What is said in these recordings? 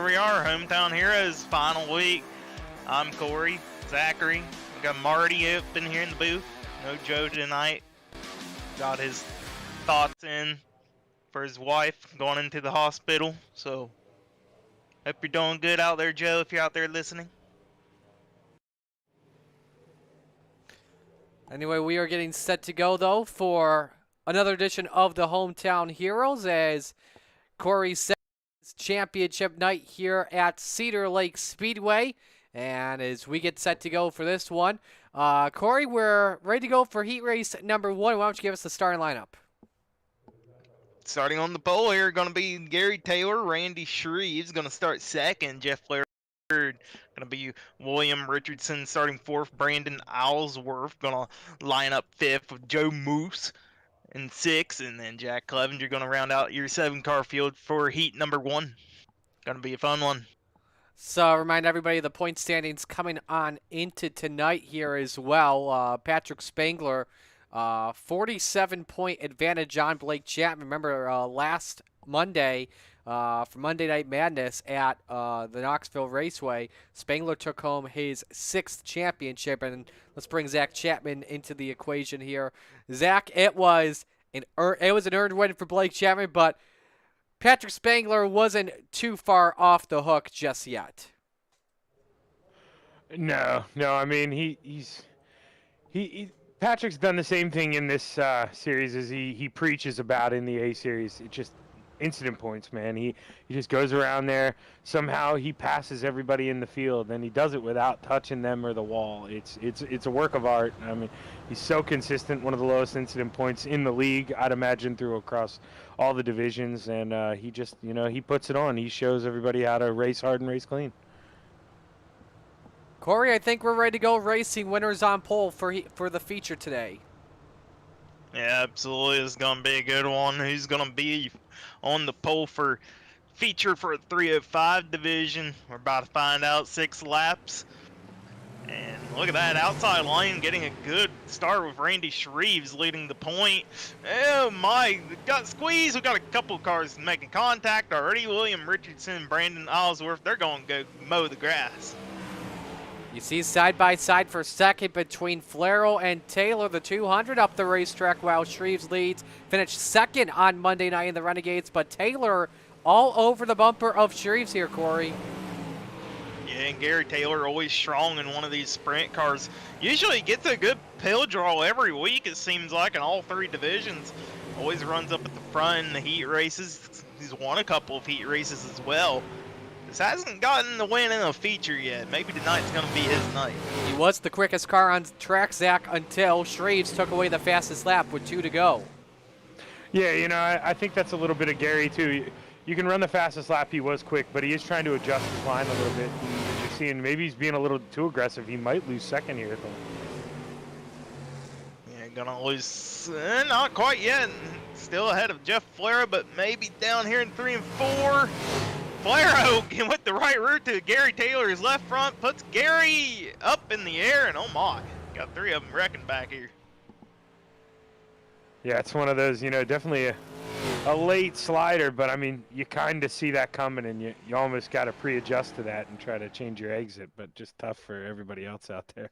here we are, Hometown Heroes, final week. I'm Corey, Zachary. We got Marty up in here in the booth. No Joe tonight. Got his thoughts in for his wife going into the hospital. So, hope you're doing good out there, Joe, if you're out there listening. Anyway, we are getting set to go, though, for another edition of the Hometown Heroes as Corey said, it's championship night here at Cedar Lake Speedway. And as we get set to go for this one, Corey, we're ready to go for heat race number 1. Why don't you give us the starting lineup? Starting on the pole here, going to be Gary Taylor, Randy Shreves going to start second, Jeff Flair third, going to be William Richardson starting fourth, Brandon Owlsworth going to line up fifth with Joe Moose in sixth, and then Jack Clevenger going to round out your 7-car field for heat number 1. Going to be a fun one. So remind everybody the point standings coming on into tonight here as well. Patrick Spangler, 47-point advantage on Blake Chapman. Remember last Monday for Monday Night Madness at the Knoxville Raceway, Spangler took home his 6th championship. And let's bring Zach Chapman into the equation here. Zach, it was an earned win for Blake Chapman, but Patrick Spangler wasn't too far off the hook just yet. No. I mean, Patrick's done the same thing in this series as he preaches about in the A series. It just incident points, man. He just goes around there. Somehow he passes everybody in the field, and he does it without touching them or the wall. It's a work of art. I mean, he's so consistent. One of the lowest incident points in the league, I'd imagine, through across all the divisions, and he just, he puts it on. He shows everybody how to race hard and race clean. Corey, I think we're ready to go racing. Winners on pole for the feature today. Yeah, absolutely. It's going to be a good one. Who's going to be on the pole for feature for a 305 division? We're about to find out. 6 laps. And look at that outside lane getting a good start with Randy Shreves leading the point. Oh my, got squeezed. We got a couple cars making contact already. William Richardson, Brandon Owlsworth, they're going to go mow the grass. You see side by side for second between Flero and Taylor, the 200 up the racetrack, while Shreves leads. Finished second on Monday night in the Renegades, but Taylor all over the bumper of Shreves here, Corey. Yeah, and Gary Taylor always strong in one of these sprint cars. Usually gets a good pill draw every week, it seems like, in all 3 divisions. Always runs up at the front in the heat races. He's won a couple of heat races as well. Just hasn't gotten the win in a feature yet. Maybe tonight's going to be his night. He was the quickest car on track, Zach, until Shreves took away the fastest lap with 2 to go. Yeah, I think that's a little bit of Gary, too. You can run the fastest lap. He was quick, but he is trying to adjust his line a little bit. And you're seeing maybe he's being a little too aggressive. He might lose second here, though. Yeah, gonna lose. Not quite yet. Still ahead of Jeff Flero, but maybe down here in 3 and 4. Flero with the right route to Gary Taylor's left front puts Gary up in the air, and oh my, got 3 of them wrecking back here. Yeah, it's one of those, definitely a late slider, but I mean, you kind of see that coming, and you almost got to pre-adjust to that and try to change your exit, but just tough for everybody else out there.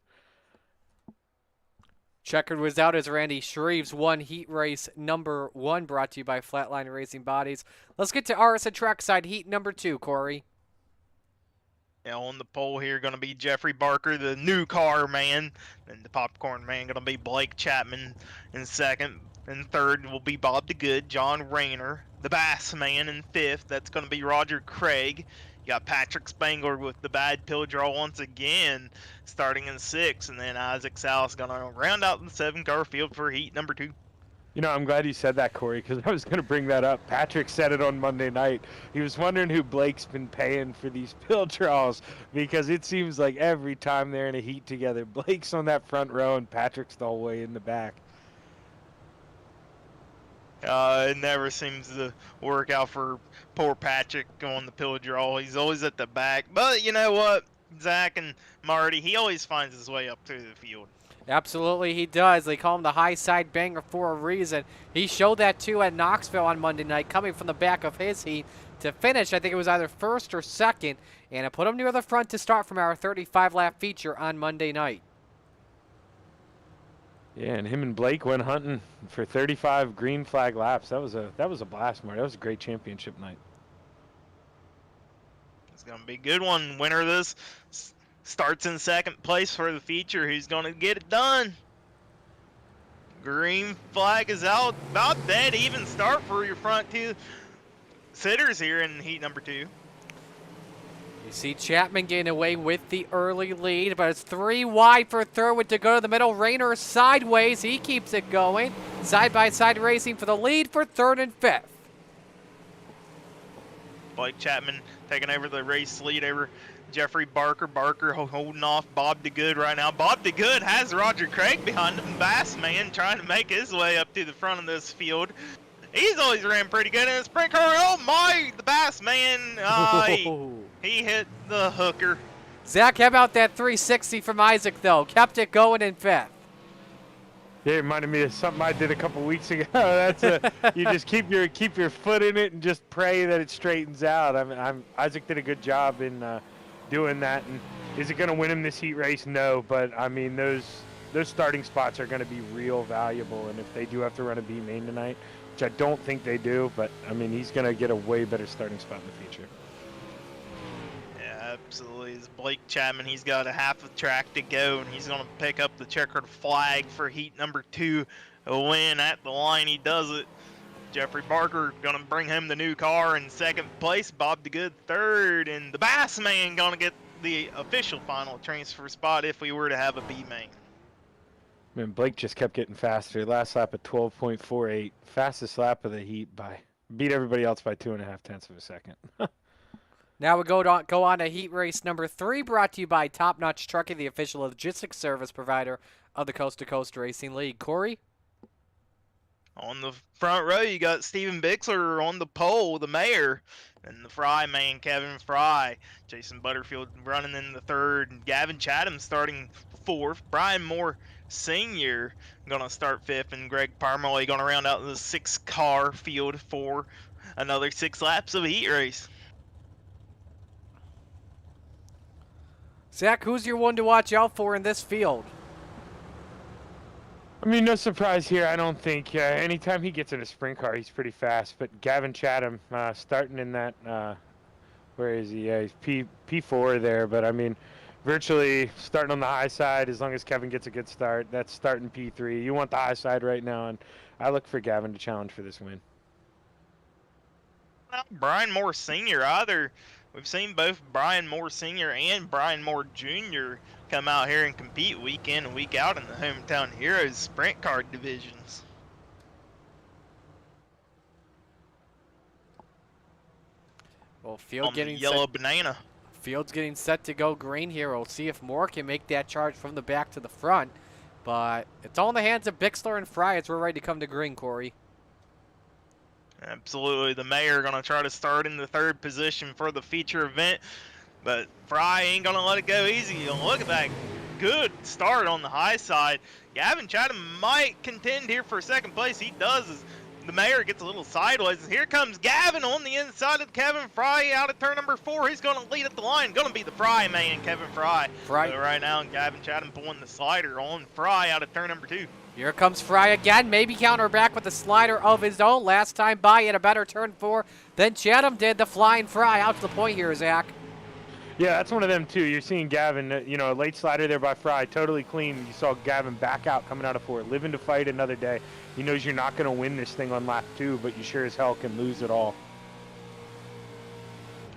Checkered was out as Randy Shreves won heat race number 1, brought to you by Flatline Racing Bodies. Let's get to RSN Trackside heat number 2, Corey. Yeah, on the pole here going to be Jeffrey Barker, the new car man, and the popcorn man going to be Blake Chapman in second. And third will be Bob DeGood, John Rayner, the Bass man in 5th. That's going to be Roger Craig. You got Patrick Spangler with the bad pill draw once again, starting in 6th. And then Isaac Salas going to round out the 7-car field for heat number 2. I'm glad you said that, Corey, because I was going to bring that up. Patrick said it on Monday night. He was wondering who Blake's been paying for these pill draws, because it seems like every time they're in a heat together, Blake's on that front row and Patrick's the whole way in the back. It never seems to work out for poor Patrick on the pill draw. He's always at the back. But you know what? Zach and Marty, he always finds his way up through the field. Absolutely, he does. They call him the high side banger for a reason. He showed that too at Knoxville on Monday night, coming from the back of his heat to finish. I think it was either first or second, and it put him near the front to start from our 35-lap feature on Monday night. Yeah, and him and Blake went hunting for 35 green flag laps. That was a blast, Marty. That was a great championship night. It's going to be a good one. Winner of this starts in second place for the feature. Who's going to get it done? Green flag is out. About dead even start for your front two. Cedar's here in heat number 2. You see Chapman getting away with the early lead, but it's 3 wide for third with to go to the middle. Rayner sideways. He keeps it going. Side-by-side racing for the lead for third and fifth. Blake Chapman taking over the race lead over Jeffrey Barker. Barker holding off Bob DeGood right now. Bob DeGood has Roger Craig behind him. Bass Man trying to make his way up to the front of this field. He's always ran pretty good in a sprint car. Oh my, the Bass Man, he hit the hooker. Zach, how about that 360 from Isaac, though? Kept it going in fifth. Yeah, it reminded me of something I did a couple weeks ago. That's you just keep your foot in it and just pray that it straightens out. Isaac did a good job in doing that. And is it going to win him this heat race? No, but I mean those starting spots are going to be real valuable. And if they do have to run a B main tonight, which I don't think they do, but I mean he's going to get a way better starting spot in the future. Yeah, absolutely. It's Blake Chapman. He's got a half a track to go, and he's going to pick up the checkered flag for heat number 2. A win at the line. He does it. Jeffrey Barker going to bring him the new car in second place. Bob DeGood third, and the Bass Man going to get the official final transfer spot if we were to have a B main. Man, Blake just kept getting faster. Last lap at 12.48, fastest lap of the heat beat everybody else by 2.5 tenths of a second. Now we go on to heat race number 3, brought to you by Top Notch Trucking, the official logistics service provider of the Coast to Coast Racing League. Corey? On the front row, you got Steven Bixler on the pole, the mayor, and the Fry man, Kevin Fry. Jason Butterfield running in the third. Gavin Chatham starting fourth. Brian Moore Sr. going to start fifth, and Greg Parmalee going to round out the 6-car field for another 6 laps of a heat race. Zach, who's your one to watch out for in this field? I mean, no surprise here, I don't think. Anytime he gets in a sprint car, he's pretty fast. But Gavin Chatham, starting in that, where is he? Yeah, he's P4 there. But, I mean, virtually starting on the high side as long as Kevin gets a good start. That's starting P3. You want the high side right now, and I look for Gavin to challenge for this win. Well, Brian Moore Sr. either. We've seen both Brian Moore Sr. and Brian Moore Jr. come out here and compete week in and week out in the Hometown Heroes sprint car divisions. Well, field getting yellow banana. Field's getting set to go green here. We'll see if Moore can make that charge from the back to the front. But it's all in the hands of Bixler and Fry as we're ready to come to green, Corey. Absolutely. The mayor going to try to start in the third position for the feature event, but Fry ain't going to let it go easy. Look at that good start on the high side. Gavin Chatham might contend here for second place. He does as the mayor gets a little sideways. Here comes Gavin on the inside of Kevin Fry out of turn number 4. He's going to lead at the line. Going to be the Fry man, Kevin Fry. So right now, Gavin Chatham pulling the slider on Fry out of turn number 2. Here comes Fry again, maybe counter back with a slider of his own. Last time by, he had a better turn 4 than Chatham did. The flying Fry out to the point here, Zach. Yeah, that's one of them too. You're seeing Gavin, a late slider there by Fry, totally clean. You saw Gavin back out coming out of 4, living to fight another day. He knows you're not going to win this thing on lap 2, but you sure as hell can lose it all.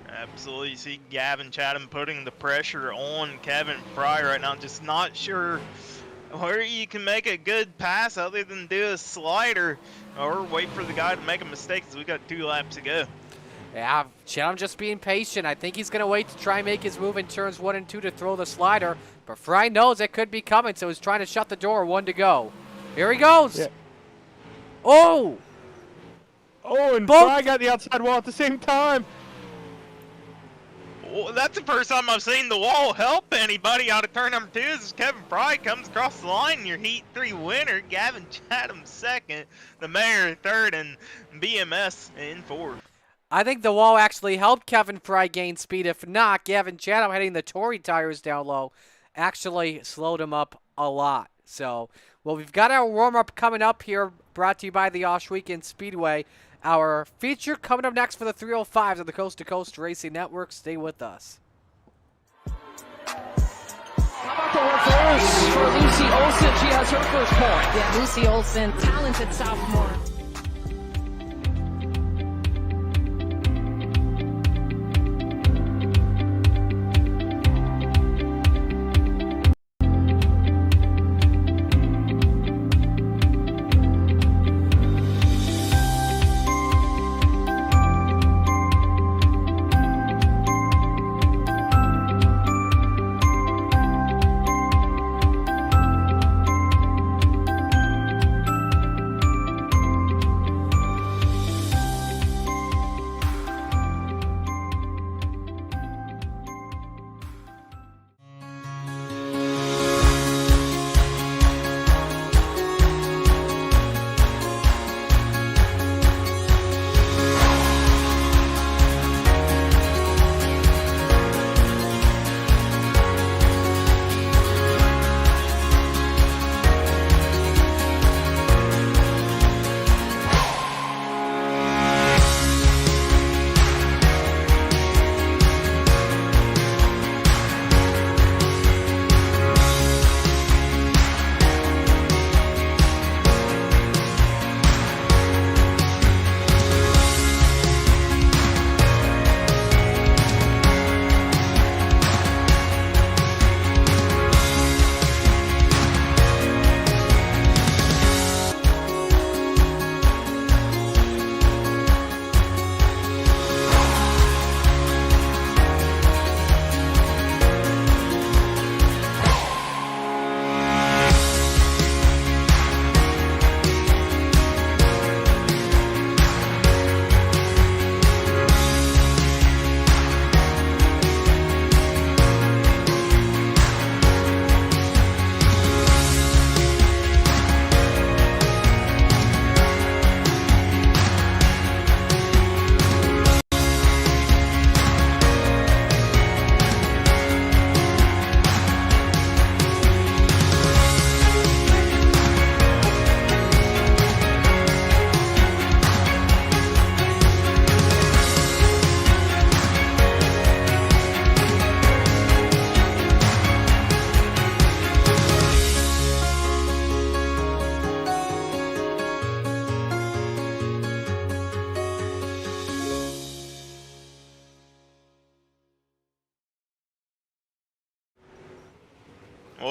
Absolutely. You see Gavin Chatham putting the pressure on Kevin Fry right now. Just not sure where you can make a good pass other than do a slider or wait for the guy to make a mistake, as we got 2 laps to go. Yeah, Chatham just being patient. I think he's going to wait to try and make his move in turns 1 and 2 to throw the slider. But Fry knows it could be coming, so he's trying to shut the door. 1 to go. Here he goes. Yeah. Oh! Oh, and Fry got the outside wall at the same time. Well, that's the first time I've seen the wall help anybody out of turn number 2. As Kevin Fry comes across the line, and your Heat 3 winner, Gavin Chatham second, the Mayor third, and BMS in fourth. I think the wall actually helped Kevin Fry gain speed. If not, Gavin Chatham hitting the Tory tires down low actually slowed him up a lot. So, well, we've got our warm-up coming up here, brought to you by the Osh Weekend Speedway. Our feature coming up next for the 305s on the Coast to Coast Racing Network. Stay with us. How about the reverse for Lucy Olson? She has her first point. Yeah, Lucy Olson, talented sophomore.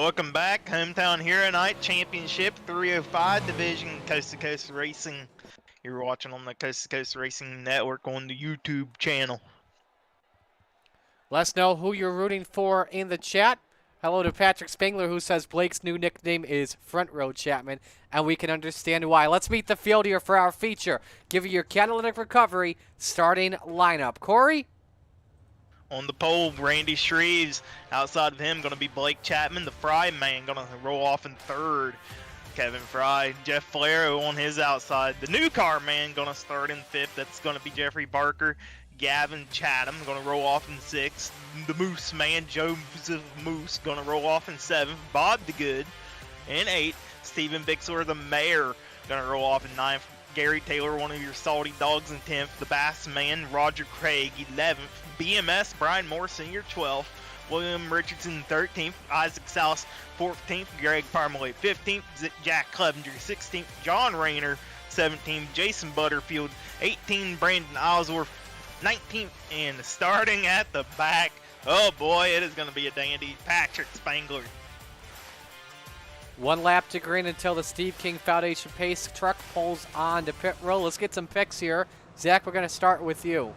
Welcome back, Hometown Hero Night Championship 305 Division Coast to Coast Racing. You're watching on the Coast to Coast Racing Network on the YouTube channel. Let us know who you're rooting for in the chat. Hello to Patrick Spangler, who says Blake's new nickname is Front Row Chapman, and we can understand why. Let's meet the field here for our feature. Give you your catalytic recovery starting lineup. Corey? On the pole, Randy Shreves. Outside of him, going to be Blake Chapman, the Fry man, going to roll off in third. Kevin Fry, Jeff Falero on his outside. The new car man going to start in fifth. That's going to be Jeffrey Barker. Gavin Chatham going to roll off in sixth. The Moose man, Joseph Moose, going to roll off in seventh. Bob DeGood in eighth. Stephen Bixler, the mayor, going to roll off in ninth. Gary Taylor, one of your salty dogs, in 10th. The Bass man, Roger Craig, 11th. BMS, Brian Moore, Sr., 12th. William Richardson, 13th. Isaac Salas, 14th. Greg Parmalee, 15th. Jack Clevenger, 16th. John Rayner, 17th. Jason Butterfield, 18th. Brandon Osworth, 19th. And starting at the back, oh boy, it is going to be a dandy, Patrick Spangler. One lap to green until the Steve King Foundation Pace truck pulls on to pit row. Let's get some picks here. Zach, we're going to start with you.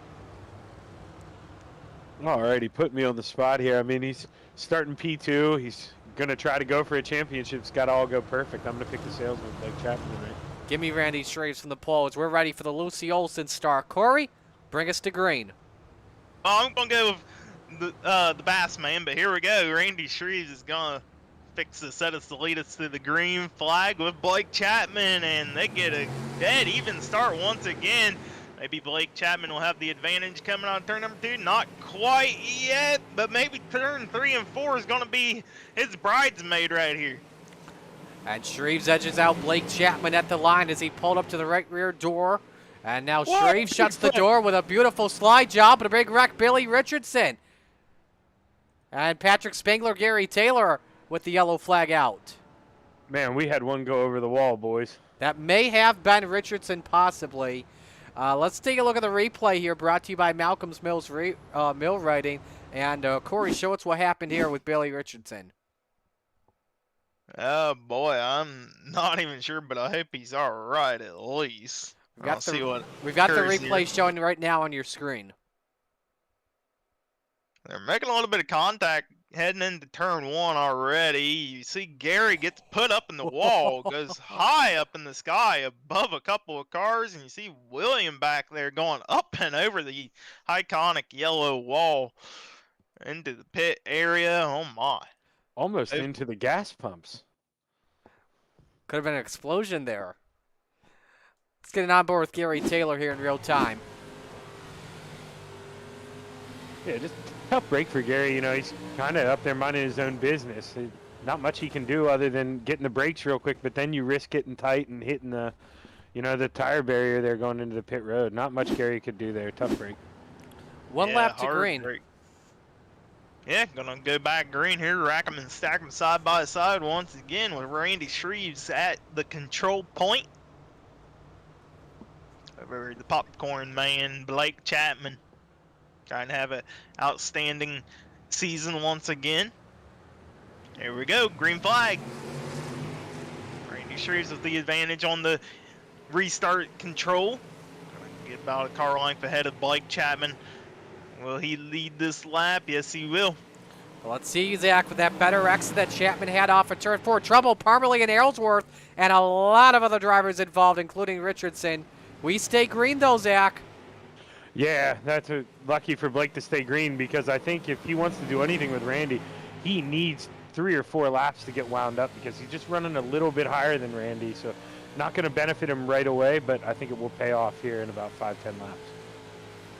All right, he put me on the spot here. I mean, he's starting P2. He's going to try to go for a championship. It's got to all go perfect. I'm going to pick the salesman, Blake Chapman, tonight. Give me Randy Shreves from the polls. We're ready for the Lucy Olson star. Corey, bring us to green. I'm going to go with the Bass Man, but here we go. Randy Shreves is gonna fix the set us to lead us to the green flag with Blake Chapman, and they get a dead even start once again. Maybe Blake Chapman will have the advantage coming on turn number 2. Not quite yet, but maybe turn 3 and 4 is gonna be his bridesmaid right here. And Shreves edges out Blake Chapman at the line as he pulled up to the right rear door. And now Shreves shuts the door with a beautiful slide job and a big wreck, Billy Richardson. And Patrick Spangler, Gary Taylor with the yellow flag out. Man, we had one go over the wall, boys. That may have been Richardson, possibly. Let's take a look at the replay here, brought to you by Malcolm's Mill Writing. And Corey, show us what happened here with Billy Richardson. Oh boy, I'm not even sure, but I hope he's all right at least. We've got see what the replay here. showing right now on your screen. They're making a little bit of contact heading into turn 1 already. You see Gary gets put up in the wall, goes high up in the sky above a couple of cars, and you see William back there going up and over the iconic yellow wall into the pit area. Oh my. Almost into the gas pumps. Could have been an explosion there. Let's get it on board with Gary Taylor here in real time. Yeah, just tough break for Gary. You know, he's kind of up there minding his own business. Not much he can do other than getting the brakes real quick, but then you risk getting tight and hitting the, you know, the tire barrier there going into the pit road. Not much Gary could do there. Tough break. One lap to green. Break. Yeah, gonna go back green here, rack them and stack them side by side once again with Randy Shreves at the control point. Over the popcorn man, Blake Chapman, trying to have an outstanding season once again. Here we go, green flag. Randy Shreves with the advantage on the restart control. Gonna get about a car length ahead of Blake Chapman. Will he lead this lap? Yes, he will. Well, let's see, Zach, with that better exit that Chapman had off of turn 4. Trouble, Parmalee and Aylesworth, and a lot of other drivers involved, including Richardson. We stay green, though, Zach. Yeah, that's lucky for Blake to stay green, because I think if he wants to do anything with Randy, he needs 3 or 4 laps to get wound up, because he's just running a little bit higher than Randy. So not going to benefit him right away, but I think it will pay off here in about 5-10 laps.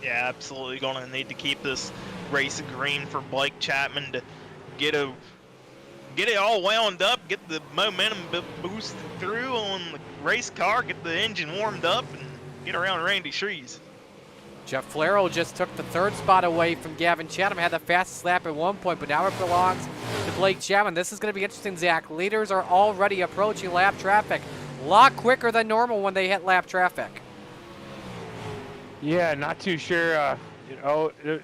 Yeah, absolutely going to need to keep this race green for Blake Chapman to get it all wound up, get the momentum boosted through on the race car, get the engine warmed up, and get around Randy Shreves. Jeff Flero just took the 3rd spot away from Gavin Chatham, had the fastest lap at one point, but now it belongs to Blake Chapman. This is going to be interesting, Zach. Leaders are already approaching lap traffic. A lot quicker than normal when they hit lap traffic. Yeah, not too sure. You know, they're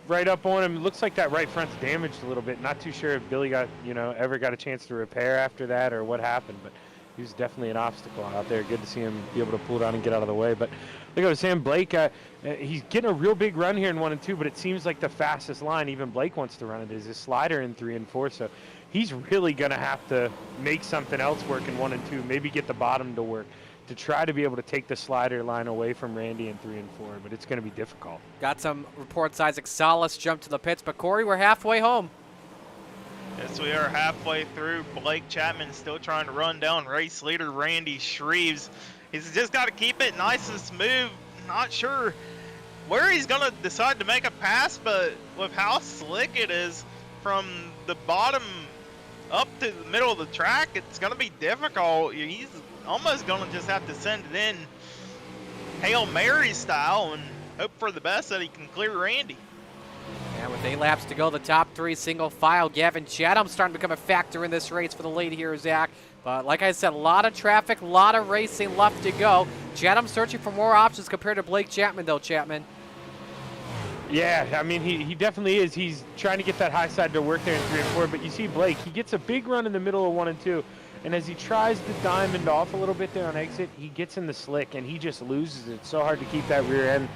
right up on him. Looks like that right front's damaged a little bit. Not too sure if Billy got, you know, ever got a chance to repair after that or what happened, but he was definitely an obstacle out there. Good to see him be able to pull down and get out of the way. But look at Sam Blake. He's getting a real big run here in 1 and 2, but it seems like the fastest line even Blake wants to run it is his slider in 3 and 4. So he's really going to have to make something else work in 1 and 2, maybe get the bottom to work, to try to be able to take the slider line away from Randy in 3 and 4, but it's going to be difficult. Got some reports. Isaac Salas jumped to the pits, but Corey, we're halfway home. Yes, we are halfway through. Blake Chapman still trying to run down race leader Randy Shreves. He's just got to keep it nice and smooth. Not sure where he's going to decide to make a pass, but with how slick it is from the bottom up to the middle of the track, it's going to be difficult. He's almost going to just have to send it in Hail Mary style and hope for the best that he can clear Randy. And with 8 laps to go, the top 3 single file. Gavin Chatham starting to become a factor in this race for the lead here, Zach. But like I said, a lot of traffic, a lot of racing left to go. Chatham searching for more options compared to Blake Chapman, though, Chapman. Yeah, I mean, he definitely is. He's trying to get that high side to work there in 3 and 4, but you see Blake, he gets a big run in the middle of 1 and 2. And as he tries to diamond off a little bit there on exit, he gets in the slick and he just loses it. It's so hard to keep that rear end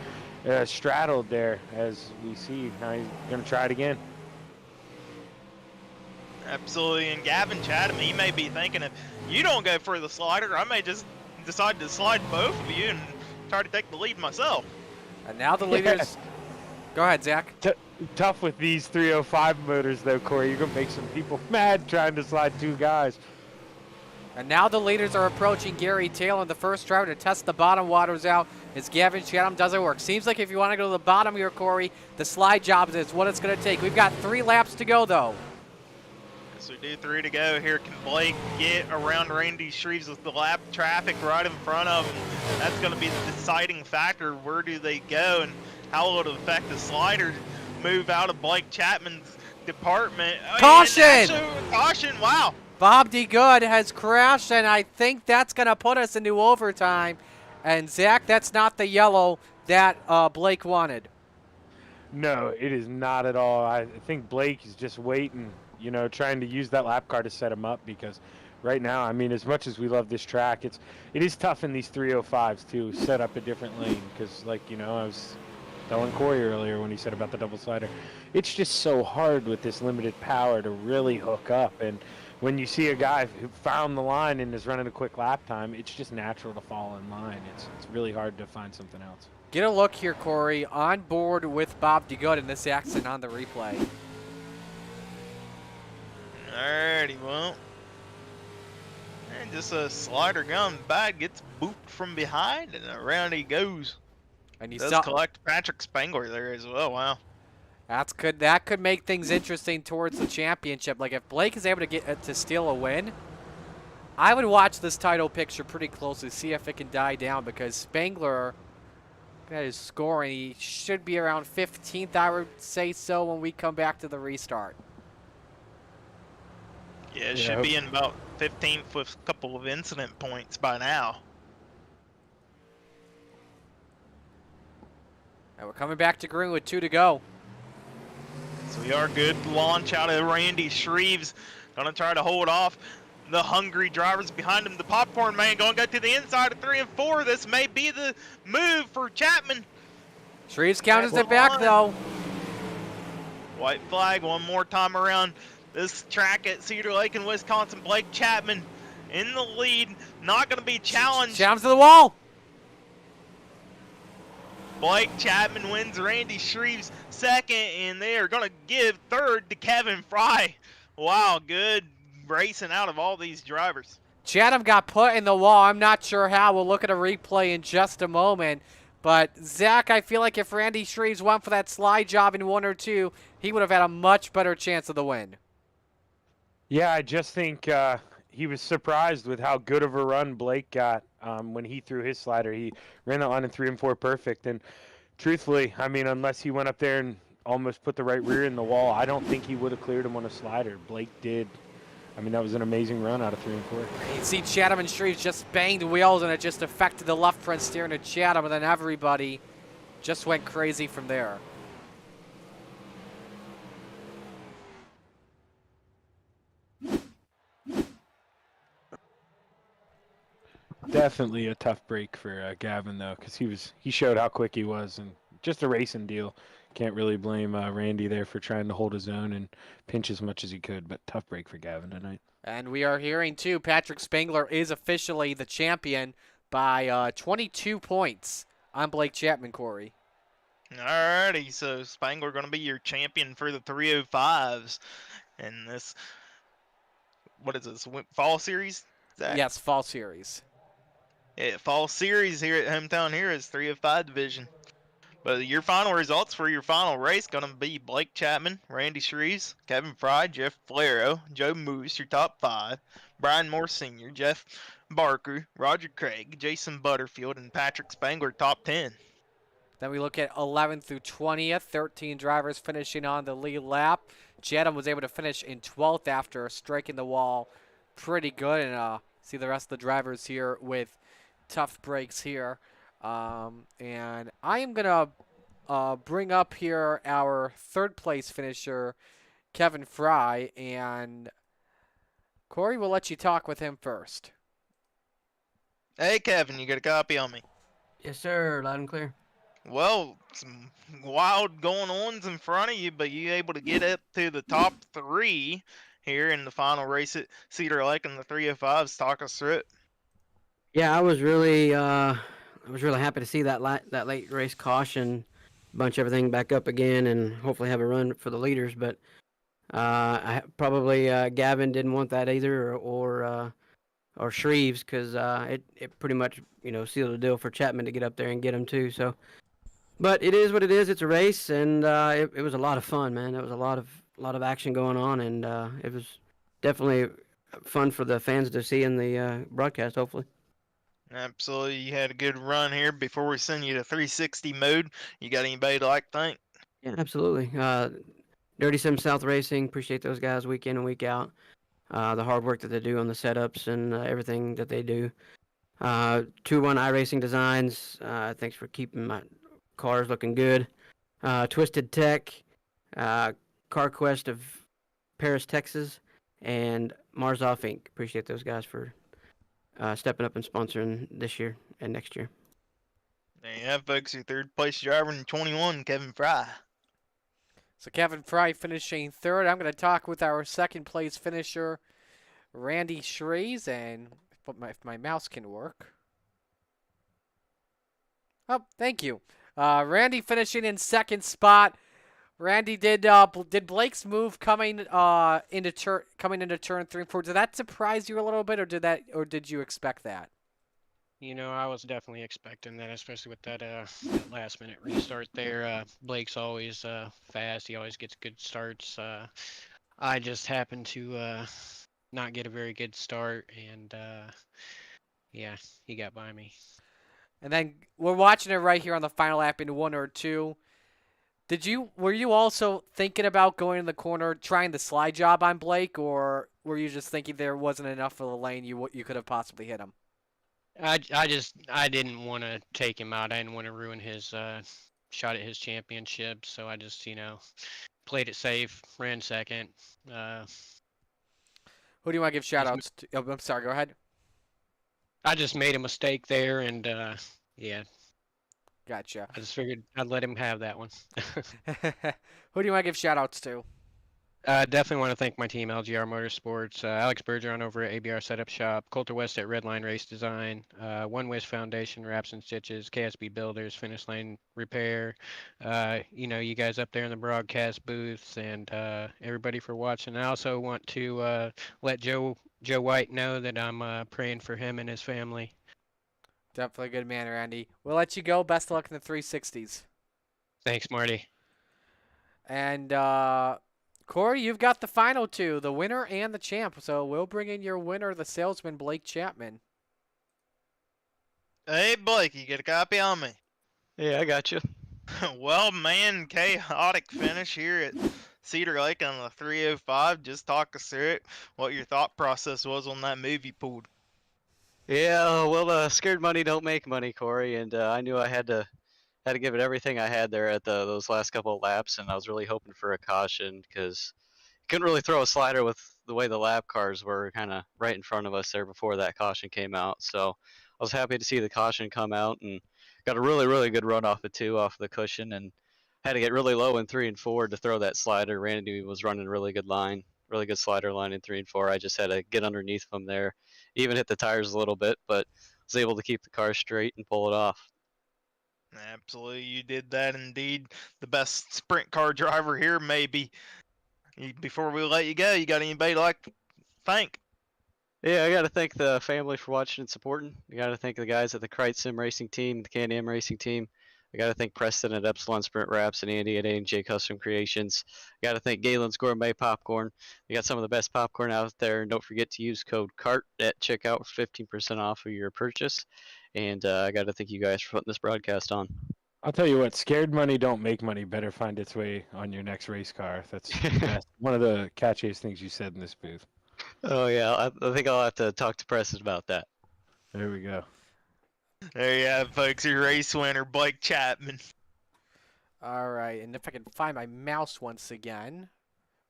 straddled there, as we see. Now he's going to try it again. Absolutely, and Gavin Chatham, he may be thinking, if you don't go for the slider, I may just decide to slide both of you and try to take the lead myself. And now the leaders. Go ahead, Zach. Tough with these 305 motors, though, Corey. You're going to make some people mad trying to slide 2 guys. And now the leaders are approaching Gary Taylor, the first driver to test the bottom waters out as Gavin Chatham doesn't work. Seems like if you want to go to the bottom here, Corey, the slide job is what it's going to take. We've got 3 laps to go, though. So we do 3 to go here. Can Blake get around Randy Shreves with the lap traffic right in front of him? That's going to be the deciding factor. Where do they go and how will it affect the slider move out of Blake Chapman's department? Caution! Caution, wow. Bob D. Good has crashed, and I think that's going to put us into overtime. And, Zach, that's not the yellow that Blake wanted. No, it is not at all. I think Blake is just waiting, you know, trying to use that lap car to set him up because right now, I mean, as much as we love this track, it is tough in these 305s to set up a different lane because, like, you know, I was telling Corey earlier when he said about the double slider, it's just so hard with this limited power to really hook up. And when you see a guy who found the line and is running a quick lap time, it's just natural to fall in line. It's really hard to find something else. Get a look here, Corey, on board with Bob DeGood in this accident on the replay. Alrighty, well. And just a slider gun bad, gets booped from behind, and around he goes. And he Does saw collect Patrick Spangler there as well, wow. that could make things interesting towards the championship. Like if Blake is able to get to steal a win, I would watch this title picture pretty closely, see if it can die down because Spangler got his score and he should be around 15th, I would say so when we come back to the restart. Yeah, it should be in about 15th with a couple of incident points by now. And we're coming back to green with 2 to go. So we are good launch out of Randy Shreves. Gonna try to hold off the hungry drivers behind him. The popcorn man gonna go to the inside of 3 and 4. This may be the move for Chapman. Shreves counters it back though. White flag one more time around this track at Cedar Lake in Wisconsin. Blake Chapman in the lead, not gonna be challenged. Challenge to the wall. Blake Chapman wins, Randy Shreves second, and they are going to give third to Kevin Fry. Wow, good racing out of all these drivers. Chatham got put in the wall. I'm not sure how. We'll look at a replay in just a moment. But, Zach, I feel like if Randy Shreves went for that slide job in 1 or 2, he would have had a much better chance of the win. Yeah, I just think he was surprised with how good of a run Blake got when he threw his slider. He ran that line in 3 and 4 perfect. And truthfully, I mean, unless he went up there and almost put the right rear in the wall, I don't think he would have cleared him on a slider. Blake did. I mean, that was an amazing run out of 3 and 4. You see Chatham and Shreves just banged wheels, and it just affected the left front steering of Chatham, and then everybody just went crazy from there. Definitely a tough break for Gavin, though, because he showed how quick he was, and just a racing deal. Can't really blame Randy there for trying to hold his own and pinch as much as he could, but tough break for Gavin tonight. And we are hearing, too, Patrick Spangler is officially the champion by 22 points on Blake Chapman, Corey. Alrighty, so Spangler going to be your champion for the 305s. And this, what is this, fall series? Zach? Yes, fall series. Yeah, fall series here at Hometown Heroes 305 division. But your final results for your final race going to be Blake Chapman, Randy Shreves, Kevin Fry, Jeff Flero, Joe Moose, your top 5, Brian Moore Sr., Jeff Barker, Roger Craig, Jason Butterfield, and Patrick Spangler top 10. Then we look at 11th through 20th, 13 drivers finishing on the lead lap. Chatham was able to finish in 12th after striking the wall pretty good. And see the rest of the drivers here with tough breaks here. And I am going to bring up here our third place finisher, Kevin Fry. And Corey, we'll let you talk with him first. Hey, Kevin, you got a copy on me? Yes, sir. Loud and clear. Well, some wild going-ons in front of you, but you able to get up to the top 3 here in the final race at Cedar Lake in the 305s. Talk us through it. Yeah, I was really happy to see that late race caution bunch everything back up again and hopefully have a run for the leaders. But I probably Gavin didn't want that either, or Shreves, because it pretty much sealed the deal for Chapman to get up there and get him too. So, but it is what it is. It's a race, and it was a lot of fun, man. There was a lot of action going on, and it was definitely fun for the fans to see in the broadcast. Hopefully. Absolutely, you had a good run here. Before we send you to 360 mode, you got anybody to thank? Yeah, absolutely. Dirty Sim South Racing, appreciate those guys week in and week out. The hard work that they do on the setups and everything that they do. 2-1 iRacing Designs, thanks for keeping my cars looking good. Twisted Tech, CarQuest of Paris, Texas, and Mars Off Inc. Appreciate those guys for stepping up and sponsoring this year and next year. There you have, folks. Your third place driver in 21, Kevin Fry. So Kevin Fry finishing third. I'm going to talk with our second place finisher, Randy Shreves, and if my mouse can work. Oh, thank you. Randy finishing in second spot. Randy did Blake's move coming into turn 3 and 4. Did that surprise you a little bit, or did you expect that? I was definitely expecting that, especially with that last minute restart there. Blake's always fast. He always gets good starts. I just happened to not get a very good start, and yeah, he got by me. And then we're watching it right here on the final lap in 1 or 2. Were you also thinking about going in the corner, trying the slide job on Blake, or were you just thinking there wasn't enough of the lane you could have possibly hit him? I didn't want to take him out. I didn't want to ruin his shot at his championship, so I just played it safe, ran second. Who do you want to give shout outs to? Oh, I'm sorry, go ahead. I just made a mistake there, and yeah. Gotcha. I just figured I'd let him have that one. Who do you want to give shout outs to? Definitely want to thank my team, LGR Motorsports, Alex Bergeron over at ABR Setup Shop, Coulter West at Redline Race Design, One Wish Foundation, Wraps and Stitches, KSB Builders, Finish Line Repair, you guys up there in the broadcast booths, and everybody for watching. I also want to let Joe White know that I'm praying for him and his family. Definitely a good man, Randy. We'll let you go. Best of luck in the 360s. Thanks, Marty. And Corey, you've got the final two, the winner and the champ. So we'll bring in your winner, the salesman, Blake Chapman. Hey, Blake, you get a copy on me? Yeah, I got you. Well, man, chaotic finish here at Cedar Lake on the 305. Just talk us through it, what your thought process was on that move you pulled. Yeah, well, scared money don't make money, Corey, and I knew I had to give it everything I had there at those last couple of laps, and I was really hoping for a caution because couldn't really throw a slider with the way the lap cars were kind of right in front of us there before that caution came out. So I was happy to see the caution come out and got a really, really good run off off the cushion, and had to get really low in 3 and 4 to throw that slider. Randy was running a really good line, really good slider line in 3 and 4. I just had to get underneath him there, even hit the tires a little bit, but was able to keep the car straight and pull it off. Absolutely, you did that indeed. The best sprint car driver here, maybe. Before we let you go, you got anybody to thank? Yeah, I got to thank the family for watching and supporting. I got to thank the guys at the Krite Sim Racing Team, the Can-Am Racing Team. I got to thank Preston at Epsilon Sprint Wraps and Andy at A&J Custom Creations. I got to thank Galen's Gourmet Popcorn. We got some of the best popcorn out there, and don't forget to use code CART at checkout for 15% off of your purchase. And I got to thank you guys for putting this broadcast on. I'll tell you what, scared money don't make money better find its way on your next race car. That's one of the catchiest things you said in this booth. Oh, yeah. I think I'll have to talk to Preston about that. There we go. There you have, folks, your race winner, Blake Chapman. All right, and if I can find my mouse once again.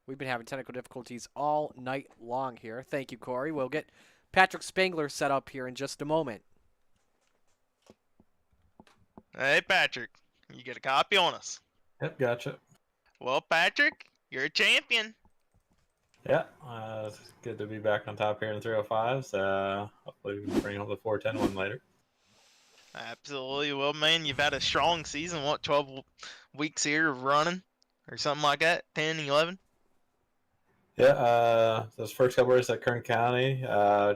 We've been having technical difficulties all night long here. Thank you, Corey. We'll get Patrick Spangler set up here in just a moment. Hey, Patrick, you get a copy on us? Yep, gotcha. Well, Patrick, you're a champion. Yeah, it's good to be back on top here in the 305s. Hopefully we can bring home the 410 one later. Absolutely. Well, man, you've had a strong season. What, 12 weeks here of running or something like that? 10, 11? Yeah, those first couple races at Kern County,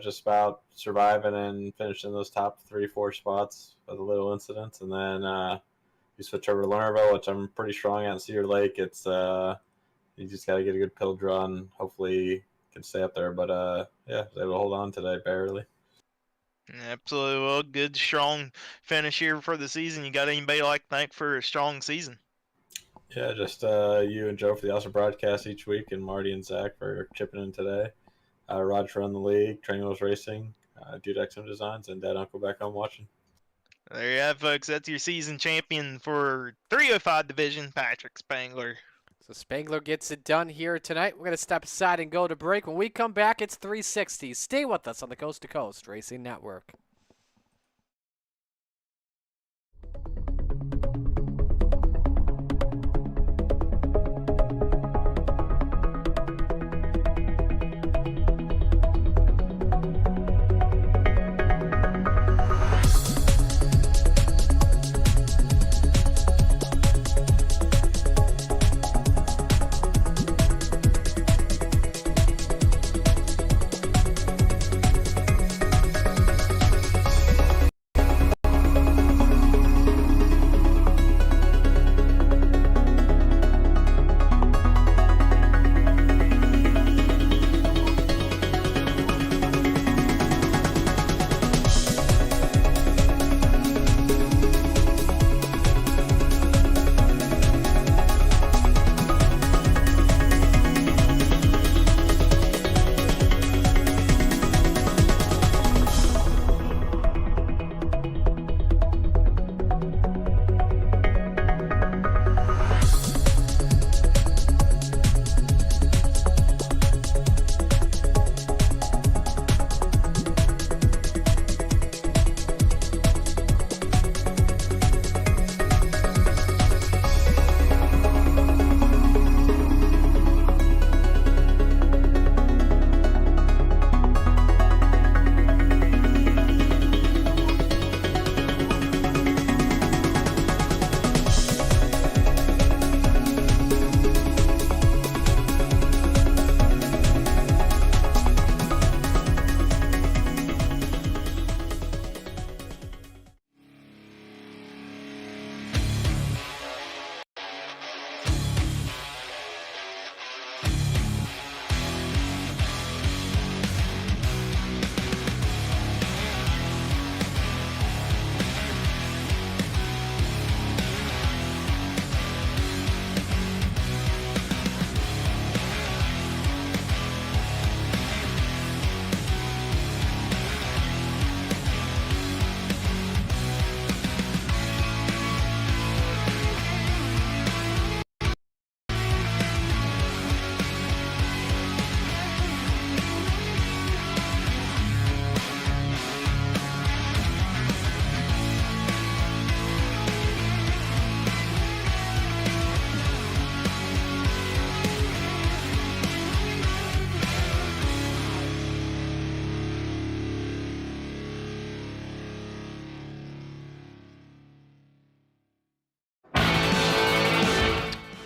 just about surviving and finishing those top 3-4 spots with a little incidents. And then we switch over to Lernerville, which I'm pretty strong at in Cedar Lake. It's you just got to get a good pill draw and hopefully can stay up there. But yeah, I was able to hold on today barely. Absolutely. Well, good, strong finish here for the season. You got anybody like to thank for a strong season? Yeah, just you and Joe for the awesome broadcast each week, and Marty and Zach for chipping in today. Roger for on the league, Train Wheels Racing, Dude XM Designs, and Dad Uncle back home watching. There you have, folks. That's your season champion for 305 division, Patrick Spangler. So Spangler gets it done here tonight. We're going to step aside and go to break. When we come back, it's 360. Stay with us on the Coast to Coast Racing Network.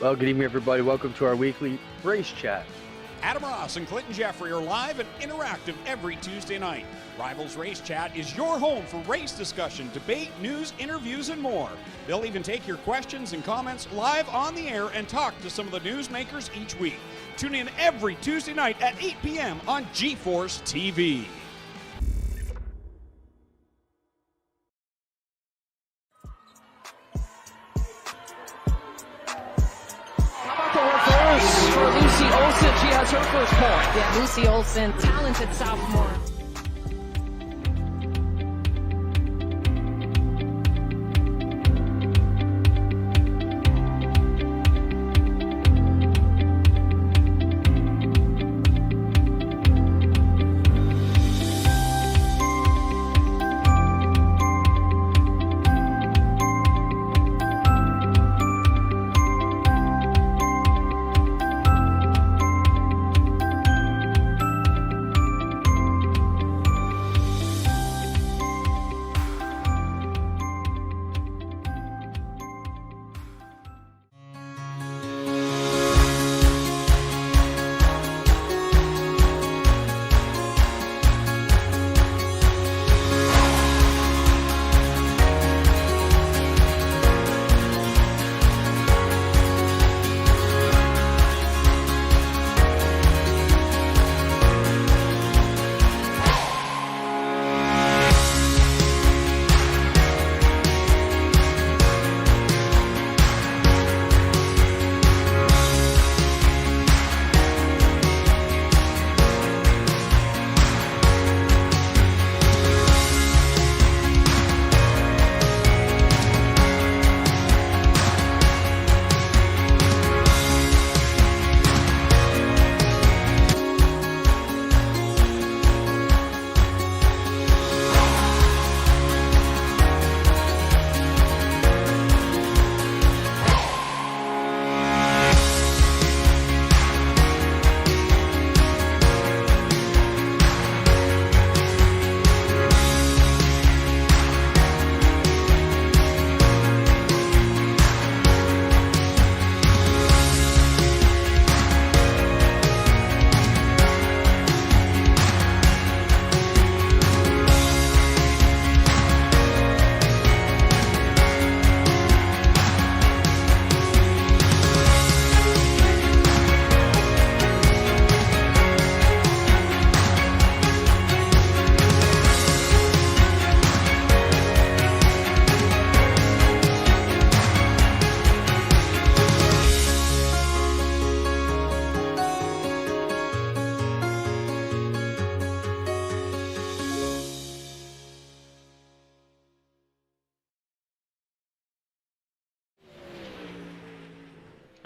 Well, good evening, everybody. Welcome to our weekly race chat. Adam Ross and Clinton Jeffrey are live and interactive every Tuesday night. Rivals Race Chat is your home for race discussion, debate, news, interviews, and more. They'll even take your questions and comments live on the air and talk to some of the newsmakers each week. Tune in every Tuesday night at 8 p.m. on GeForce TV. For Lucy Olson, she has her first point. Yeah, Lucy Olson, talented sophomore.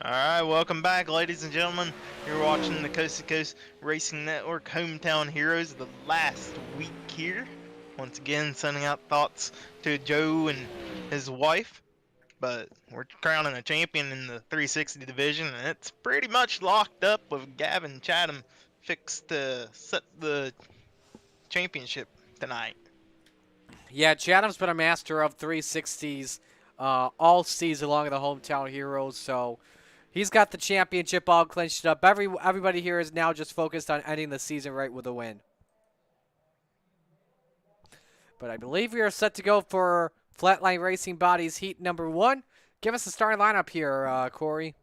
Alright, welcome back, ladies and gentlemen. You're watching the Coast to Coast Racing Network Hometown Heroes, the last week here. Once again, sending out thoughts to Joe and his wife. But we're crowning a champion in the 360 division, and it's pretty much locked up with Gavin Chatham fixed to set the championship tonight. Yeah, Chatham's been a master of 360s all season long in the Hometown Heroes, so he's got the championship all clinched up. Everybody here is now just focused on ending the season right with a win. But I believe we are set to go for Flatline Racing Bodies Heat number 1. Give us the starting lineup here, Corey.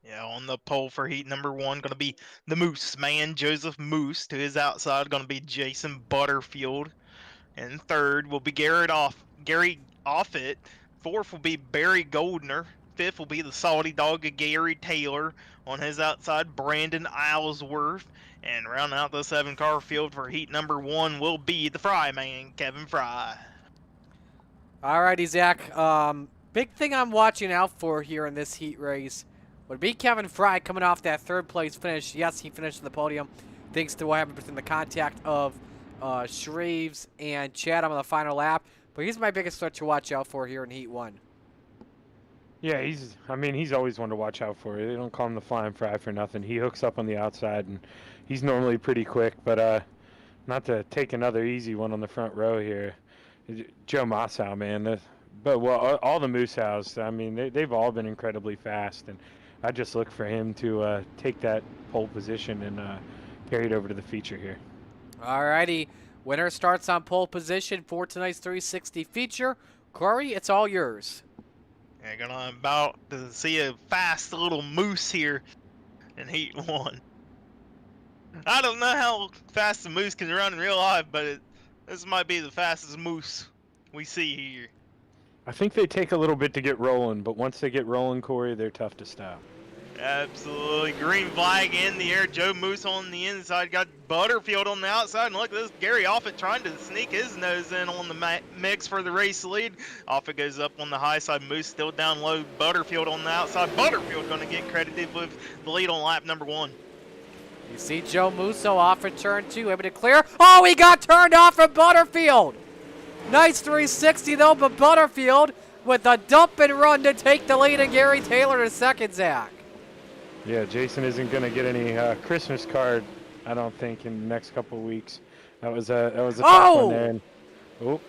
Yeah, on the pole for heat number 1, going to be the Moose man, Joseph Moose. To his outside, going to be Jason Butterfield. And third will be Gary Offit. Fourth will be Barry Goldner. Fifth will be the Salty Dog of Gary Taylor. On his outside, Brandon Islesworth. And rounding out the 7-car field for heat number 1 will be the Fry man, Kevin Fry. Alrighty, Zach. Big thing I'm watching out for here in this heat race would be Kevin Fry coming off that third place finish. Yes, he finished in the podium thanks to what happened between the contact of Shreves and Chatham on the final lap. But he's my biggest threat to watch out for here in Heat 1. Yeah, he's always one to watch out for. They don't call him the Flying Fry for nothing. He hooks up on the outside, and he's normally pretty quick. But not to take another easy one on the front row here. Joe Mossow, man. All the Moosehows, they've all been incredibly fast. And I just look for him to take that pole position and carry it over to the feature here. Alrighty. Winner starts on pole position for tonight's 360 feature. Corey, it's all yours. Yeah, gonna about to see a fast little Moose here in Heat 1. I don't know how fast the Moose can run in real life, but this might be the fastest Moose we see here. I think they take a little bit to get rolling, but once they get rolling, Corey, they're tough to stop. Absolutely. Green flag in the air. Joe Moose on the inside. Got Butterfield on the outside. And look at this. Gary Offit trying to sneak his nose in on the mix for the race lead. Offit goes up on the high side. Moose still down low. Butterfield on the outside. Butterfield going to get credited with the lead on lap number 1. You see Joe Musso off in turn 2. Able to clear. Oh, he got turned off from Butterfield. Nice 360 though, but Butterfield with a dump and run to take the lead, and Gary Taylor to second, Zach. Yeah, Jason isn't going to get any Christmas card, I don't think, in the next couple of weeks. That was a tough one there. And,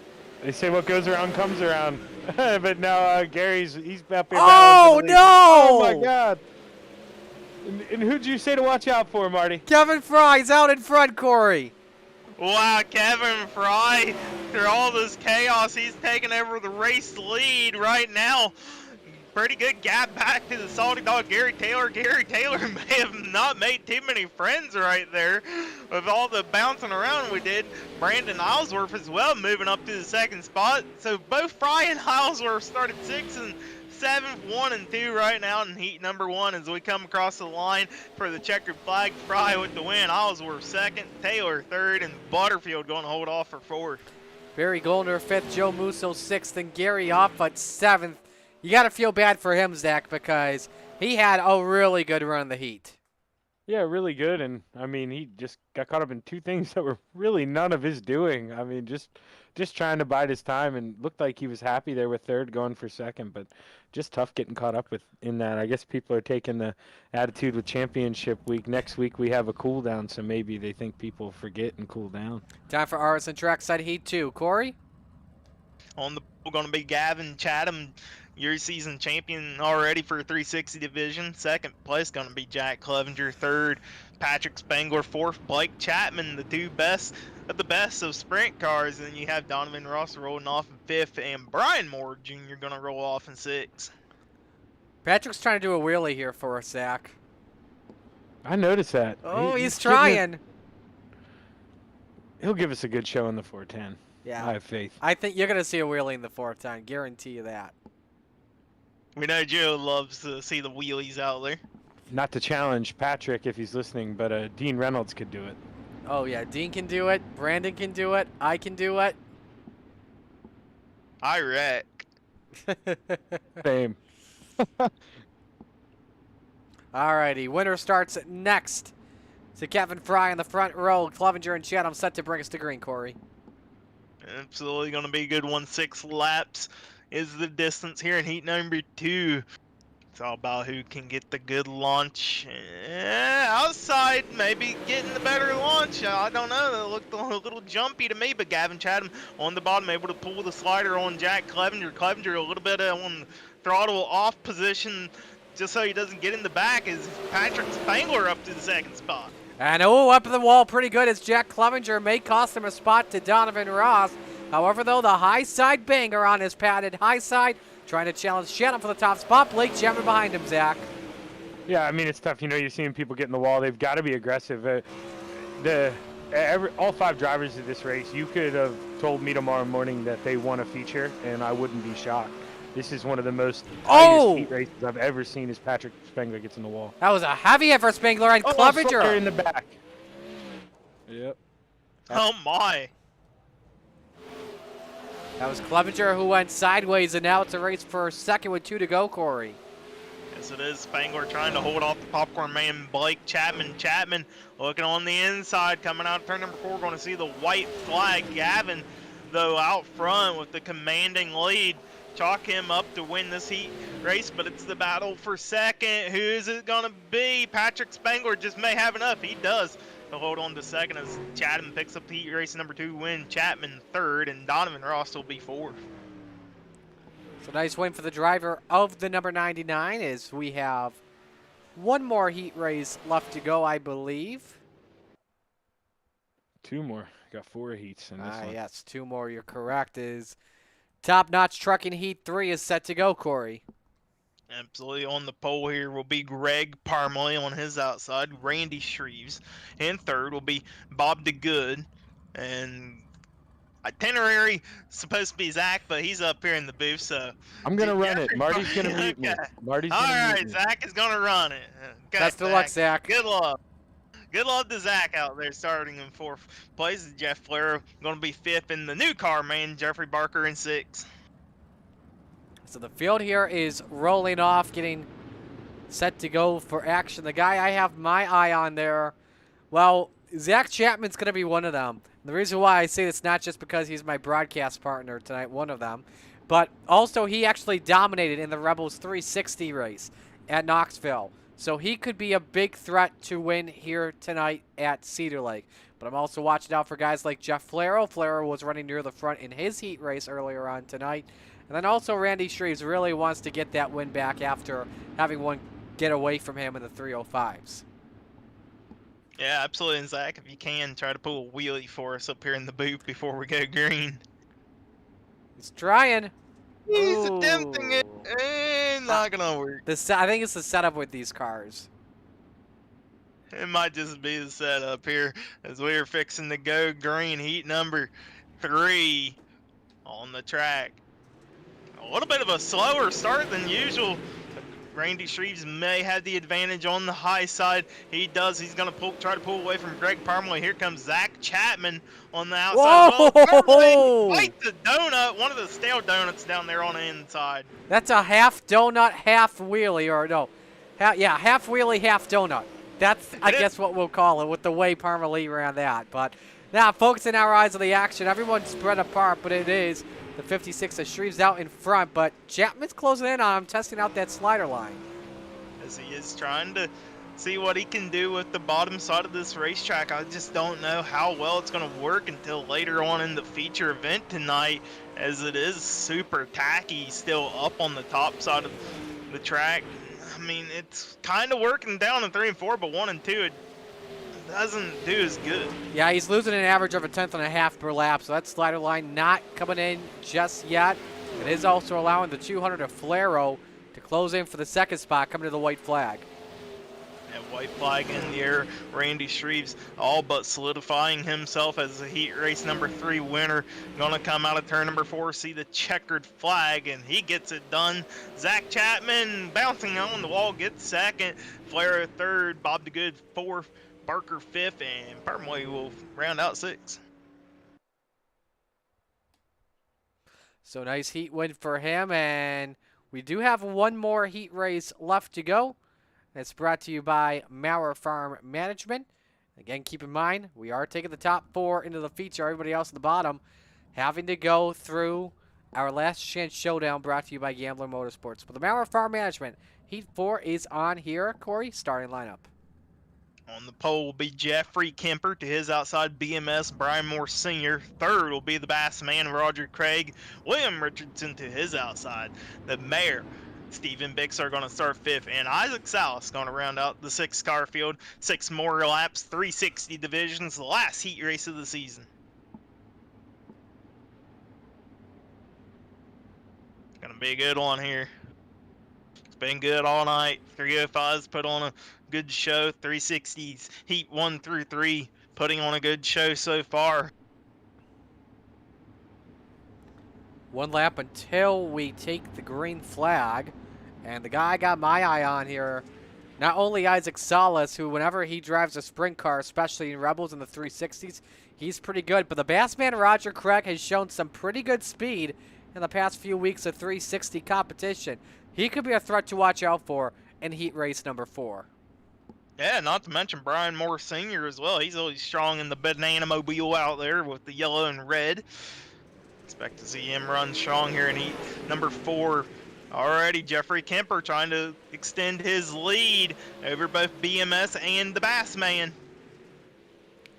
they say what goes around comes around. But now he's up here. Oh, no! Oh, my God. And who'd you say to watch out for, Marty? Kevin Fry's out in front, Corey. Wow, Kevin Fry, through all this chaos, he's taking over the race lead right now. Pretty good gap back to the Salty Dog, Gary Taylor. Gary Taylor may have not made too many friends right there with all the bouncing around we did. Brandon Islesworth as well moving up to the second spot. So both Fry and Islesworth started 6th and 7th, 1 and 2 right now in heat number 1 as we come across the line for the checkered flag. Fry with the win. Islesworth 2nd, Taylor 3rd, and Butterfield going to hold off for 4th. Barry Goldner 5th, Joe Musso 6th, and Gary Offit 7th. You got to feel bad for him, Zach, because he had a really good run in the heat. Yeah, really good. And, he just got caught up in two things that were really none of his doing. Just trying to bide his time, and looked like he was happy there with 3rd going for 2nd, but just tough getting caught up in that. I guess people are taking the attitude with championship week. Next week we have a cool down, so maybe they think people forget and cool down. Time for RSN Trackside Heat 2. Corey? On the going to be Gavin Chatham, your season champion already for 360 division. 2nd place going to be Jack Clevenger. 3rd, Patrick Spangler. 4th, Blake Chapman, the two best of the best of sprint cars. And then you have Donovan Ross rolling off in 5th, and Brian Moore Jr. going to roll off in 6th. Patrick's trying to do a wheelie here for us, Zach. I noticed that. Oh, he's trying. He'll give us a good show in the 410. Yeah. I have faith. I think you're going to see a wheelie in the 410. Guarantee you that. We know Joe loves to see the wheelies out there. Not to challenge Patrick if he's listening, but Dean Reynolds could do it. Oh, yeah. Dean can do it. Brandon can do it. I can do it. I wreck. Same. Alrighty, winner starts next. So Kevin Fry in the front row, Clevenger and Chatham set to bring us to green, Corey. Absolutely going to be a good one. 6 laps is the distance here in heat number 2. It's all about who can get the good launch. Outside, maybe getting the better launch. I don't know. It looked a little jumpy to me, but Gavin Chatham on the bottom able to pull the slider on Jack Clevenger. Clevenger a little bit on throttle off position just so he doesn't get in the back is Patrick Spangler up to the 2nd spot. And up the wall pretty good as Jack Clevenger may cost him a spot to Donovan Ross. However, though, the high side banger on his padded high side, trying to challenge Shannon for the top spot. Blake Chapman behind him, Zach. Yeah, I mean, it's tough. You know, you're seeing people get in the wall. They've got to be aggressive. All 5 drivers of this race, you could have told me tomorrow morning that they won a feature, and I wouldn't be shocked. This is one of the most tightest heat races I've ever seen as Patrick Spangler gets in the wall. That was a heavy hit for Spangler and Clevenger. In the back. Yep. Oh, my. That was Clevenger who went sideways, and now it's a race for 2nd with 2 to go, Corey. Yes, it is. Spangler trying to hold off the popcorn man, Blake Chapman. Chapman looking on the inside, coming out of turn number 4. Going to see the white flag. Gavin, though, out front with the commanding lead. Chalk him up to win this heat race, but it's the battle for 2nd. Who is it going to be? Patrick Spangler just may have enough. He does. He'll hold on to 2nd as Chatham picks up the heat race number 2 win. Chapman 3rd, and Donovan Ross will be 4th. So nice win for the driver of the number 99 as we have one more heat race left to go, I believe. 2 more. Got 4 heats in this one. Yes, 2 more. You're correct. Is top-notch trucking heat 3 is set to go, Corey. Absolutely. On the pole here will be Greg Parmalee on his outside. Randy Shreves in 3rd will be Bob DeGood. And itinerary supposed to be Zach, but he's up here in the booth, so I'm gonna run it. Marty's gonna meet me. Marty's all gonna right, meet me. Zach is gonna run it. Best of luck, Zach. Good luck. Good luck to Zach out there starting in 4th place. Jeff Flair going to be 5th, and the new car man, Jeffrey Barker, in 6th. So the field here is rolling off, getting set to go for action. The guy I have my eye on there, well, Zach Chapman's going to be one of them. The reason why I say it's not just because he's my broadcast partner tonight, one of them, but also he actually dominated in the Rebels 360 race at Knoxville. So he could be a big threat to win here tonight at Cedar Lake. But I'm also watching out for guys like Jeff Flair. Flair was running near the front in his heat race earlier on tonight. And then also Randy Shreves really wants to get that win back after having one get away from him in the 305s. Yeah, absolutely. And Zach, if you can, try to pull a wheelie for us up here in the booth before we go green. He's trying. He's attempting it. Not gonna work. I think it's the setup with these cars. It might just be the setup here as we are fixing to go green. Heat number 3 on the track. A little bit of a slower start than usual. Randy Shreves may have the advantage on the high side. He does. He's going to try to pull away from Greg Parmalee. Here comes Zach Chapman on the outside. Whoa! Bite the donut. One of the stale donuts down there on the inside. That's a half donut, half wheelie, or no. Half wheelie, half donut. That's, I guess, what we'll call it with the way Parmalee ran that. But now, focusing our eyes on the action. Everyone's spread apart, but it is the 56 of Shreves out in front, but Chapman's closing in on him, testing out that slider line. As he is trying to see what he can do with the bottom side of this racetrack. I just don't know how well it's going to work until later on in the feature event tonight, as it is super tacky still up on the top side of the track. I mean, it's kind of working down in 3 and 4, but 1 and 2, it doesn't do as good. Yeah, he's losing an average of 1/10.5 per lap, so that slider line not coming in just yet. It is also allowing the 200 of Flaro to close in for the 2nd spot, coming to the white flag. And white flag in the air. Randy Shreves all but solidifying himself as the heat race number 3 winner. Gonna come out of turn number 4, see the checkered flag, and he gets it done. Zach Chapman bouncing on the wall, gets 2nd. Flair 3rd, Bob DeGood 4th. Barker 5th, and Parmalee will round out 6th. So nice heat win for him, and we do have one more heat race left to go. It's brought to you by Maurer Farm Management. Again, keep in mind, we are taking the top 4 into the feature. Everybody else at the bottom having to go through our last chance showdown brought to you by Gambler Motorsports. But the Maurer Farm Management, Heat 4 is on here. Corey, starting lineup. On the pole will be Jeffrey Kemper. To his outside, BMS Brian Moore Sr. Third will be the Bassman Roger Craig. William Richardson to his outside. The Mayor Stephen Bix are going to start 5th. And Isaac Salas going to round out the 6th car field. 6 more laps, 360 divisions, the last heat race of the season. Going to be a good one here. It's been good all night. 305s put on a good show. 360s, heat 1 through 3, putting on a good show so far. One lap until we take the green flag. And the guy I got my eye on here, not only Isaac Salas, who whenever he drives a sprint car, especially in Rebels in the 360s, he's pretty good. But the Bassman Roger Craig has shown some pretty good speed in the past few weeks of 360 competition. He could be a threat to watch out for in heat race number 4. Yeah, not to mention Brian Moore Sr. as well. He's always strong in the banana mobile out there with the yellow and red. Expect to see him run strong here in heat number 4. Already Jeffrey Kemper trying to extend his lead over both BMS and the Bassman.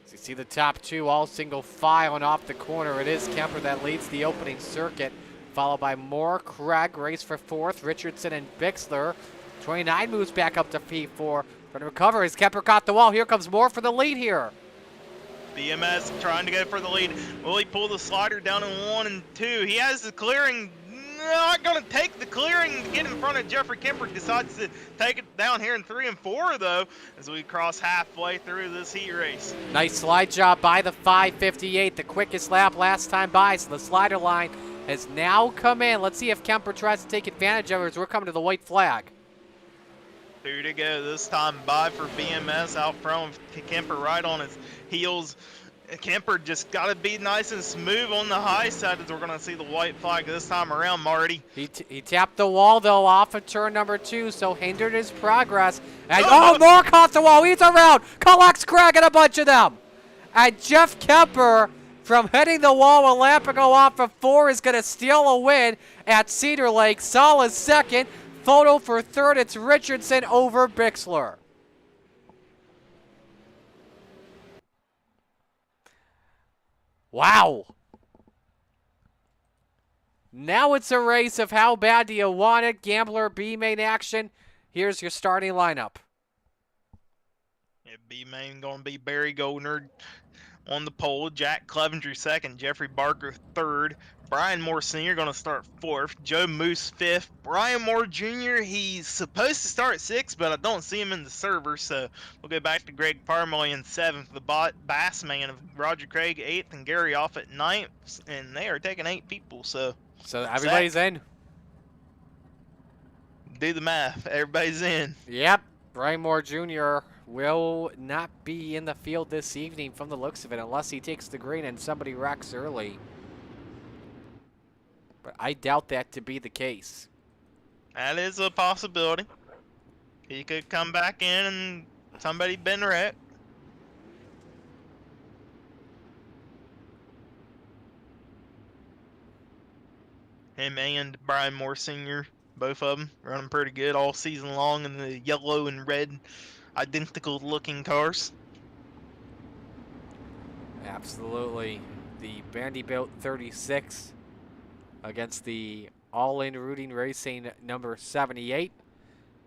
As you see the top 2 all single file and off the corner, it is Kemper that leads the opening circuit, followed by Moore, Craig, race for 4th, Richardson and Bixler. 29 moves back up to P4. Trying to recover as Kemper caught the wall. Here comes Moore for the lead here. BMS trying to go for the lead. Will he pull the slider down in 1 and 2? He has the clearing. Not going to take the clearing to get in front of Jeffrey Kemper. Decides to take it down here in 3 and 4, though, as we cross halfway through this heat race. Nice slide job by the 558, the quickest lap last time by. So the slider line has now come in. Let's see if Kemper tries to take advantage of it as we're coming to the white flag. 2 to go this time by for BMS out front with Kemper right on his heels. Kemper just got to be nice and smooth on the high side as we're going to see the white flag this time around, Marty. He tapped the wall, though, off of turn number 2, so hindered his progress. And, Moore caught the wall. He's around. Collects Craig and a bunch of them. And Jeff Kemper, from hitting the wall a lap ago off of 4, is going to steal a win at Cedar Lake. Salas second. Photo for 3rd. It's Richardson over Bixler. Wow. Now it's a race of how bad do you want it. Gambler B main action. Here's your starting lineup. Yeah, B main going to be Barry Goldner on the pole. Jack Clevenger second. Jeffrey Barker third. Brian Moore Sr. going to start 4th. Joe Moose 5th. Brian Moore Jr., he's supposed to start 6th, but I don't see him in the server, so we'll go back to Greg Parmoyan 7th. The Bassman of Roger Craig 8th, and Gary off at 9th, and they are taking 8 people, so everybody's in. Do the math. Everybody's in. Yep. Brian Moore Jr. will not be in the field this evening from the looks of it unless he takes the green and somebody wrecks early. But I doubt that to be the case. That is a possibility. He could come back in and somebody been wrecked. Him and Brian Moore Sr., both of them, running pretty good all season long in the yellow and red, identical looking cars. Absolutely. The Vanderbilt 36 against the All-In Rooting Racing number 78.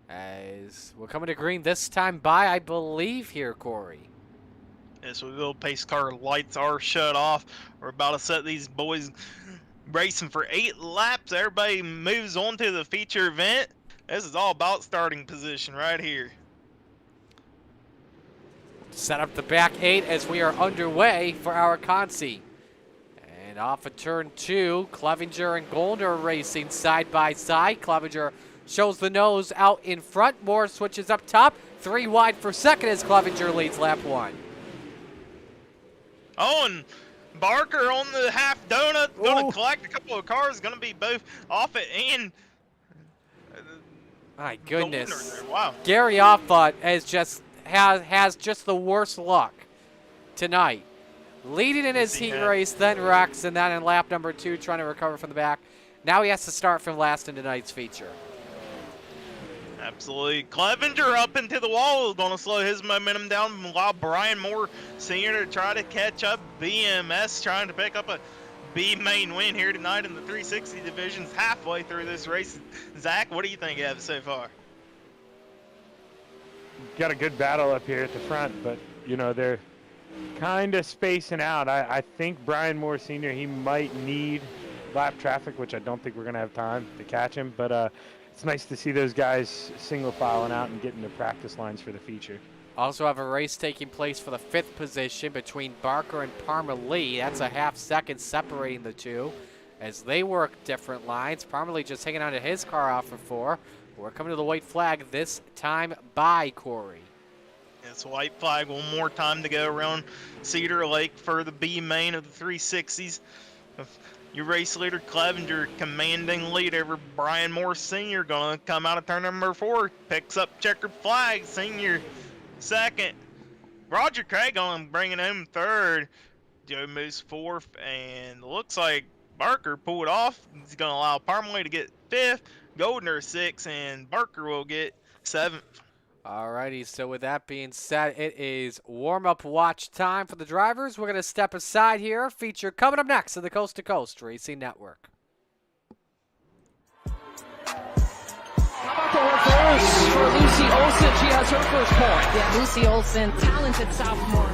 As we're coming to green this time by, I believe, here, Corey. Yes, we will. Pace car lights are shut off. We're about to set these boys racing for 8 laps. Everybody moves on to the feature event. This is all about starting position right here. Set up the back 8 as we are underway for our Consi. And off of turn 2, Clevenger and Goldner racing side by side. Clevenger shows the nose out in front. Moore switches up top. 3 wide for second as Clevenger leads lap 1. Oh, and Barker on the half donut, going to collect a couple of cars, going to be both off it and My goodness. Wow. Gary Offut has just the worst luck tonight. Leading in his heat race, then Rex, and then in lap number 2 trying to recover from the back. Now he has to start from last in tonight's feature. Absolutely. Clevenger up into the wall, going to slow his momentum down while Brian Moore Sr. to try to catch up. BMS trying to pick up a B main win here tonight in the 360 divisions halfway through this race. Zach, what do you think of it so far? Got a good battle up here at the front, but, you know, they're kind of spacing out. I think Brian Moore Sr., he might need lap traffic, which I don't think we're going to have time to catch him, but it's nice to see those guys single filing out and getting their practice lines for the feature. Also have a race taking place for the 5th position between Barker and Parma Lee. That's a half second separating the two as they work different lines. Parma Lee just hanging on to his car off for 4. We're coming to the white flag this time by Corey. It's white flag, one more time to go around Cedar Lake for the B main of the 360s. Your race leader, Clevenger, commanding lead over Brian Moore Sr. Going to come out of turn number 4. Picks up checkered flag. Senior second. Roger Craig on bringing home 3rd. Joe Moose 4th. And looks like Barker pulled off. He's going to allow Parmalee to get 5th. Goldner 6th. And Barker will get 7th. Alrighty, so with that being said, it is warm-up watch time for the drivers. We're going to step aside here. Feature coming up next on the Coast to Coast Racing Network. How about the reverse for Lucy Olson? She has her first point. Yeah, Lucy Olson, talented sophomore.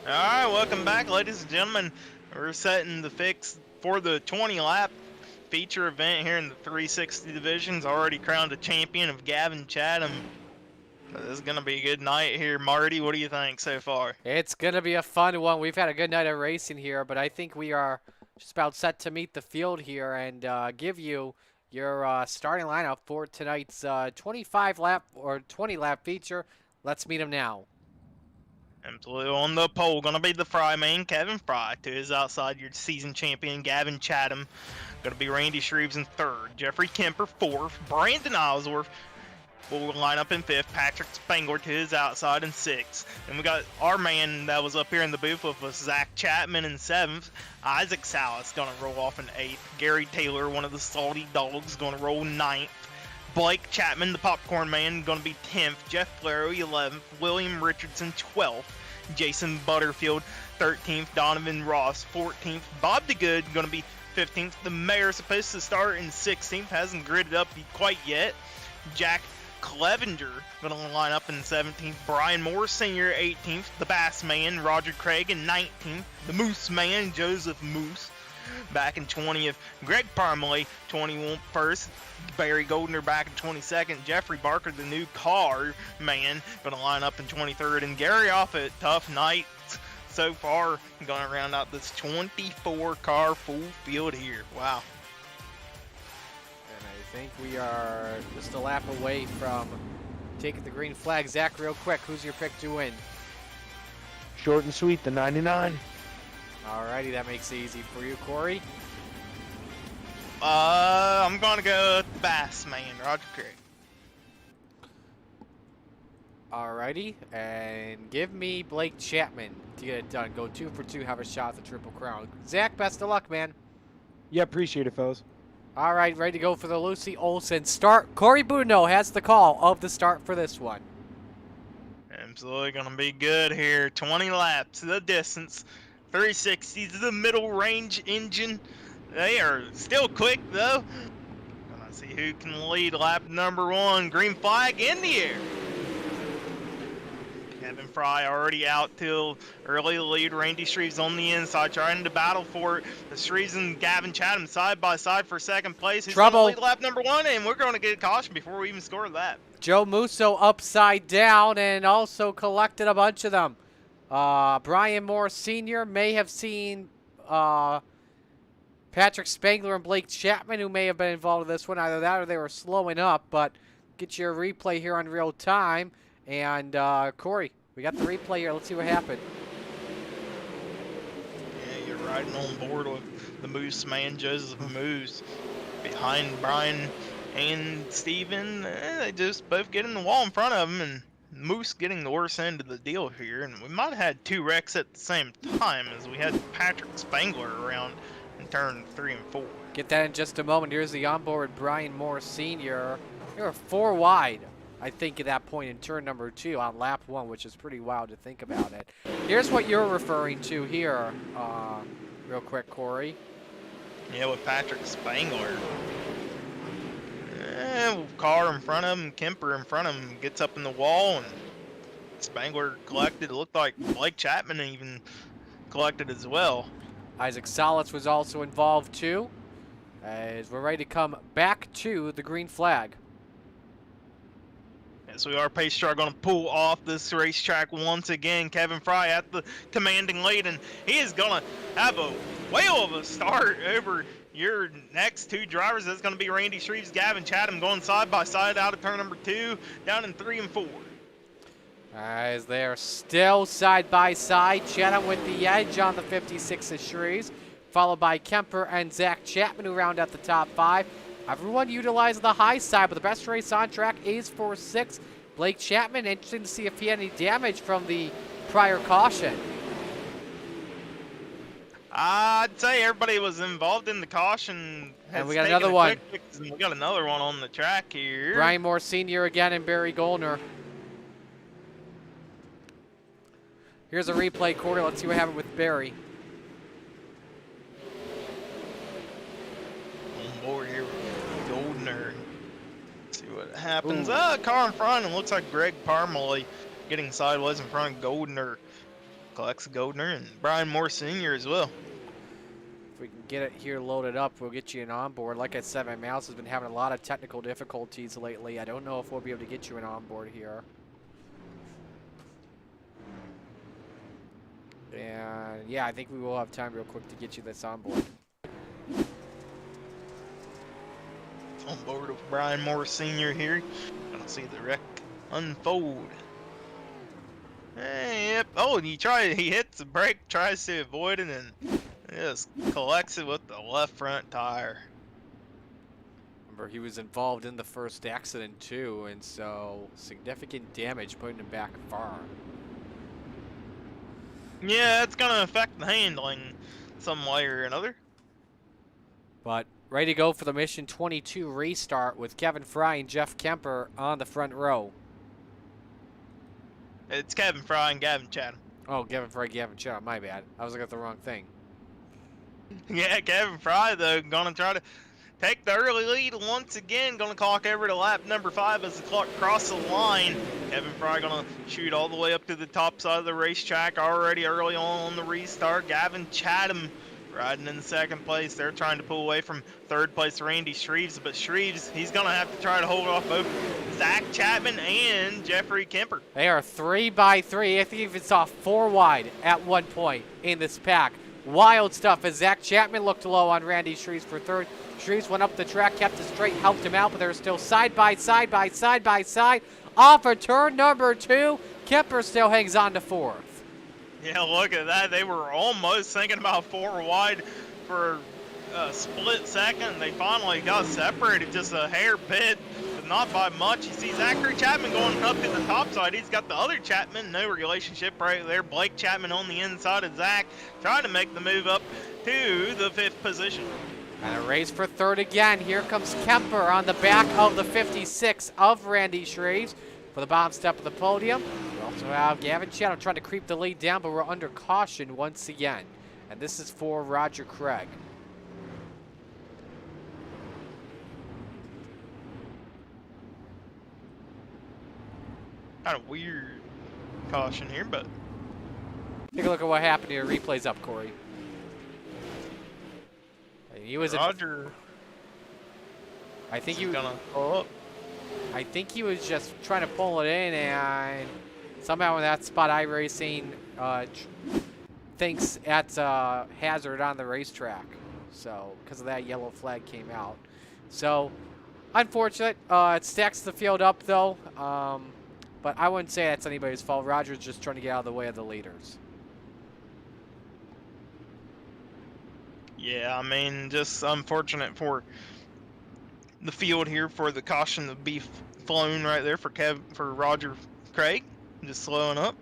Alright, welcome back, ladies and gentlemen. We're setting the fix for the 20-lap feature event here in the 360 divisions. Already crowned a champion of Gavin Chatham. This is going to be a good night here. Marty, what do you think so far? It's going to be a fun one. We've had a good night of racing here, but I think we are just about set to meet the field here and give you your starting lineup for tonight's 25-lap or 20-lap feature. Let's meet them now. Absolutely. On the pole, gonna be the Fry man, Kevin Fry. To his outside, your season champion, Gavin Chatham. Gonna be Randy Shreves in third. Jeffrey Kemper, fourth. Brandon Osworth will line up in fifth. Patrick Spangler to his outside in sixth. And we got our man that was up here in the booth with us, Zach Chapman, in seventh. Isaac Salas gonna roll off in eighth. Gary Taylor, one of the salty dogs, gonna roll ninth. Blake Chapman, the popcorn man, going to be 10th. Jeff Flaro, 11th. William Richardson, 12th. Jason Butterfield, 13th. Donovan Ross, 14th. Bob DeGood, going to be 15th. The mayor supposed to start in 16th. Hasn't gridded up quite yet. Jack Clevenger going to line up in 17th. Brian Moore, senior, 18th. The Bass man, Roger Craig, in 19th. The Moose man, Joseph Moose, back in 20th. Greg Parmalee, 21st. Barry Goldner back in 22nd. Jeffrey Barker, the new car man, going to line up in 23rd. And Gary Offit, tough night so far, going to round out this 24-car full field here. Wow. And I think we are just a lap away from taking the green flag. Zach, real quick, who's your pick to win? Short and sweet, the 99. Alrighty, that makes it easy for you, Corey. I'm gonna go with the Bass man, Roger Craig. Alrighty, and give me Blake Chapman to get it done. Go 2 for 2, have a shot at the Triple Crown. Zach, best of luck, man. Yeah, appreciate it, fellas. Alright, ready to go for the Lucy Olson start. Corey Boudinot has the call of the start for this one. Absolutely gonna be good here. 20 laps, the distance. 360s, the middle range engine. They are still quick though. Gonna see who can lead lap number 1. Green flag in the air. Kevin Fry already out till early lead. Randy Shreves on the inside trying to battle for it. The Shreves and Gavin Chatham side by side for second place. Who's Trouble. gonna lead lap number 1? And we're gonna get a caution before we even score that. Joe Musso upside down and also collected a bunch of them. Brian Moore Sr. may have seen Patrick Spangler and Blake Chapman, who may have been involved in this one. Either that or they were slowing up, but get your replay here on real time. And Corey, we got the replay here. Let's see what happened. Yeah, you're riding on board with the Moose man, Joseph Moose. Behind Brian and Steven, they just both get in the wall in front of him, and Moose getting the worst end of the deal here. And we might have had 2 wrecks at the same time, as we had Patrick Spangler around in turn 3 and 4. Get that in just a moment. Here's the onboard Brian Moore Sr. They were 4 wide, I think, at that point in turn number 2 on lap 1, which is pretty wild to think about it. Here's what you're referring to here, real quick, Corey. Yeah, with Patrick Spangler. Car in front of him, Kemper in front of him, gets up in the wall, and Spangler collected. It looked like Blake Chapman even collected as well. Isaac Salas was also involved too, as we're ready to come back to the green flag. So we are pace car going to pull off this racetrack once again. Kevin Fry at the commanding lead, and he is going to have a whale of a start over your next 2 drivers. That's going to be Randy Shreves, Gavin Chatham going side by side out of turn number 2, down in 3 and 4. As they're still side by side, Chatham with the edge on the 56 of Shreves, followed by Kemper and Zach Chapman, who round out the top 5. Everyone utilizing the high side, but the best race on track is for 6. Blake Chapman, interesting to see if he had any damage from the prior caution. I'd say everybody was involved in the caution. And we got another one. We got another one on the track here. Brian Moore Sr. again and Barry Goldner. Here's a replay, Corey. Let's see what happened with Barry. On board here with Goldner. See what happens. Car in front, and looks like Greg Parmalee getting sideways in front of Goldner. Collects Goldner and Brian Moore Sr. as well. If we can get it here loaded up, we'll get you an onboard. Like I said, my mouse has been having a lot of technical difficulties lately. I don't know if we'll be able to get you an onboard here. And yeah, I think we will have time real quick to get you this onboard. On board with Brian Moore Sr. here. Gonna see the wreck unfold. Yep. Oh, and he hits the brake, tries to avoid it, and just collects it with the left front tire. Remember, he was involved in the first accident too, and so significant damage putting him back far. Yeah, it's gonna affect the handling some way or another. But ready to go for the Mission 22 restart with Kevin Fry and Jeff Kemper on the front row. It's Kevin Fry and Gavin Chatham. Oh, Kevin Fry, Gavin Chatham, my bad. I was looking at the wrong thing. Yeah, Kevin Fry, though, gonna try to take the early lead once again. Gonna clock over to lap number 5 as the clock crosses the line. Kevin Fry gonna shoot all the way up to the top side of the racetrack already early on the restart. Gavin Chatham riding in second place. They're trying to pull away from third place Randy Shreves, but Shreves, he's gonna have to try to hold off both Zach Chapman and Jeffrey Kemper. They are 3 by 3. I think even saw 4 wide at one point in this pack. Wild stuff as Zach Chapman looked low on Randy Shreves for third. Shreves went up the track, kept it straight, helped him out, but they're still side by side by side by side. Off of turn number 2, Kemper still hangs on to 4th. Yeah, look at that. They were almost thinking about 4 wide for a split second. They finally got separated just a hair bit, but not by much. You see Zachary Chapman going up to the top side. He's got the other Chapman, no relationship right there. Blake Chapman on the inside of Zach, trying to make the move up to the 5th position. And a race for 3rd again. Here comes Kemper on the back of the 56 of Randy Shreves for the bottom step of the podium. We also have Gavin Chatham trying to creep the lead down, but we're under caution once again. And this is for Roger Craig. Kind of weird caution here, but take a look at what happened here. Replays up, Corey. He was Roger. I think he was gonna pull up. I think he was just trying to pull it in, and somehow in that spot, iRacing thinks that's a hazard on the racetrack. So because of that, yellow flag came out. So unfortunate. It stacks the field up though. But I wouldn't say that's anybody's fault. Roger's just trying to get out of the way of the leaders. Yeah, I mean, just unfortunate for the field here for the caution to be flown right there for Roger Craig, just slowing up.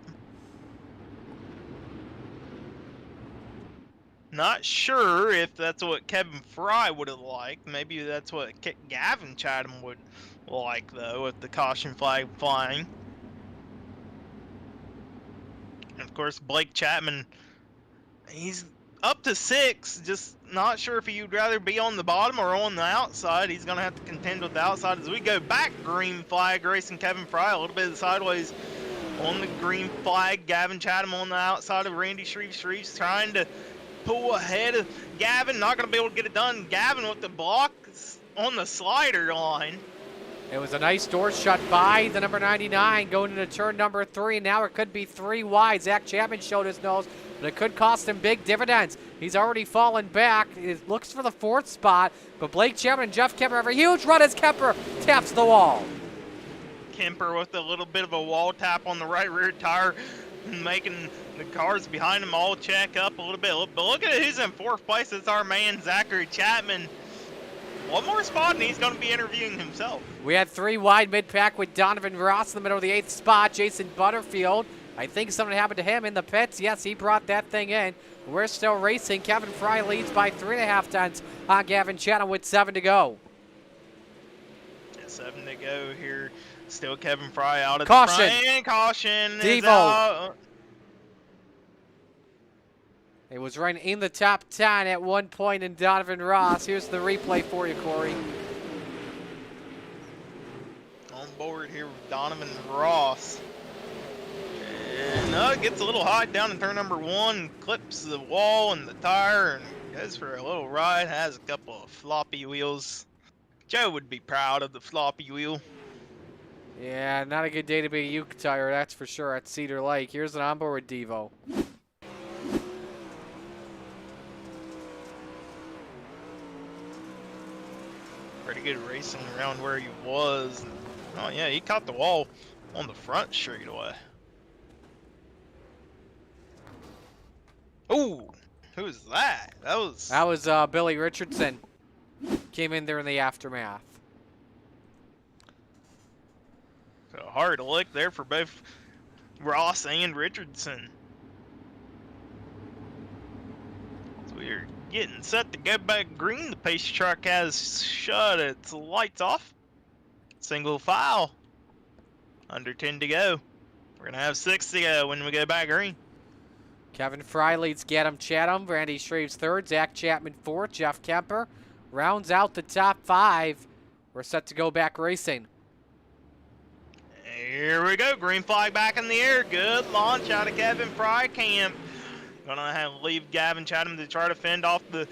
Not sure if that's what Kevin Fry would have liked. Maybe that's what Gavin Chatham would like, though, with the caution flag flying. And of course, Blake Chapman, he's up to 6, just not sure if you'd rather be on the bottom or on the outside. He's going to have to contend with the outside as we go back. Green flag racing Kevin Fry a little bit sideways on the green flag. Gavin Chatham on the outside of Randy Shreves. Shreves trying to pull ahead of Gavin, not going to be able to get it done. Gavin with the block on the slider line. It was a nice door shut by the number 99 going into turn number 3. Now it could be 3 wide. Zach Chapman showed his nose, but it could cost him big dividends. He's already fallen back. It looks for the 4th spot, but Blake Chapman and Jeff Kemper have a huge run as Kemper taps the wall. Kemper with a little bit of a wall tap on the right rear tire, making the cars behind him all check up a little bit. But look at who's in 4th place. It's our man, Zachary Chapman. One more spot, and he's going to be interviewing himself. We had 3 wide mid-pack with Donovan Ross in the middle of the 8th spot. Jason Butterfield, I think something happened to him in the pits. Yes, he brought that thing in. We're still racing. Kevin Fry leads by 3.5 tenths on Gavin Chatham with 7 to go. 7 to go here. Still Kevin Fry out at caution. The front. And caution. Devo. It was running in the top 10 at one point in Donovan Ross. Here's the replay for you, Corey. On board here with Donovan Ross. And it gets a little hot down in turn number 1. Clips the wall and the tire and goes for a little ride. Has a couple of floppy wheels. Joe would be proud of the floppy wheel. Yeah, not a good day to be a Uke tire, that's for sure, at Cedar Lake. Here's an onboard Devo. Pretty good racing around where he was. Oh yeah, he caught the wall on the front straightaway. Ooh, who's that? That was Billy Richardson. Came in there in the aftermath. a hard lick there for both Ross and Richardson. So we're getting set to go back green. The pace truck has shut its lights off. Single file. Under 10 to go. We're going to have 6 to go when we go back green. Kevin Fry leads Gadam Chatham. Randy Shreves third. Zach Chapman fourth. Jeff Kemper rounds out the top 5. We're set to go back racing. Here we go. Green flag back in the air. Good launch out of Kevin Fry camp. Gonna have to leave Gavin Chatham to try to fend off the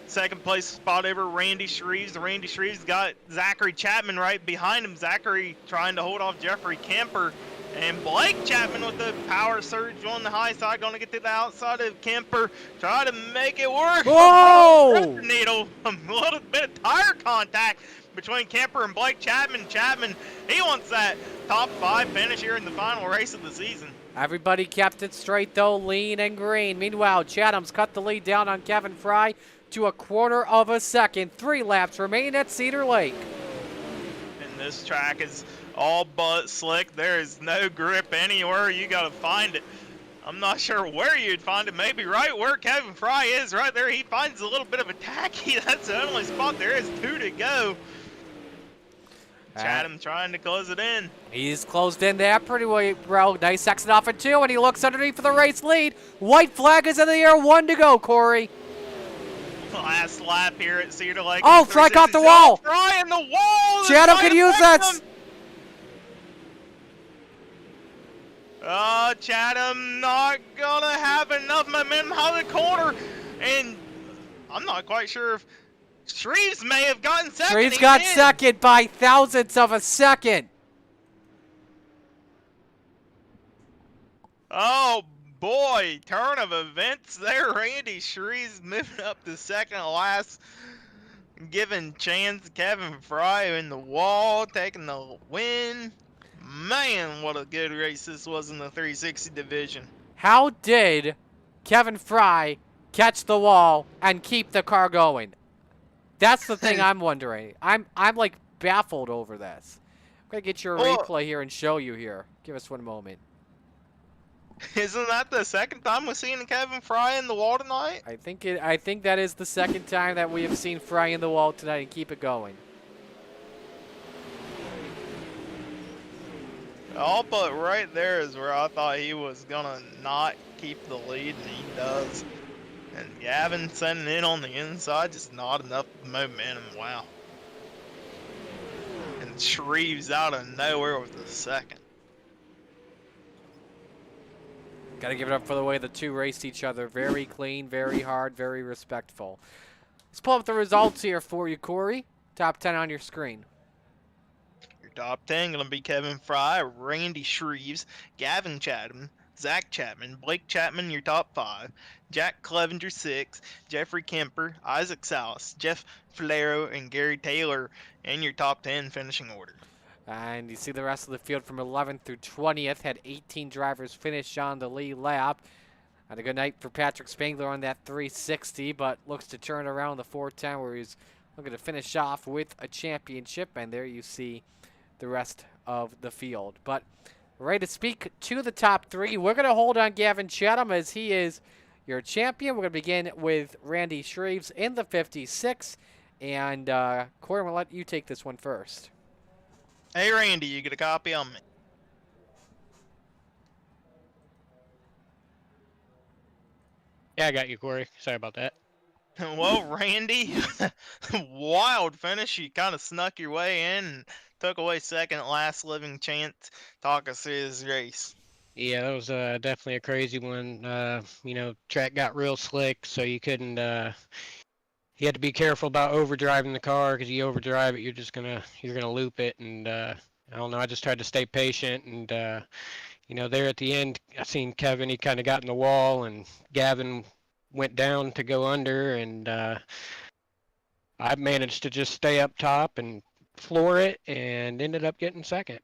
second place spot over Randy Shreves. Randy Shreves got Zachary Chapman right behind him. Zachary trying to hold off Jeffrey Kemper. And Blake Chapman with the power surge on the high side, going to get to the outside of Kemper. Try to make it work. Whoa! Needle, a little bit of tire contact between Kemper and Blake Chapman. Chapman, he wants that top 5 finish here in the final race of the season. Everybody kept it straight, though, lean and green. Meanwhile, Chatham's cut the lead down on Kevin Fry to 1/4 of a second. 3 laps remain at Cedar Lake. And this track is all but slick. There is no grip anywhere. You got to find it. I'm not sure where you'd find it. Maybe right where Kevin Fry is, right there. He finds a little bit of a tacky. That's the only spot. There is 2 to go. Chatham trying to close it in. He's closed in there pretty well. Nice exit off at 2, and he looks underneath for the race lead. White flag is in the air. 1 to go, Corey. Last lap here at Cedar Lake. Oh, Fry caught the wall. Fry in the wall. Chatham could use that. Chatham not gonna have enough momentum out of the corner, and I'm not quite sure if Shreves may have gotten second. Shreves got second by thousandths of a second. Oh boy, turn of events there. Randy Shreves moving up to second last, giving chance to Kevin Fry in the wall, taking the win. Man, what a good race this was in the 360 division. How did Kevin Fry catch the wall and keep the car going? That's the thing I'm wondering. I'm like baffled over this. I'm gonna get your replay here and show you here. Give us 1 moment. Isn't that the second time we've seen Kevin Fry in the wall tonight? I think that is the second time that we have seen Fry in the wall tonight and keep it going. All but right there is where I thought he was gonna not keep the lead, and he does. And Gavin sending in on the inside, just not enough momentum. Wow. And Shreves out of nowhere with the second. Got to give it up for the way the 2 raced each other. Very clean, very hard, very respectful. Let's pull up the results here for you, Corey. Top 10 on your screen. Your top 10 going to be Kevin Fry, Randy Shreves, Gavin Chatham, Zach Chapman, Blake Chapman, your top 5, Jack Clevenger 6, Jeffrey Kemper, Isaac Salas, Jeff Falero, and Gary Taylor in your top 10 finishing order. And you see the rest of the field from 11th through 20th. Had 18 drivers finish on the lead lap. And a good night for Patrick Spangler on that 360, but looks to turn around the 410 where he's looking to finish off with a championship. And there you see the rest of the field. But we're ready to speak to the top 3. We're going to hold on Gavin Chatham as he is your champion. We're going to begin with Randy Shreves in the 56. And Corey, I'm going to let you take this one first. Hey, Randy, you get a copy on me? Yeah, I got you, Corey. Sorry about that. Well, Randy, wild finish. You kind of snuck your way in and took away second at last living chance. Talk us through this race. Yeah, that was definitely a crazy one. Track got real slick, so you couldn't. You had to be careful about overdriving the car because you overdrive it, you're gonna loop it. And I don't know. I just tried to stay patient. And there at the end, I seen Kevin. He kind of got in the wall, and Gavin went down to go under, and I managed to just stay up top and floor it, and ended up getting second.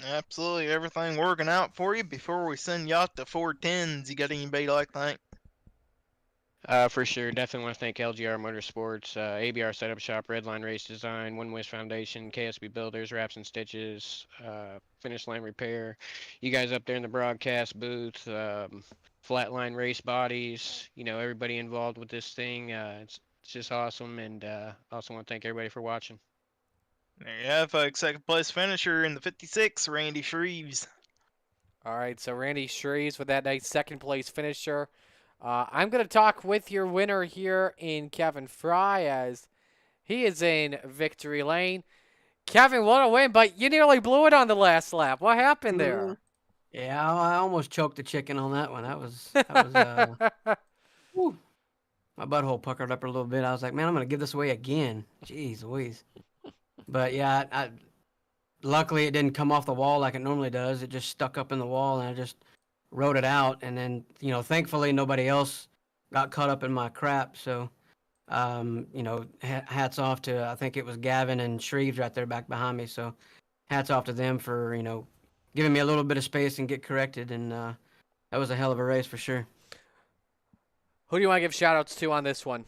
Absolutely, everything working out for you. Before we send you out to 410s, you got anybody like that? For sure. Definitely want to thank LGR Motorsports, ABR Setup Shop, Redline Race Design, One West Foundation, KSB Builders, Wraps and Stitches, Finish Line Repair. You guys up there in the broadcast booth, Flatline Race Bodies, everybody involved with this thing. It's just awesome. And also want to thank everybody for watching. There you have, folks. Second place finisher in the 56, Randy Shreves. All right, so Randy Shreves with that nice second place finisher. I'm going to talk with your winner here in Kevin Fry as he is in victory lane. Kevin, what a win, but you nearly blew it on the last lap. What happened there? Yeah, I almost choked the chicken on that one. That was whew. My butthole puckered up a little bit. I was like, man, I'm going to give this away again. Jeez Louise. But yeah, I luckily it didn't come off the wall like it normally does. It just stuck up in the wall, and I just rode it out. And then, thankfully nobody else got caught up in my crap. So, hats off to, I think it was Gavin and Shreves right there back behind me. So hats off to them for, giving me a little bit of space and get corrected. And that was a hell of a race for sure. Who do you want to give shout-outs to on this one?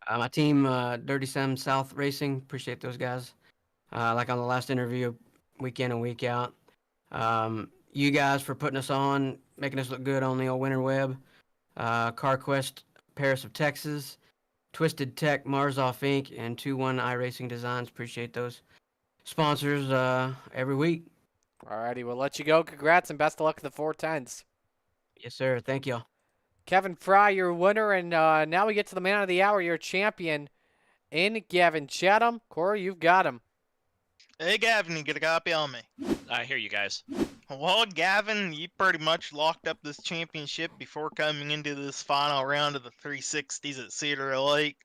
My team, Dirty Sam South Racing. Appreciate those guys. Like on the last interview, week in and week out. You guys for putting us on, making us look good on the old Winter Web. CarQuest Paris of Texas, Twisted Tech Marzoff Inc., and 2-1 iRacing Designs. Appreciate those sponsors every week. Alrighty, we'll let you go. Congrats and best of luck in the 410s. Yes, sir. Thank y'all. Kevin Fry, your winner, and now we get to the man of the hour, your champion, in Gavin Chatham. Corey, you've got him. Hey, Gavin, you get a copy on me? I hear you guys. Well, Gavin, you pretty much locked up this championship before coming into this final round of the 360s at Cedar Lake.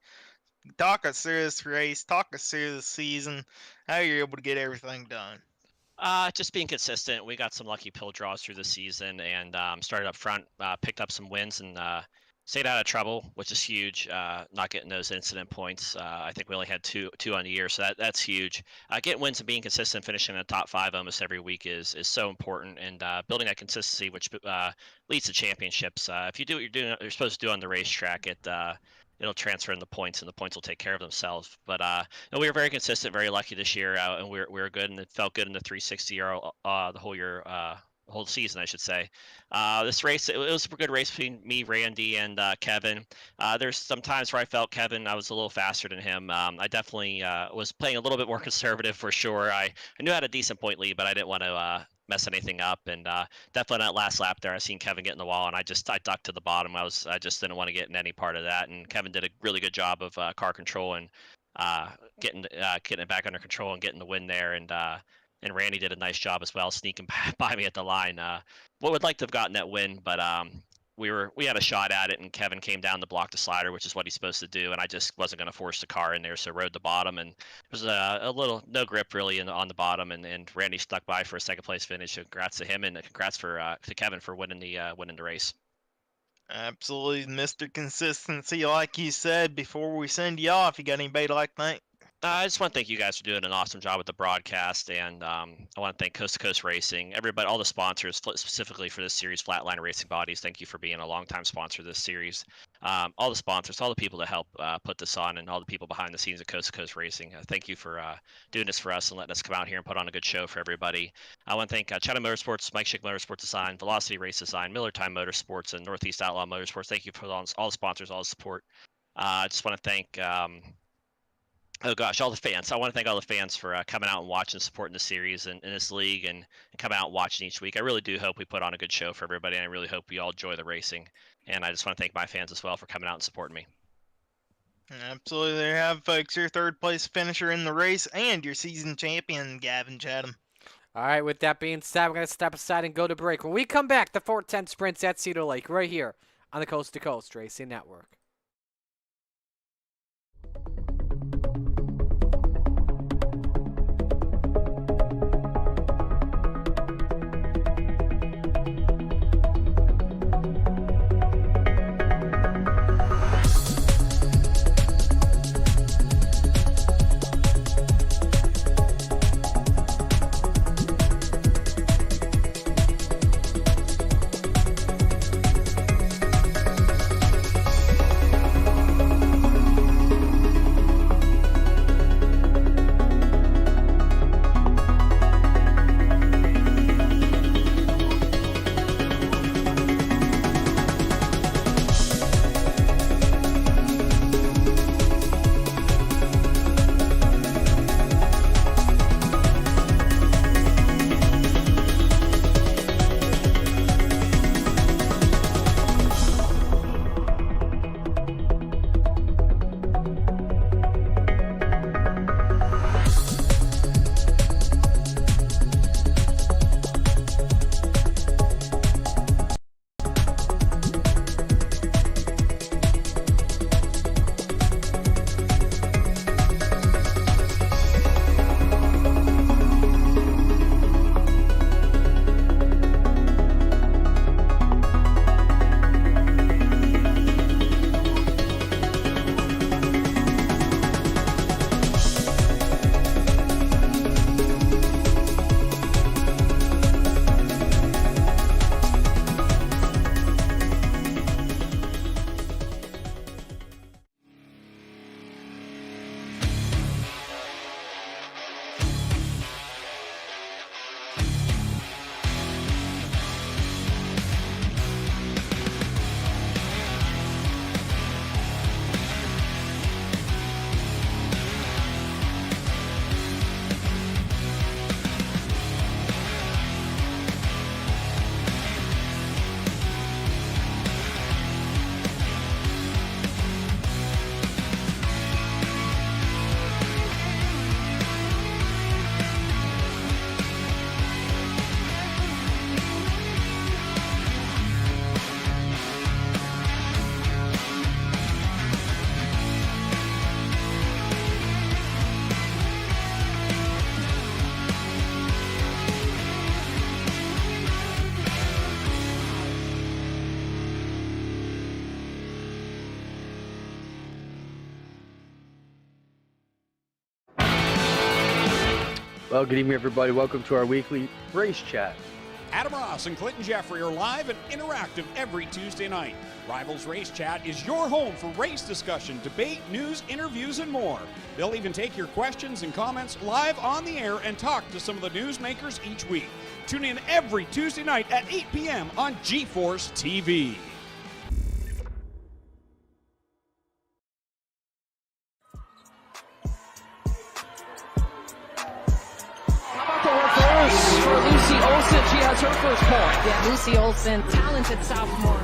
Talk us through this race. Talk us through this season. How you're able to get everything done. Just being consistent. We got some lucky pill draws through the season and started up front, picked up some wins and stayed out of trouble, which is huge. Not getting those incident points. I think we only had two on the year, so that's huge. Getting wins and being consistent, finishing in the top 5 almost every week is so important, and building that consistency, which leads to championships. If you do what you're supposed to do on the racetrack, it'll transfer in the points, and the points will take care of themselves. But we were very consistent, very lucky this year, and we were good, and it felt good in the 360 the whole year. Whole season, I should say. This race, it was a good race between me, Randy, and Kevin. There's some times where I felt Kevin, I was a little faster than him. I definitely was playing a little bit more conservative for sure. I knew I had a decent point lead, but I didn't want to mess anything up. And definitely that last lap there, I seen Kevin get in the wall, and I ducked to the bottom. I just didn't want to get in any part of that. And Kevin did a really good job of car control and getting it back under control and getting the win there. And Randy did a nice job as well, sneaking by me at the line. Would like to have gotten that win, but we had a shot at it, and Kevin came down to block the slider, which is what he's supposed to do, and I just wasn't going to force the car in there, so rode the bottom, and it was a little no grip really on the bottom, and Randy stuck by for a second place finish. So congrats to him, and congrats to Kevin for winning the race. Absolutely, Mr. Consistency, like you said. Before we send you off, you got anybody like that? I just want to thank you guys for doing an awesome job with the broadcast, and I want to thank Coast to Coast Racing, everybody, all the sponsors, specifically for this series, Flatline Racing Bodies. Thank you for being a longtime sponsor of this series. All the sponsors, all the people that help put this on, and all the people behind the scenes at Coast to Coast Racing. Thank you for doing this for us and letting us come out here and put on a good show for everybody. I want to thank Chatham Motorsports, Mike Schick Motorsports Design, Velocity Race Design, Miller Time Motorsports, and Northeast Outlaw Motorsports. Thank you for all the sponsors, all the support. I just want to thank all the fans. I want to thank all the fans for coming out and watching, supporting the series and this league, and coming out and watching each week. I really do hope we put on a good show for everybody, and I really hope you all enjoy the racing. And I just want to thank my fans as well for coming out and supporting me. Absolutely. There you have, folks, your third place finisher in the race and your season champion, Gavin Chatham. All right, with that being said, we're going to step aside and go to break. When we come back, the 410 sprints at Cedar Lake right here on the Coast to Coast Racing Network. Well, good evening, everybody. Welcome to our weekly race chat. Adam Ross and Clinton Jeffrey are live and interactive every Tuesday night. Rivals Race Chat is your home for race discussion, debate, news, interviews, and more. They'll even take your questions and comments live on the air and talk to some of the newsmakers each week. Tune in every Tuesday night at 8 p.m. on GeForce TV. For Lucy Olson, she has her first point. Yeah, Lucy Olson, talented sophomore.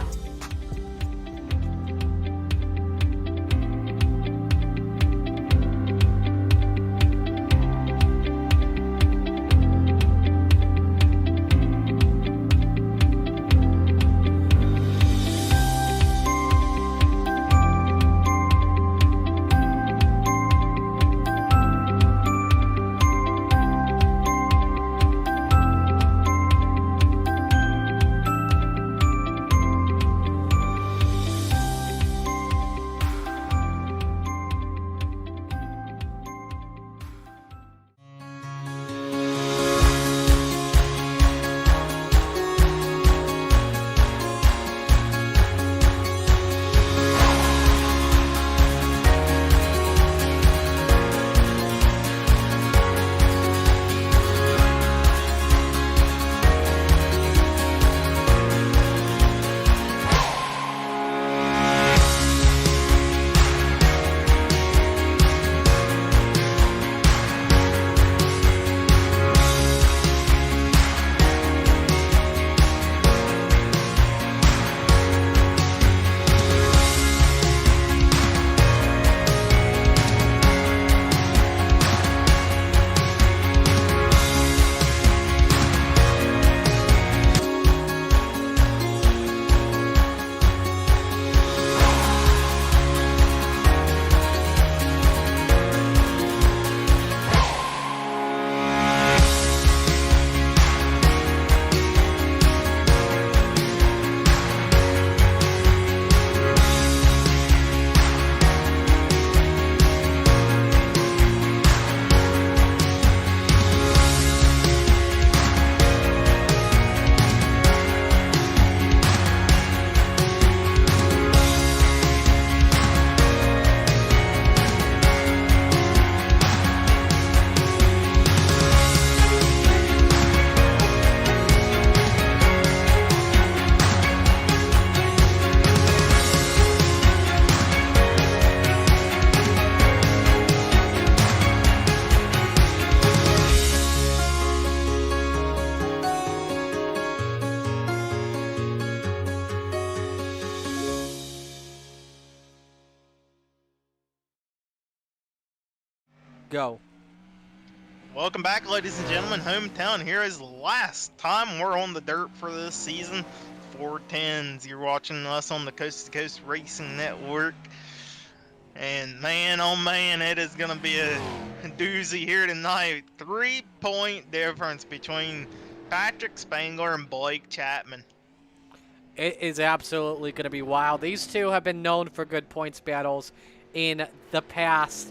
Go. Welcome back, ladies and gentlemen. Hometown Heroes. Last time we're on the dirt for this season. 410s. You're watching us on the Coast to Coast Racing Network. And man, oh man, it is going to be a doozy here tonight. 3-point difference between Patrick Spangler and Blake Chapman. It is absolutely going to be wild. These two have been known for good points battles in the past,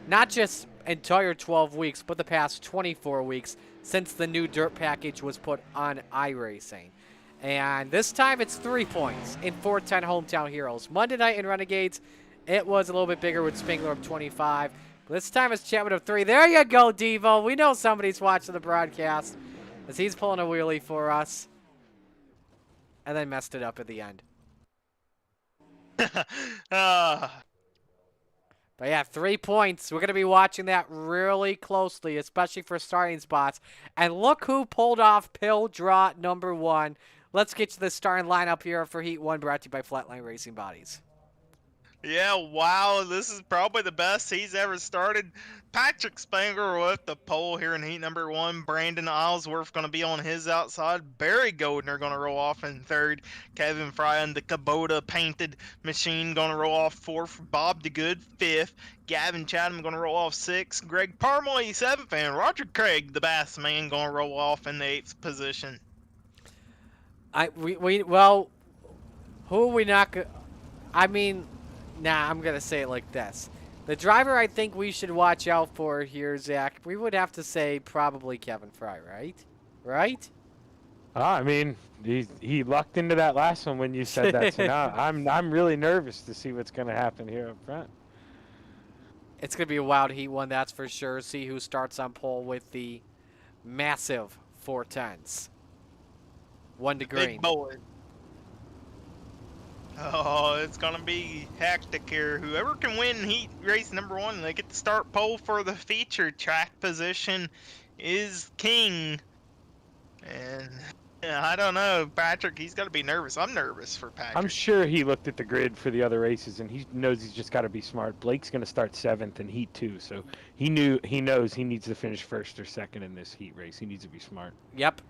not just entire 12 weeks, but the past 24 weeks since the new dirt package was put on iRacing. And this time it's 3 points in 410 Hometown Heroes. Monday night in Renegades, it was a little bit bigger with Spangler of 25. But this time it's Chapman of 3. There you go, Devo. We know somebody's watching the broadcast as he's pulling a wheelie for us. And then messed it up at the end. But yeah, 3 points. We're going to be watching that really closely, especially for starting spots. And look who pulled off pill draw number 1. Let's get to the starting lineup here for Heat 1, brought to you by Flatline Racing Bodies. Yeah, wow, this is probably the best he's ever started. Patrick Spangler with the pole here in heat number 1. Brandon Islesworth going to be on his outside. Barry Goldner going to roll off in 3rd. Kevin Fry and the Kubota painted machine going to roll off 4th. Bob DeGood 5th. Gavin Chatham going to roll off 6th. Greg Parmalee 7th. And Roger Craig, the Bass Man, going to roll off in the 8th position. Well, who are we not going to... I mean... Nah, I'm going to say it like this. The driver I think we should watch out for here, Zach, we would have to say probably Kevin Fry, right? Right? I mean, he lucked into that last one when you said that. So now I'm really nervous to see what's going to happen here up front. It's going to be a wild heat one, that's for sure. See who starts on pole with the massive 410s. 1 to green. Big boy. Oh, it's going to be hectic here. Whoever can win heat race number 1, they get to start pole for the feature. Track position is king. And I don't know, Patrick, he's got to be nervous. I'm nervous for Patrick. I'm sure he looked at the grid for the other races, and he knows he's just got to be smart. Blake's going to start 7th in Heat 2, so he knows he needs to finish 1st or 2nd in this heat race. He needs to be smart. Yep.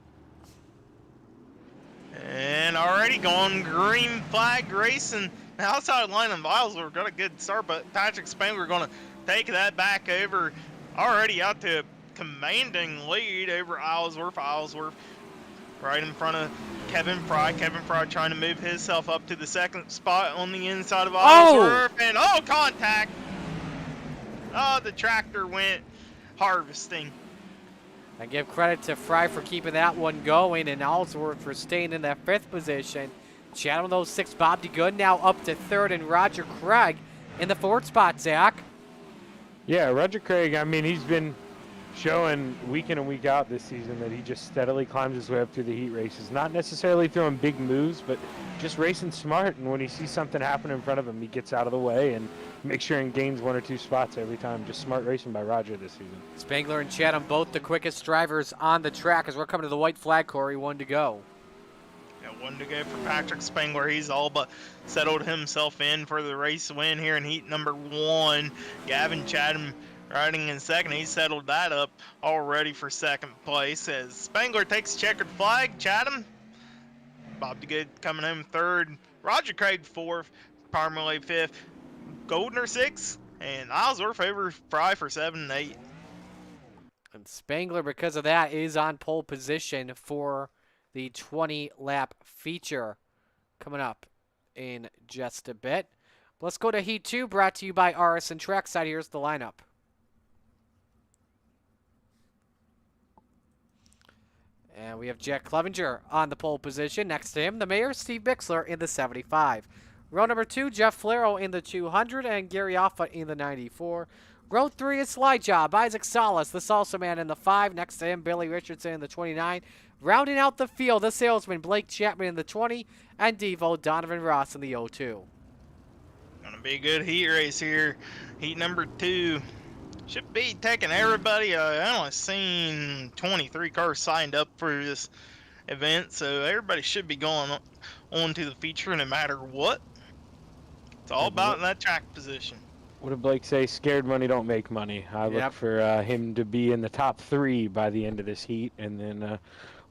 And already going green flag racing. The outside line of Islesworth got a good start, but Patrick Spangler going to take that back over. Already out to a commanding lead over Islesworth. Islesworth right in front of Kevin Fry. Kevin Fry trying to move himself up to the 2nd spot on the inside of Islesworth. And contact. Oh, the tractor went harvesting. I give credit to Fry for keeping that one going and Ellsworth for staying in that 5th position. Channel those 6, Bob DeGood now up to 3rd, and Roger Craig in the 4th spot, Zach. Yeah, Roger Craig, I mean, he's been showing week in and week out this season that he just steadily climbs his way up through the heat races. Not necessarily throwing big moves, but just racing smart. And when he sees something happen in front of him, he gets out of the way and makes sure and gains 1 or 2 spots every time. Just smart racing by Roger this season. Spangler and Chatham both the quickest drivers on the track as we're coming to the white flag, Corey. 1 to go. Yeah, 1 to go for Patrick Spangler. He's all but settled himself in for the race win here in heat number 1. Gavin Chatham riding in 2nd. He settled that up already for 2nd place as Spangler takes checkered flag. Chatham, Bob DeGood coming home 3rd. Roger Craig 4th. Parmalee 5th. Goldner 6th. And Islesworth over Fry for 7 and 8. And Spangler, because of that, is on pole position for the 20-lap feature coming up in just a bit. Let's go to Heat 2, brought to you by RSN Trackside. Here's the lineup. And we have Jack Clevenger on the pole position. Next to him, the mayor, Steve Bixler, in the 75. Row number 2, Jeff Flero in the 200, and Gary Offa in the 94. Row 3 is Slide Job, Isaac Salas, the Salsa Man, in the 5. Next to him, Billy Richardson in the 29. Rounding out the field, the Salesman, Blake Chapman in the 20, and Devo Donovan Ross in the 02. Gonna be a good heat race here. Heat number 2. Should be taking everybody. I only seen 23 cars signed up for this event, so everybody should be going on to the feature no matter what. It's all about that track position. What did Blake say? Scared money don't make money. I look for him to be in the top 3 by the end of this heat, and then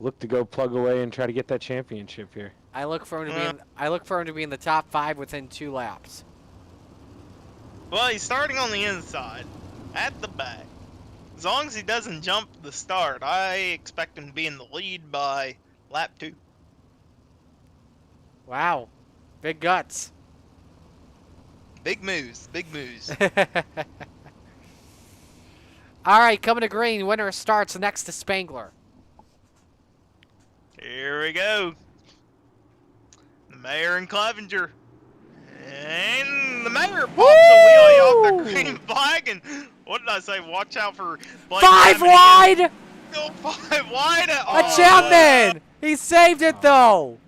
look to go plug away and try to get that championship here. I look for him to be in the top 5 within 2 laps. Well, he's starting on the inside, at the back. As long as he doesn't jump the start, I expect him to be in the lead by lap 2. Wow. Big guts. Big moves. Big moves. All right, coming to green. Winner starts next to Spangler. Here we go. The mayor and Clevenger. And the mayor pops a wheelie off the green flag. And what did I say? Watch out for Blake 5 wide! Go 5 wide. A Chapman! He saved it, though.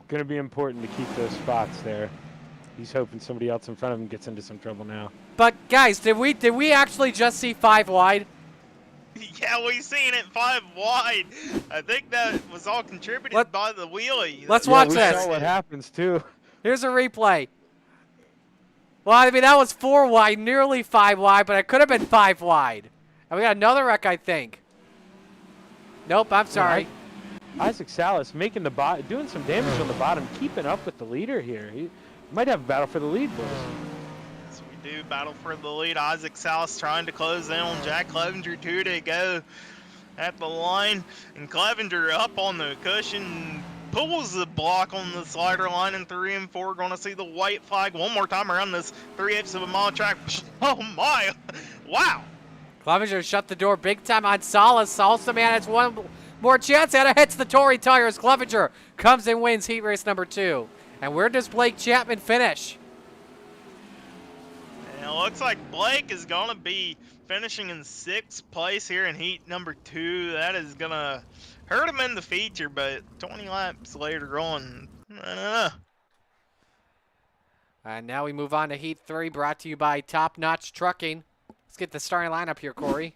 Going to be important to keep those spots there. He's hoping somebody else in front of him gets into some trouble now. But, guys, did we actually just see 5 wide? Yeah, we seen it 5 wide. I think that was all contributed by the wheelie. Let's watch we this. saw what happens, too. Here's a replay. Well, I mean, that was 4 wide, nearly 5 wide, but it could have been 5 wide. And we got another wreck, I think. Nope, I'm sorry. Isaac Salas making doing some damage on the bottom, keeping up with the leader here. He might have a battle for the lead, boys. So we do battle for the lead. Isaac Salas trying to close in on Jack Clevenger. 2 to go at the line. And Clevenger up on the cushion. pulls the block on the slider line in 3 and 4. Going to see the white flag one more time around this 3/8 of a mile track. Oh my! Wow! Clevenger shut the door big time on Salas. Salsa man has one more chance and it hits the Tory tires. Clevenger comes and wins heat race number 2. And where does Blake Chapman finish? And it looks like Blake is going to be finishing in 6th place here in heat number 2. That is going to hurt him in the feature, but 20 laps later on, I don't know. And now we move on to heat 3, brought to you by Top Notch Trucking. Let's get the starting lineup here, Corey.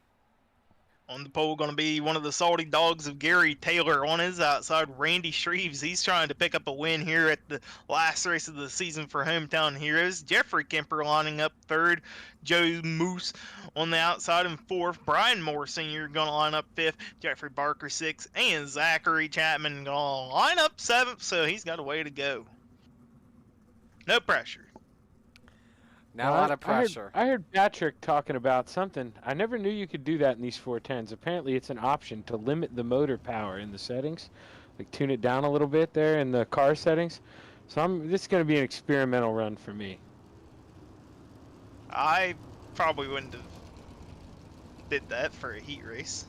On the pole, going to be one of the salty dogs of Gary Taylor. On his outside, Randy Shreves. He's trying to pick up a win here at the last race of the season for Hometown Heroes. Jeffrey Kemper lining up 3rd. Joe Moose on the outside in 4th. Brian Moore Sr. going to line up 5th. Jeffrey Barker 6th. And Zachary Chapman going to line up 7th, so he's got a way to go. No pressure. Not a lot of pressure. I heard Patrick talking about something. I never knew you could do that in these 410s. Apparently, it's an option to limit the motor power in the settings, like tune it down a little bit there in the car settings. So this is going to be an experimental run for me. I probably wouldn't have did that for a heat race.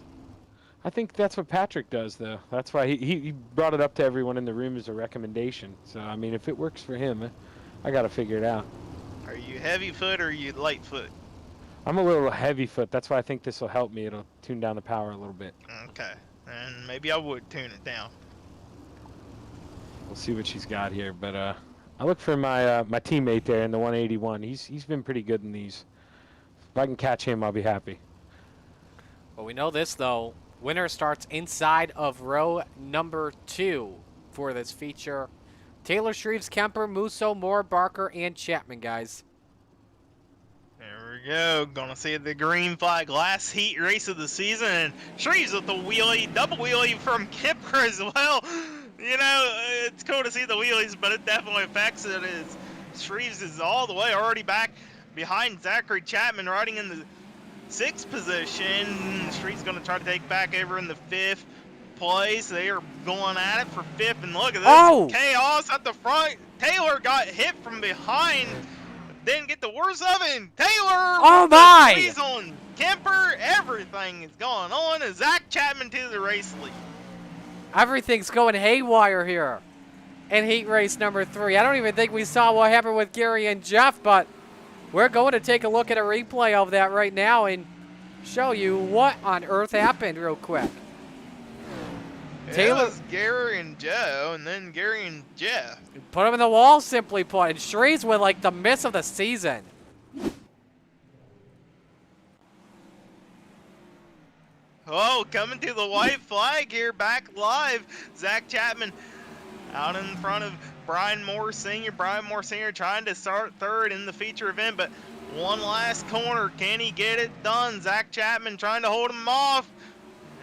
I think that's what Patrick does, though. That's why he brought it up to everyone in the room as a recommendation. So, I mean, if it works for him, I got to figure it out. Are you heavy foot or are you light foot? I'm a little heavy foot. That's why I think this will help me. It'll tune down the power a little bit. Okay. And maybe I would tune it down. We'll see what she's got here. But I look for my my teammate there in the 181. He's been pretty good in these. If I can catch him, I'll be happy. Well, we know this, though. Winner starts inside of row number 2 for this feature. Taylor, Shreves, Kemper, Musso, Moore, Barker, and Chapman, guys. There we go. Gonna see the green flag. Last heat race of the season. And Shreves with the wheelie. Double wheelie from Kemper as well. You know, it's cool to see the wheelies, but it definitely affects it. Shreves is all the way already back behind Zachary Chapman, riding in the 6th position. Shreves gonna try to take back over in the 5th place. They are going at it for 5th, and look at this chaos at the front. Taylor got hit from behind, didn't get the worst of it. And Taylor, oh my! Squeeze on Kemper, everything is going on. And Zach Chapman to the race lead. Everything's going haywire here in heat race number 3. I don't even think we saw what happened with Gary and Jeff, but we're going to take a look at a replay of that right now and show you what on earth happened real quick. Taylor, Gary and Joe, and then Gary and Jeff. Put him in the wall, simply put. And Shreves with like the miss of the season. Oh, coming to the white flag here, back live. Zach Chapman out in front of Brian Moore Sr. Brian Moore Sr. trying to start 3rd in the feature event, but one last corner. Can he get it done? Zach Chapman trying to hold him off.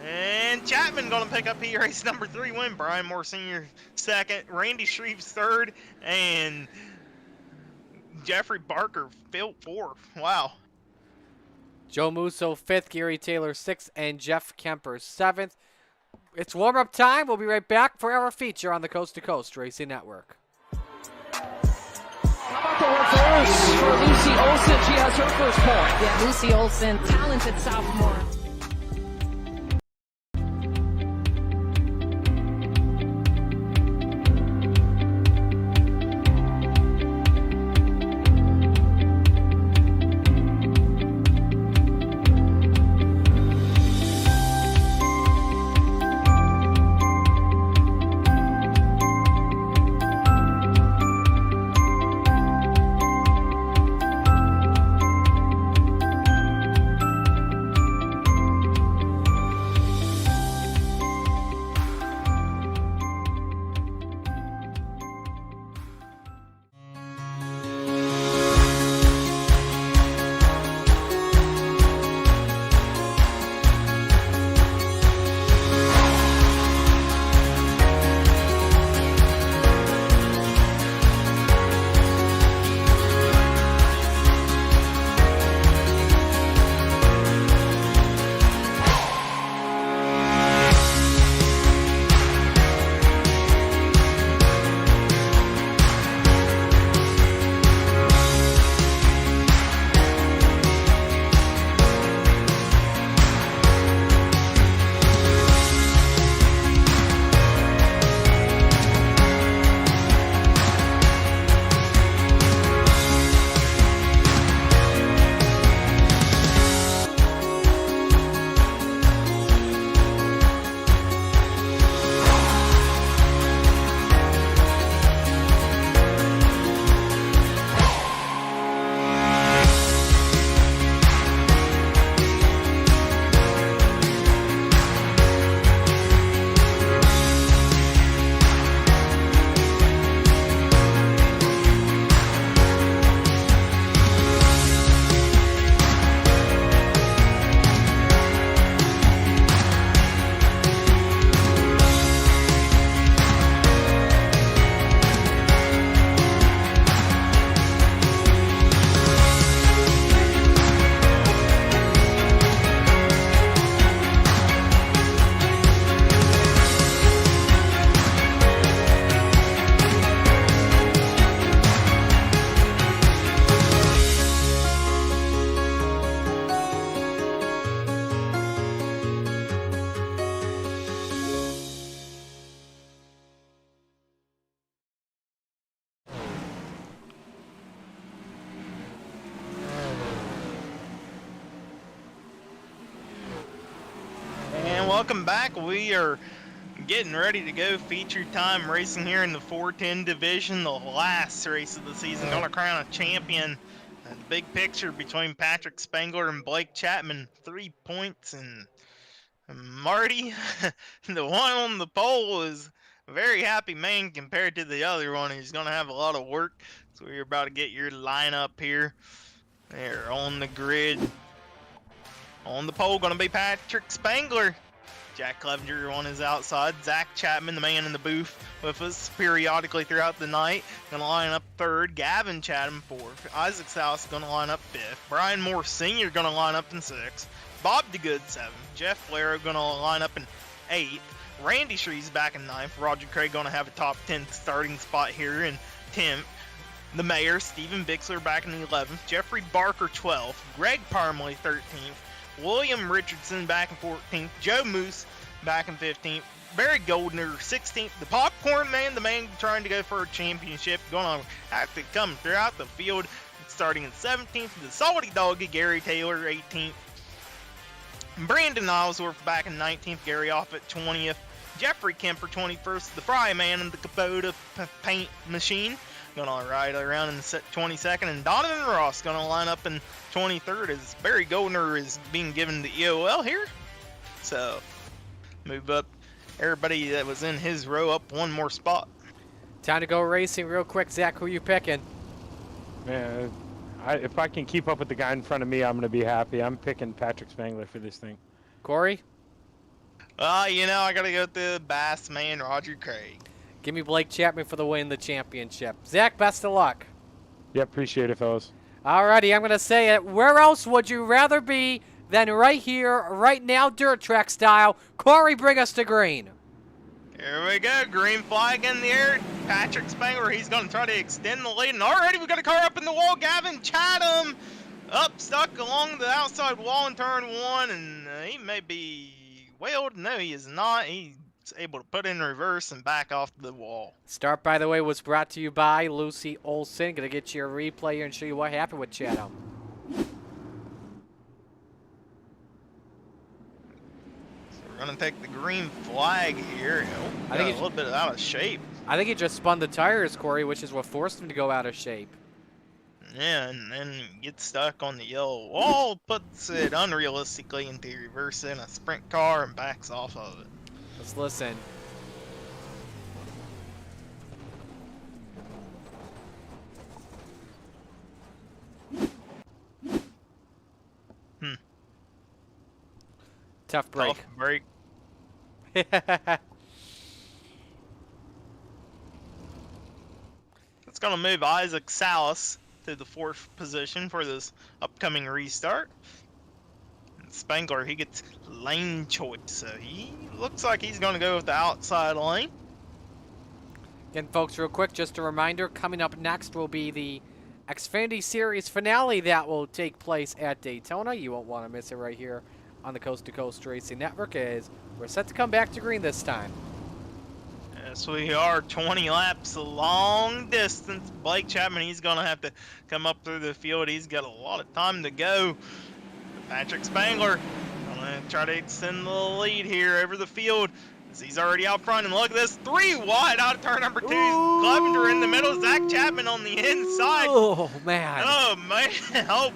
And Chapman going to pick up heat race number 3 win. Brian Moore Sr. 2nd, Randy Shreves 3rd, and Jeffrey Barker 4th. Wow. Joe Musso 5th, Gary Taylor 6th, and Jeff Kemper 7th. It's warm-up time. We'll be right back for our feature on the Coast to Coast Racing Network. How about the reverse for Lucy Olson? She has her first point. Yeah, Lucy Olson, talented sophomore. welcome back. We are getting ready to go feature time racing here in the 410 division, the last race of the season. Gonna crown a champion. The big picture between Patrick Spangler and Blake Chapman, 3 points, and Marty, the one on the pole, is a very happy man compared to the other one. He's gonna have a lot of work, so we're about to get your lineup here. There on the grid. On the pole, gonna be Patrick Spangler. Jack Clevenger on his outside. Zach Chapman, the man in the booth with us periodically throughout the night, gonna line up third. Gavin Chatham fourth. Isaac South gonna line up fifth. Brian Moore Sr. gonna line up in sixth. Bob DeGood seventh. Jeff Flair gonna line up in eighth. Randy Shree's back in ninth. Roger Craig gonna have a top 10 starting spot here in 10th. The mayor, Stephen Bixler, back in the 11th. Jeffrey Barker 12th. Greg Parmley 13th. William Richardson back in 14th. Joe Moose back in 15th. Barry Goldner 16th. The Popcorn Man, the man trying to go for a championship, going to have to come throughout the field, starting in 17th. The Salty Doggy, Gary Taylor 18th. Brandon Ellsworth back in 19th. Gary off at 20th. Jeffrey Kemper 21st. The Fry Man and the Kubota Paint Machine gonna ride around in the 22nd, and Donovan Ross gonna line up in 23rd as Barry Goldner is being given the EOL here. So move up everybody that was in his row up one more spot. Time to go racing real quick. Zach, who you picking? Man, if I can keep up with the guy in front of me, I'm gonna be happy. I'm picking Patrick Spangler for this thing. Corey? You know, I gotta go with the Bass Man, Roger Craig. Give me Blake Chapman for the win, the championship. Zach, best of luck. Yeah, appreciate it, fellas. Alrighty, I'm going to say it. Where else would you rather be than right here, right now, dirt track style? Corey, bring us to green. Here we go. Green flag in the air. Patrick Spangler, he's going to try to extend the lead. And already we got a car up in the wall. Gavin Chatham up, stuck along the outside wall in turn one. And he may be whaled. No, he is not. He's able to put in reverse and back off the wall. Start, by the way, was brought to you by Lucy Olson. Going to get you a replay here and show you what happened with Chatham. So we're going to take the green flag here. I think he's a little bit out of shape. I think he just spun the tires, Corey, which is what forced him to go out of shape. Yeah, and then gets stuck on the yellow wall, puts it unrealistically into reverse in a sprint car and backs off of it. Let's listen. Tough break. Tough break. It's going to move Isaac Salas to the 4th position for this upcoming restart. Spangler, he gets lane choice, so he looks like he's going to go with the outside lane. Again, folks, real quick, just a reminder, coming up next will be the Xfinity Series finale that will take place at Daytona. You won't want to miss it right here on the Coast to Coast Racing Network, as we're set to come back to green this time. Yes, we are 20 laps long distance. Blake Chapman, he's going to have to come up through the field. He's got a lot of time to go. Patrick Spangler gonna try to extend the lead here over the field as he's already out front. And look at this, 3 wide out of turn number 2. Clevenger in the middle, Zach Chapman on the inside. Oh, man. Oh, man. Oh,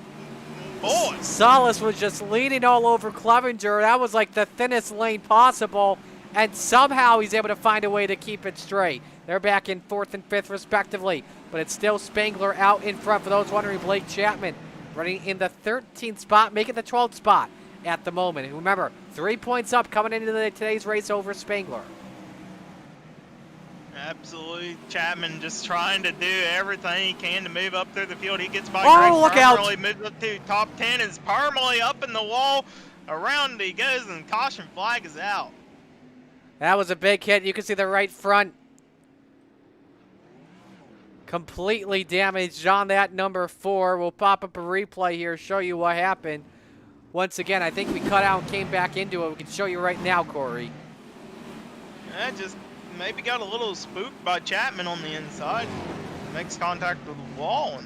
boy. Salas was just leaning all over Clevenger. That was like the thinnest lane possible. And somehow he's able to find a way to keep it straight. They're back in 4th and 5th respectively. But it's still Spangler out in front. For those wondering, Blake Chapman running in the 13th spot, making the 12th spot at the moment. And remember, 3 points up coming into today's race over Spangler. Absolutely. Chapman just trying to do everything he can to move up through the field. He gets by Greg Parmalee, look out. moves up to top 10 as Parmalee up in the wall. Around he goes, and caution flag is out. That was a big hit. You can see the right front completely damaged on that number 4. We'll pop up a replay here, show you what happened. Once again, I think we cut out and came back into it. We can show you right now, Corey. Yeah, just maybe got a little spooked by Chapman on the inside. Makes contact with the wall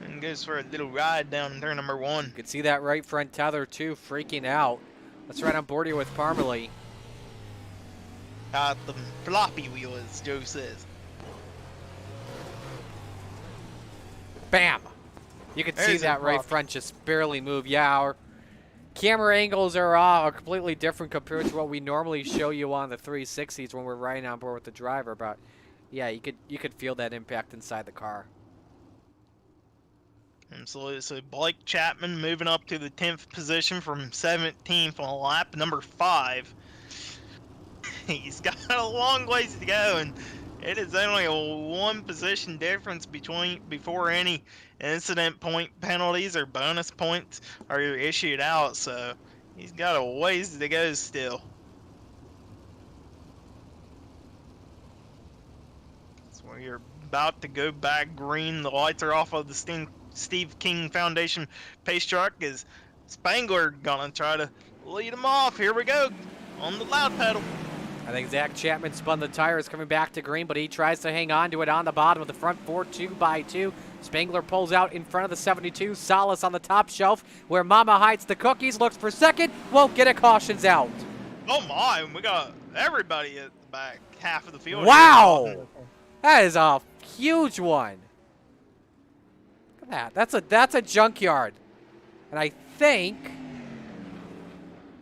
and goes for a little ride down in turn number 1. You can see that right front tether, too, freaking out. Let's ride on board here with Parmalee. Got the floppy wheel, as Joe says. Bam! You can see There's a that right flop. front just barely move. Yeah, our camera angles are completely different compared to what we normally show you on the 360s when we're riding on board with the driver. But yeah, you could feel that impact inside the car. Absolutely. So Blake Chapman moving up to the 10th position from 17th on lap number 5. He's got a long ways to go, and it is only a 1 position difference before any incident point penalties or bonus points are issued out. So he's got a ways to go still. So we're about to go back green. The lights are off of the Steve King Foundation pace truck. Is Spangler gonna try to lead him off? Here we go on the loud pedal. I think Zach Chapman spun the tires coming back to green, but he tries to hang on to it on the bottom of the front 4 2x2. Spangler pulls out in front of the 72. Salas on the top shelf where Mama hides the cookies. Looks for second. Won't get it. Cautions out. Oh my, we got everybody at the back half of the field. Wow! That is a huge one. Look at that. That's a junkyard. And I think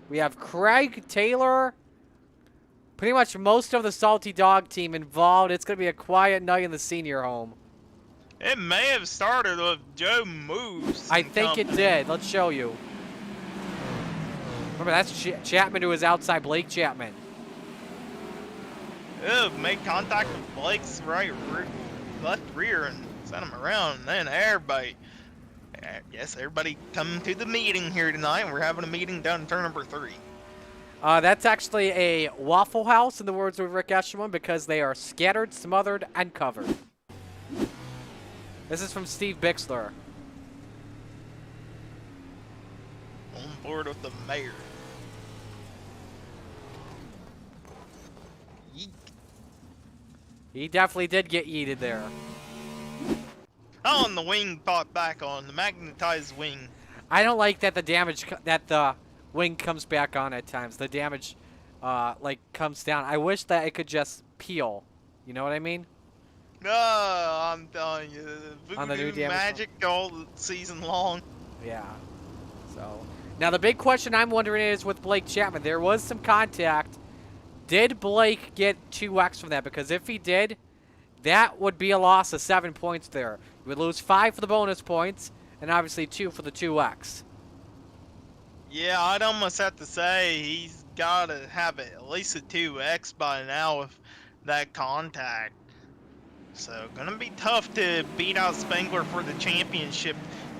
we have Craig Taylor, pretty much most of the Salty Dog team involved. It's going to be a quiet night in the senior home. It may have started with Joe Moves. I think it did. Let's show you. Remember, that's Chapman who was outside Blake Chapman. Made contact with Blake's left rear and sent him around. And then everybody, yes, everybody come to the meeting here tonight. We're having a meeting down in turn number 3. That's actually a Waffle House, in the words of Rick Eshelman, because they are scattered, smothered, and covered. This is from Steve Bixler. On board with the mayor. Yeet. He definitely did get yeeted there. Oh, and the wing popped back on, the magnetized wing. I don't like that the wing comes back on at times. The damage, like, comes down. I wish that it could just peel. You know what I mean? No, I'm telling you, On the new voodoo damage magic all season long. Yeah. So now the big question I'm wondering is with Blake Chapman. There was some contact. Did Blake get 2x from that? Because if he did, that would be a loss of 7 points there. You would lose 5 for the bonus points, and obviously 2 for the 2x. Yeah, I'd almost have to say he's got to have at least a 2x by now with that contact. So, gonna be tough to beat out Spangler for the championship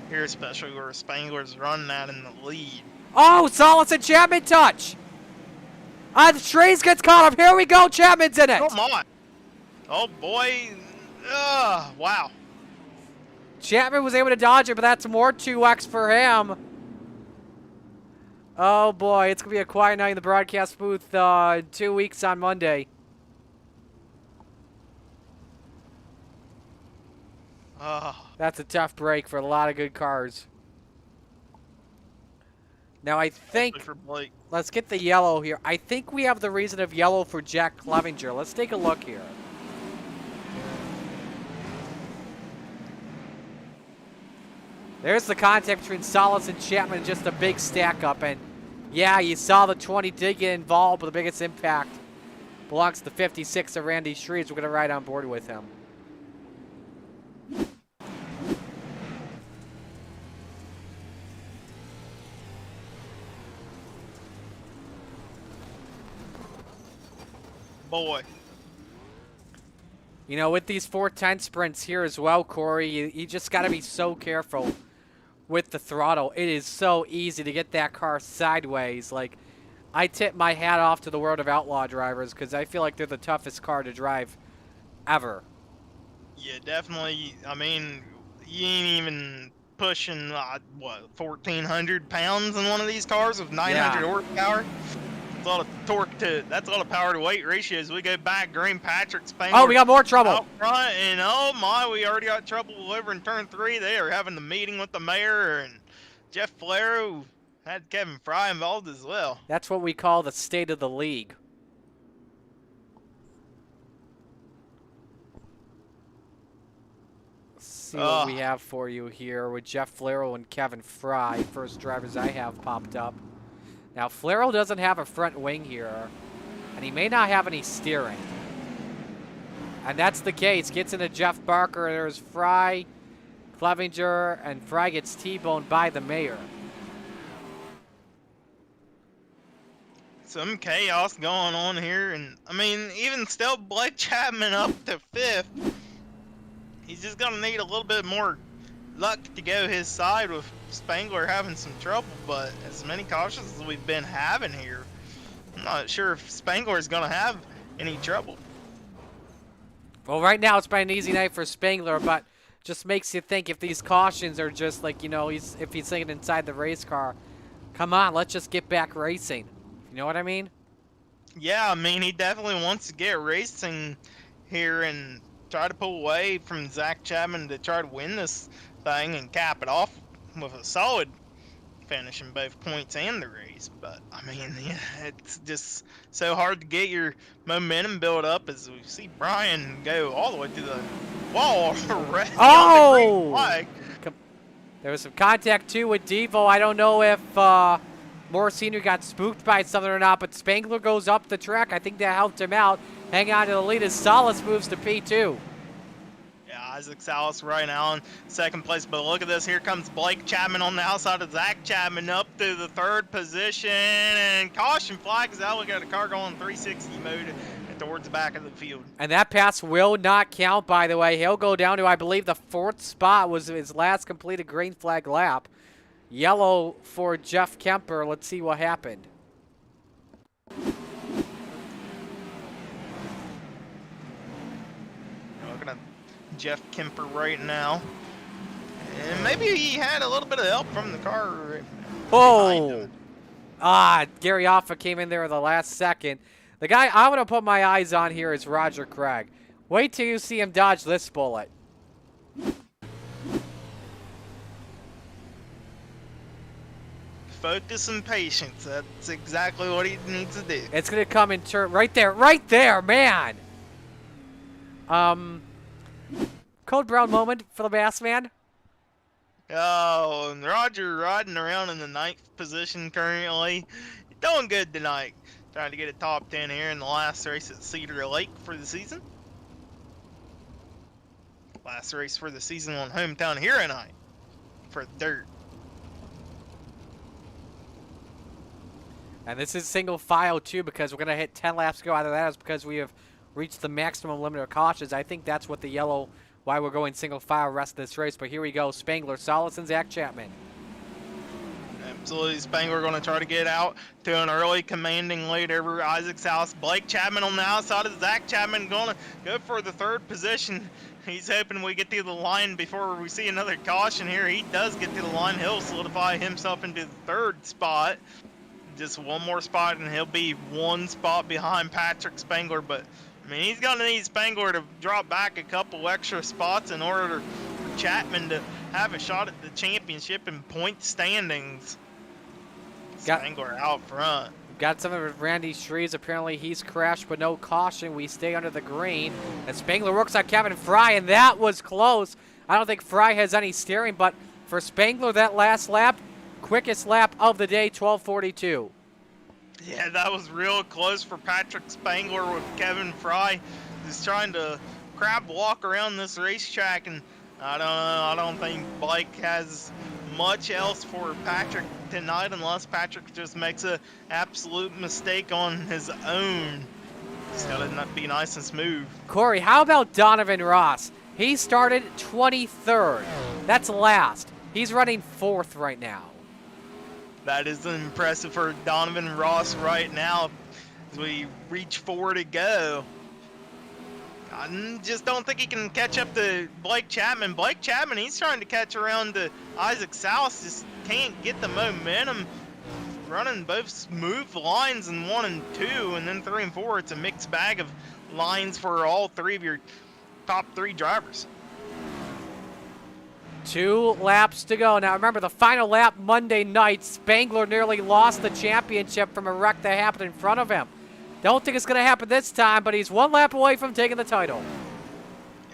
here, especially where Spangler's running that in the lead. Oh, Salas and Chapman touch! The Trace gets caught up. Here we go. Chapman's in it. Come on. Oh, boy. Wow. Chapman was able to dodge it, but that's more 2x for him. Oh, boy. It's going to be a quiet night in the broadcast booth 2 weeks on Monday. That's a tough break for a lot of good cars. Now, I think, let's get the yellow here. I think we have the reason of yellow for Jack Clevenger. Let's take a look here. There's the contact between Salas and Chapman, just a big stack up. And yeah, you saw the 20 did get involved, but the biggest impact belongs to the 56 of Randy Shreves. We're going to ride on board with him. Boy. You know, with these 410 sprints here as well, Corey, you just got to be so careful with the throttle. It is so easy to get that car sideways. Like, I tip my hat off to the World of Outlaw drivers because I feel like they're the toughest car to drive ever. Yeah, definitely. I mean, you ain't even pushing, what, 1,400 pounds in one of these cars with 900 horsepower? That's a lot of torque that's a lot of power to weight ratios. We go back, Green Patrick, Spangler. Oh, we got more trouble. Out front, and oh my, we already got trouble over in turn 3. They are having the meeting with the mayor and Jeff Flair. Had Kevin Fry involved as well. That's what we call the state of the league. Let's see what we have for you here with Jeff Flarrell and Kevin Fry, first drivers I have popped up. Now, Flarrell doesn't have a front wing here, and he may not have any steering. And that's the case. Gets into Jeff Barker. There's Fry, Clevenger, and Fry gets T-boned by the mayor. Some chaos going on here, and I mean, even still, Blake Chapman up to 5th. He's just gonna need a little bit more luck to go his side with Spangler having some trouble, but as many cautions as we've been having here, I'm not sure if Spangler is gonna have any trouble. Well, right now it's been an easy night for Spangler, but just makes you think if these cautions are just like, you know, if he's thinking inside the race car, come on, let's just get back racing. You know what I mean? Yeah, I mean, he definitely wants to get racing here and try to pull away from Zach Chapman to try to win this thing and cap it off with a solid finish in both points and the race. But, I mean, yeah, it's just so hard to get your momentum built up as we see Brian go all the way to the wall. Oh! There was some contact, too, with Devo. I don't know if Morris Sr. got spooked by something or not, but Spangler goes up the track. I think that helped him out. Hang on to the lead as Salas moves to P2. Yeah, Isaac Salas right now in second place, but look at this. Here comes Blake Chapman on the outside of Zach Chapman up to the 3rd position, and caution flags out. We got a car going 360 mode towards the back of the field. And that pass will not count, by the way. He'll go down to, I believe, the 4th spot was his last completed green flag lap. Yellow for Jeff Kemper. Let's see what happened. Looking at Jeff Kemper right now. And maybe he had a little bit of help from the car. Oh! Gary Offa came in there at the last second. The guy I'm going to put my eyes on here is Roger Craig. Wait till you see him dodge this bullet. Focus and patience. That's exactly what he needs to do. It's going to come in turn right there, man. Code Brown moment for the Bass Man. Oh, and Roger riding around in the 9th position currently. Doing good tonight. Trying to get a top 10 here in the last race at Cedar Lake for the season. Last race for the season on Hometown Hero Night for dirt. And this is single file, too, because we're going to hit 10 laps to go. Either that is because we have reached the maximum limit of cautions. I think that's what the yellow, why we're going single file rest of this race. But here we go. Spangler, Salas, and Zach Chapman. Absolutely. Spangler going to try to get out to an early commanding lead over Isaac's house. Blake Chapman on the outside of Zach Chapman going to go for the 3rd position. He's hoping we get to the line before we see another caution here. He does get to the line. He'll solidify himself into the 3rd spot. Just one more spot, and he'll be 1 spot behind Patrick Spangler. But, I mean, he's going to need Spangler to drop back a couple extra spots in order for Chapman to have a shot at the championship in point standings. Spangler out front. Got something with Randy Shreves. Apparently he's crashed, but no caution. We stay under the green. And Spangler works on Kevin Fry, and that was close. I don't think Fry has any steering, but for Spangler, that last lap, quickest lap of the day, 12:42. Yeah, that was real close for Patrick Spangler with Kevin Fry. Just trying to crab walk around this racetrack, and I don't know. I don't think Blake has much else for Patrick tonight unless Patrick just makes an absolute mistake on his own. It's got to be nice and smooth. Corey, how about Donovan Ross? He started 23rd. That's last. He's running 4th right now. That is impressive for Donovan Ross right now as we reach 4 to go. I just don't think he can catch up to Blake Chapman. Blake Chapman, he's trying to catch around to Isaac Salas, just can't get the momentum. Running both smooth lines in 1 and 2, and then 3 and 4. It's a mixed bag of lines for all 3 of your top 3 drivers. 2 laps to go. Now remember, the final lap Monday night, Spangler nearly lost the championship from a wreck that happened in front of him. Don't think it's going to happen this time, but he's 1 lap away from taking the title.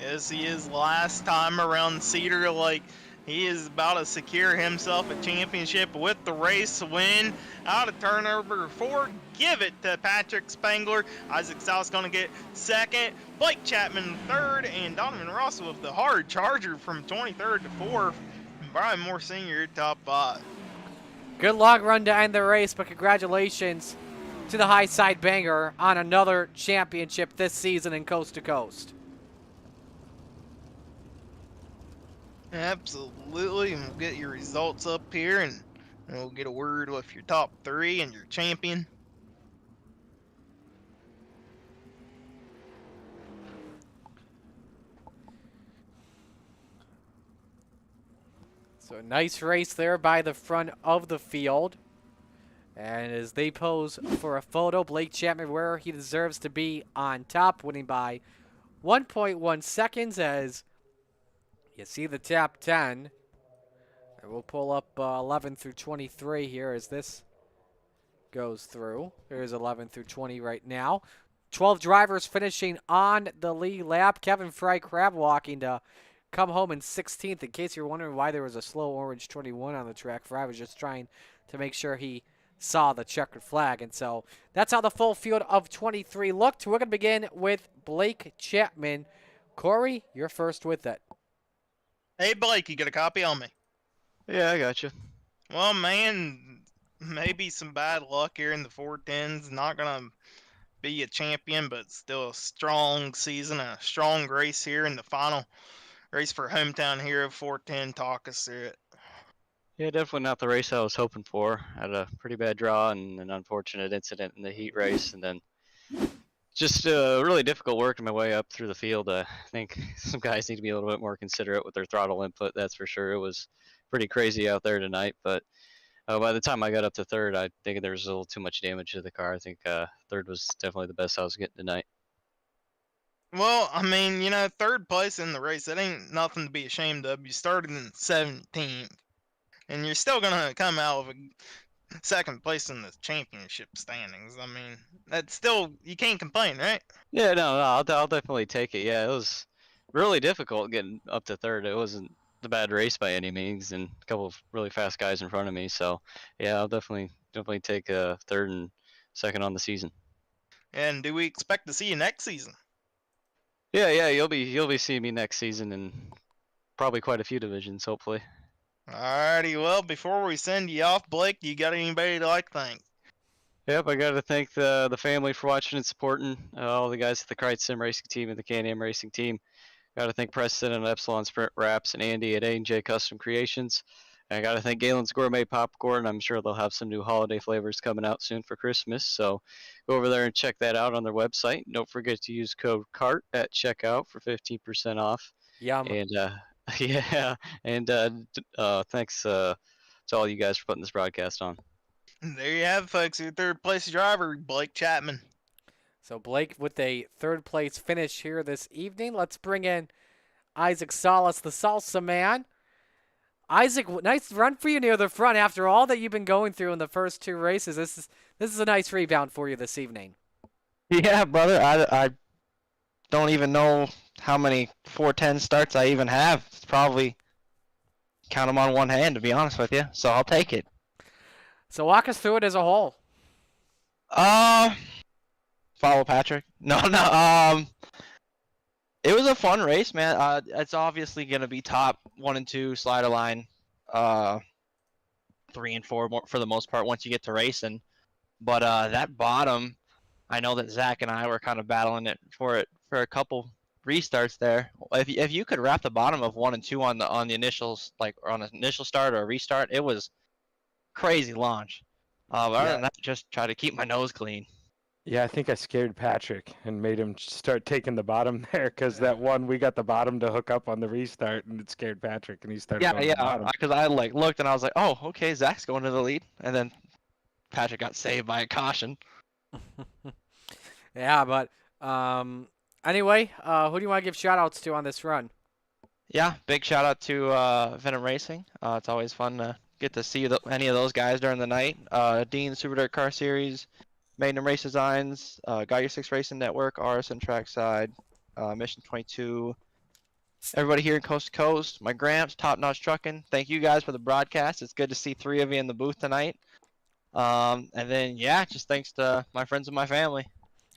Yes, he is. Last time around Cedar, like, he is about to secure himself a championship with the race win. Out of turn number 4, give it to Patrick Spangler. Isaac South's going to get second. Blake Chapman third, and Donovan Ross with the hard charger from 23rd to 4th. Brian Moore Sr. top 5. Good long run to end the race, but congratulations to the High Side Banger on another championship this season in Coast to Coast. Absolutely, and we'll get your results up here, and we'll get a word with your top 3 and your champion. So a nice race there by the front of the field. And as they pose for a photo, Blake Chapman where he deserves to be on top, winning by 1.1 seconds as you see the top 10. And we'll pull up 11 through 23 here as this goes through. There's 11 through 20 right now. 12 drivers finishing on the lead lap. Kevin Fry crab walking to come home in 16th. In case you're wondering why there was a slow orange 21 on the track, Fry was just trying to make sure he saw the checkered flag. And so that's how the full field of 23 looked. We're going to begin with Blake Chapman. Corey, you're first with it. Hey, Blake, you got a copy on me? Yeah, I got you. Well, man, maybe some bad luck here in the 410s. Not going to be a champion, but still a strong season, a strong race here in the final race for hometown hero 410. Talk us through it. Yeah, definitely not the race I was hoping for. Had a pretty bad draw and an unfortunate incident in the heat race, and then just really difficult working my way up through the field. I think some guys need to be a little bit more considerate with their throttle input, that's for sure. It was pretty crazy out there tonight, but by the time I got up to third, I think there was a little too much damage to the car. I think third was definitely the best I was getting tonight. Well, I mean, you know, third place in the race, that ain't nothing to be ashamed of. You started in 17th, and you're still going to come out with a second place in the championship standings. I mean, that's still, you can't complain, right? Yeah, no, I'll definitely take it. Yeah, it was really difficult getting up to third. It wasn't a bad race by any means, and a couple of really fast guys in front of me. So, yeah, I'll definitely take third and second on the season. And do we expect to see you next season? Yeah, you'll be seeing me next season in probably quite a few divisions, hopefully. Alrighty, well, before we send you off, Blake, you got anybody to like thank? Yep, I got to thank the family for watching and supporting, all the guys at the Kreitz Sim Racing Team and the Can-Am Racing Team. Got to thank Preston and Epsilon Sprint Wraps and Andy at A&J Custom Creations. And I got to thank Galen's Gourmet Popcorn. I'm sure they'll have some new holiday flavors coming out soon for Christmas. So go over there and check that out on their website. Don't forget to use code CART at checkout for 15% off. Yum. And yeah, and thanks to all you guys for putting this broadcast on. There you have it, folks. Your third place driver, Blake Chapman. So Blake with a third place finish here this evening. Let's bring in Isaac Salas, the Salsa Man. Isaac, nice run for you near the front after all that you've been going through in the first 2 races. This is a nice rebound for you this evening. Yeah, brother. I don't even know how many 410 starts I even have. It's probably count them on one hand, to be honest with you. So I'll take it. So walk us through it as a whole. Follow Patrick. No. It was a fun race, man. It's obviously gonna be top 1 and 2 slider line, 3 and 4 for the most part once you get to racing. But that bottom, I know that Zach and I were kind of battling it for a couple restarts there. If you could wrap the bottom of 1 and 2 on the initials, like on an initial start or a restart, it was crazy launch. But other than that, just try to keep my nose clean. Yeah, I think I scared Patrick and made him start taking the bottom there because that one we got the bottom to hook up on the restart and it scared Patrick and he started going to the bottom. Because I looked and I was like, oh, okay, Zach's going to the lead, and then Patrick got saved by a caution. Yeah, but anyway, who do you want to give shout outs to on this run? Yeah, big shout out to Venom Racing. It's always fun to get to see any of those guys during the night. Dean Super Dirt Car Series, Magnum Race Designs, Got Your Six Racing Network, RSN Trackside, Mission 22. Everybody here in Coast to Coast, my Gramps, Top Notch Trucking. Thank you guys for the broadcast. It's good to see 3 of you in the booth tonight. And then, yeah, just thanks to my friends and my family.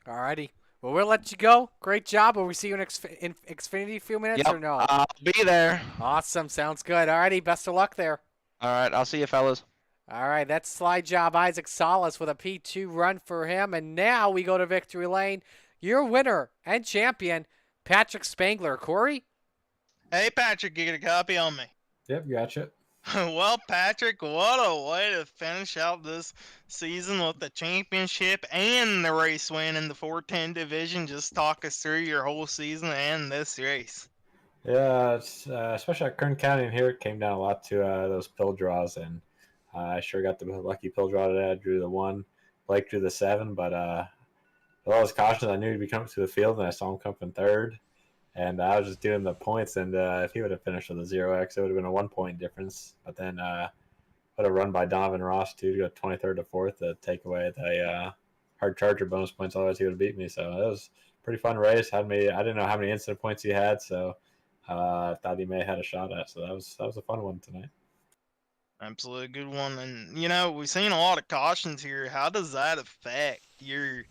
Alrighty. Well, we'll let you go. Great job. Will we see you in Xfinity a few minutes Yep, or no? I'll be there. Awesome. Sounds good. Alrighty. Best of luck there. All right, I'll see you fellas. All right, that's Slide Job Isaac Salas with a P2 run for him. And now we go to Victory Lane. Your winner and champion, Patrick Spangler. Corey? Hey, Patrick, you get a copy on me? Yep, gotcha. Well, Patrick, what a way to finish out this season with the championship and the race win in the 410 division. Just talk us through your whole season and this race. Yeah, it's, especially at Kern County and here, it came down a lot to those pill draws, and I sure got the lucky pill draw today. I drew the 1, Blake drew the 7, but with all those cautions, I knew he'd be coming to the field, and I saw him come in 3rd. And I was just doing the points, and if he would have finished with a 0x, it would have been a 1-point difference. But then would have run by Donovan Ross, too, to go 23rd to 4th to take away the hard charger bonus points. Otherwise, he would have beat me. So it was a pretty fun race. I didn't know how many incident points he had, so I thought he may have had a shot at. So that was a fun one tonight. Absolutely good one. And, you know, we've seen a lot of cautions here. How does that affect your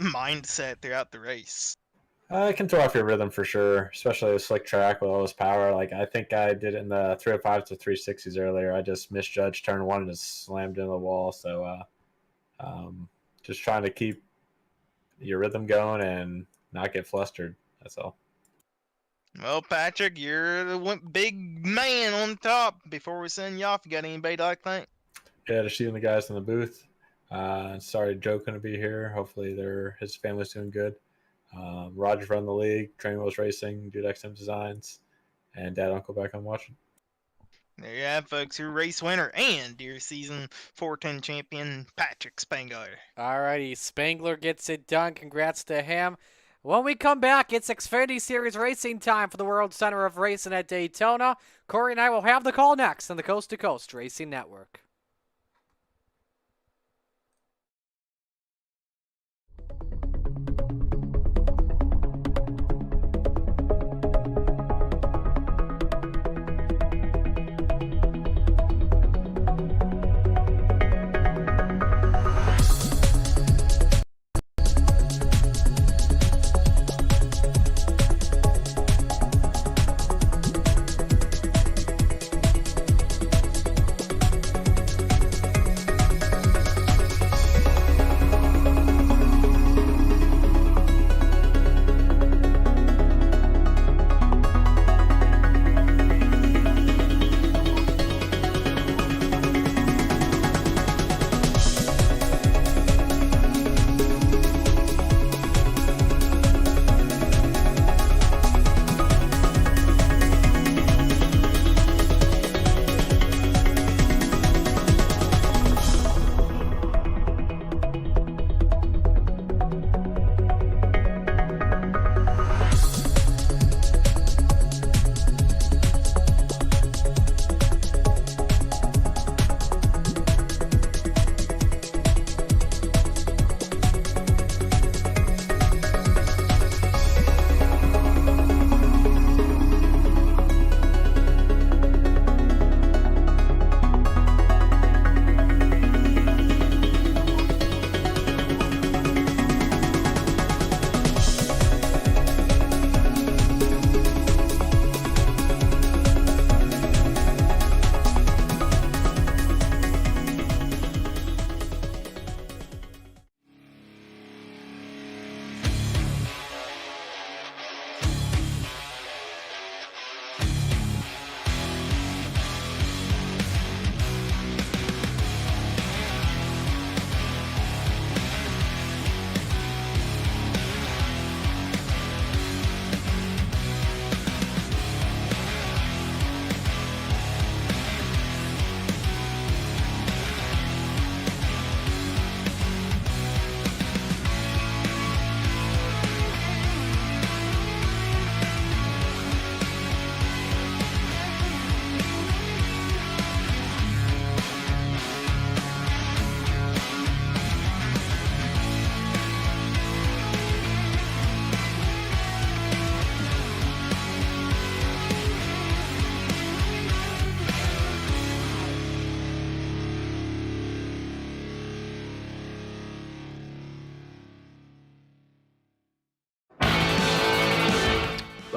mindset throughout the race? It can throw off your rhythm for sure, especially a slick track with all this power. Like I think I did it in the 305 to 360s earlier. I just misjudged turn 1 and just slammed into the wall. So just trying to keep your rhythm going and not get flustered. That's all. Well, Patrick, you're the big man on top. Before we send you off, you got anybody to thank? Yeah, just seeing the guys in the booth. Sorry Joe couldn't be here. Hopefully his family's doing good. Roger from the league, Train Wheels Racing, Dude XM Designs, and Dad Uncle back on watching. There you have, folks, your race winner and your season 410 champion, Patrick Spangler. Alrighty, Spangler gets it done. Congrats to him. When we come back, it's Xfinity Series racing time for the World Center of Racing at Daytona. Corey and I will have the call next on the Coast to Coast Racing Network.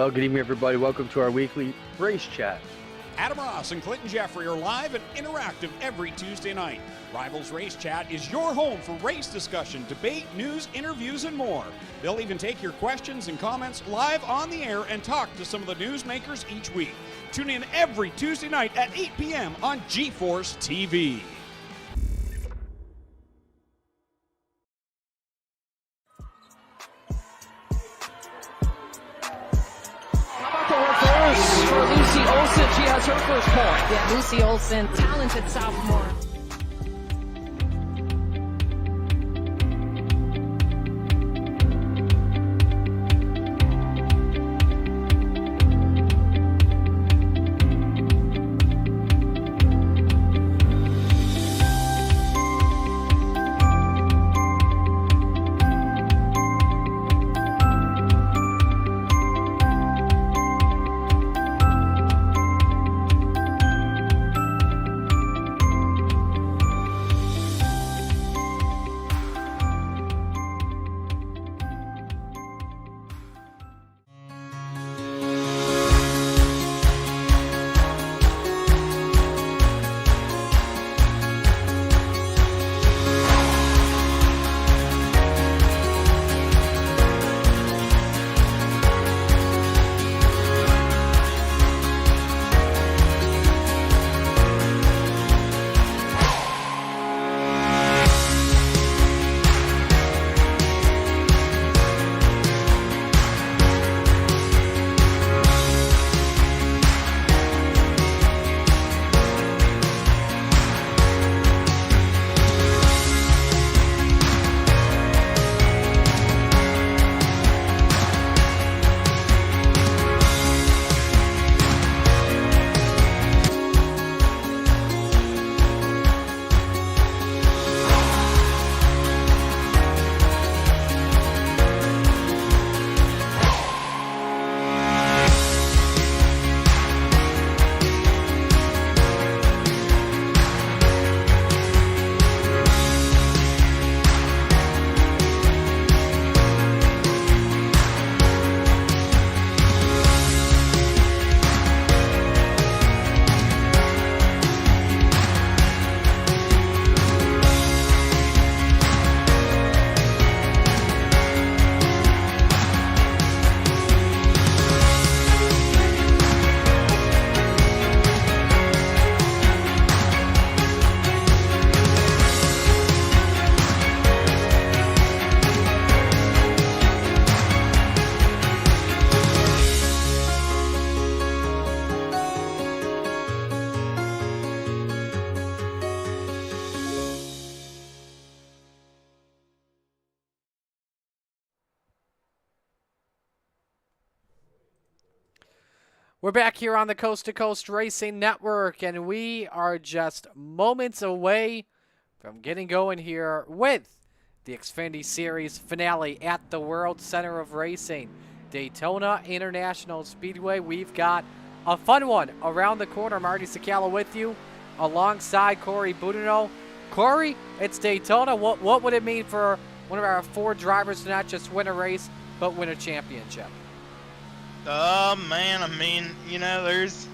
Well, good evening, everybody. Welcome to our weekly race chat. Adam Ross and Clinton Jeffrey are live and interactive every Tuesday night. Rivals Race Chat is your home for race discussion, debate, news, interviews, and more. They'll even take your questions and comments live on the air and talk to some of the newsmakers each week. Tune in every Tuesday night at 8 p.m. on GeForce TV. For Lucy Olson, she has her first point. Yeah, Lucy Olson, talented sophomore. We're back here on the Coast to Coast Racing Network, and we are just moments away from getting going here with the Xfinity Series finale at the World Center of Racing, Daytona International Speedway. We've got a fun one around the corner. Marty Sakala with you alongside Corey Boudinot. Corey, it's Daytona. What would it mean for one of our four drivers to not just win a race, but win a championship? Man, I mean, it's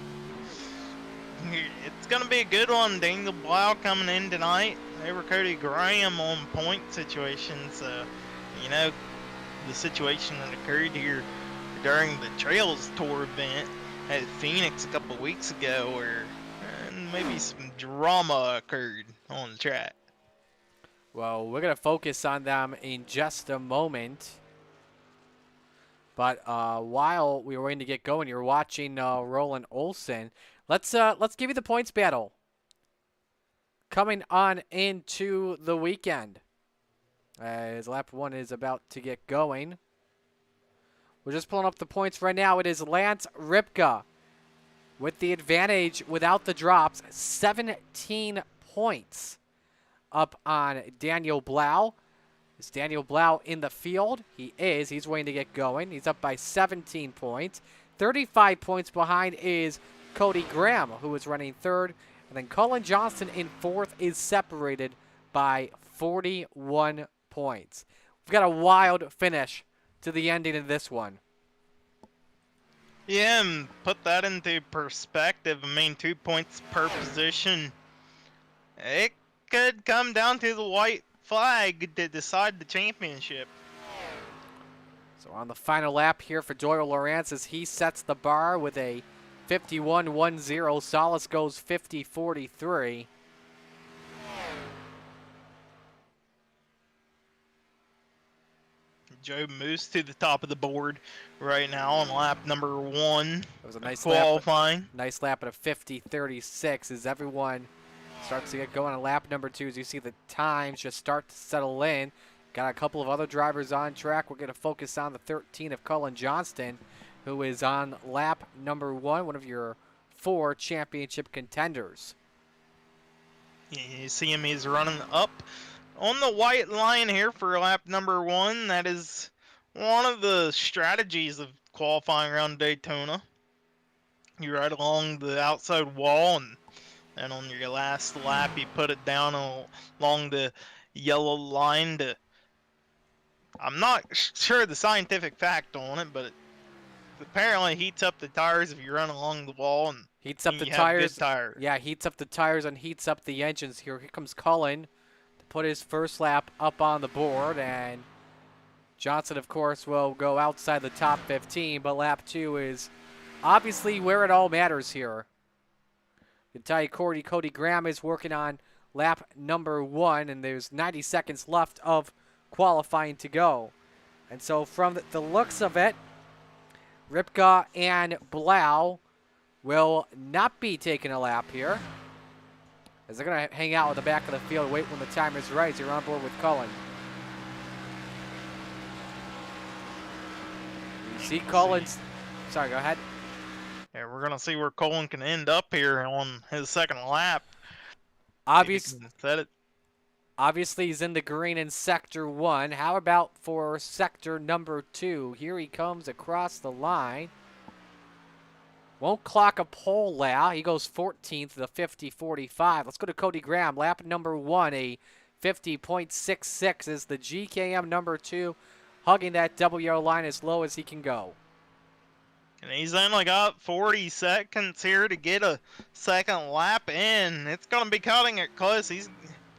going to be a good one. Daniel Blau coming in tonight over Cody Graham on point situations. The situation that occurred here during the Trails Tour event at Phoenix a couple weeks ago where maybe some drama occurred on the track. Well, we're going to focus on them in just a moment. But while we were waiting to get going, you're watching Roland Olsen. Let's give you the points battle coming on into the weekend. As lap one is about to get going. We're just pulling up the points right now. It is Lance Ripka with the advantage without the drops, 17 points up on Daniel Blau. Is Daniel Blau in the field? He is. He's waiting to get going. He's up by 17 points. 35 points behind is Cody Graham, who is running third. And then Colin Johnston in fourth is separated by 41 points. We've got a wild finish to the ending of this one. Yeah, and put that into perspective. I mean, 2 points per position. It could come down to the white flag to decide the championship. So on the final lap here for Doyle Lawrence as he sets the bar with a 51.10. Solis goes 50.43. Joe Moose to the top of the board right now on lap number 1. It was a nice qualifying. Nice lap at a 50.36 as everyone starts to get going on lap number 2. As you see the times just start to settle in. Got a couple of other drivers on track. We're going to focus on the 13 of Cullen Johnston, who is on lap number 1, one of your 4 championship contenders. You see him, he's running up on the white line here for lap number 1. That is one of the strategies of qualifying around Daytona. You're right along the outside wall, and on your last lap, you put it down along the yellow line to... I'm not sure the scientific fact on it, but it apparently heats up the tires if you run along the wall and heats up the tires. Yeah, heats up the tires and heats up the engines here. Here comes Cullen to put his first lap up on the board, and Johnson, of course, will go outside the top 15, but lap 2 is obviously where it all matters here. I can tell you Cody Graham is working on lap number 1, and there's 90 seconds left of qualifying to go. And so from the looks of it, Ripka and Blau will not be taking a lap here, as they're going to hang out at the back of the field, wait when the time is right. You're on board with Cullen. You see Cullen's... Sorry, go ahead. Yeah, we're going to see where Cullen can end up here on his second lap. Obviously, he's in the green in Sector 1. How about for Sector number 2? Here he comes across the line. Won't clock a pole lap. He goes 14th to the 50.45. Let's go to Cody Graham. Lap number 1, a 50.66 is the GKM number 2, hugging that double yellow line as low as he can go. And he's only got 40 seconds here to get a second lap in. It's going to be cutting it close. He's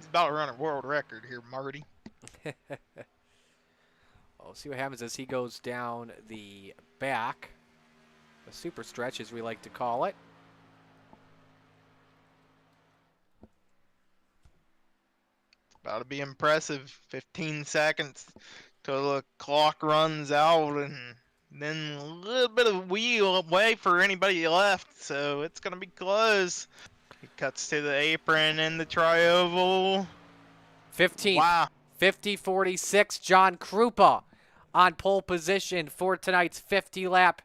about to run a world record here, Marty. We'll see what happens as he goes down the back. The super stretch, as we like to call it. About to be impressive. 15 seconds till the clock runs out, and then a little bit of wheel away for anybody left, so it's going to be close. He cuts to the apron in the tri-oval. 15. Wow. 50.46. John Krupa on pole position for tonight's 50-lap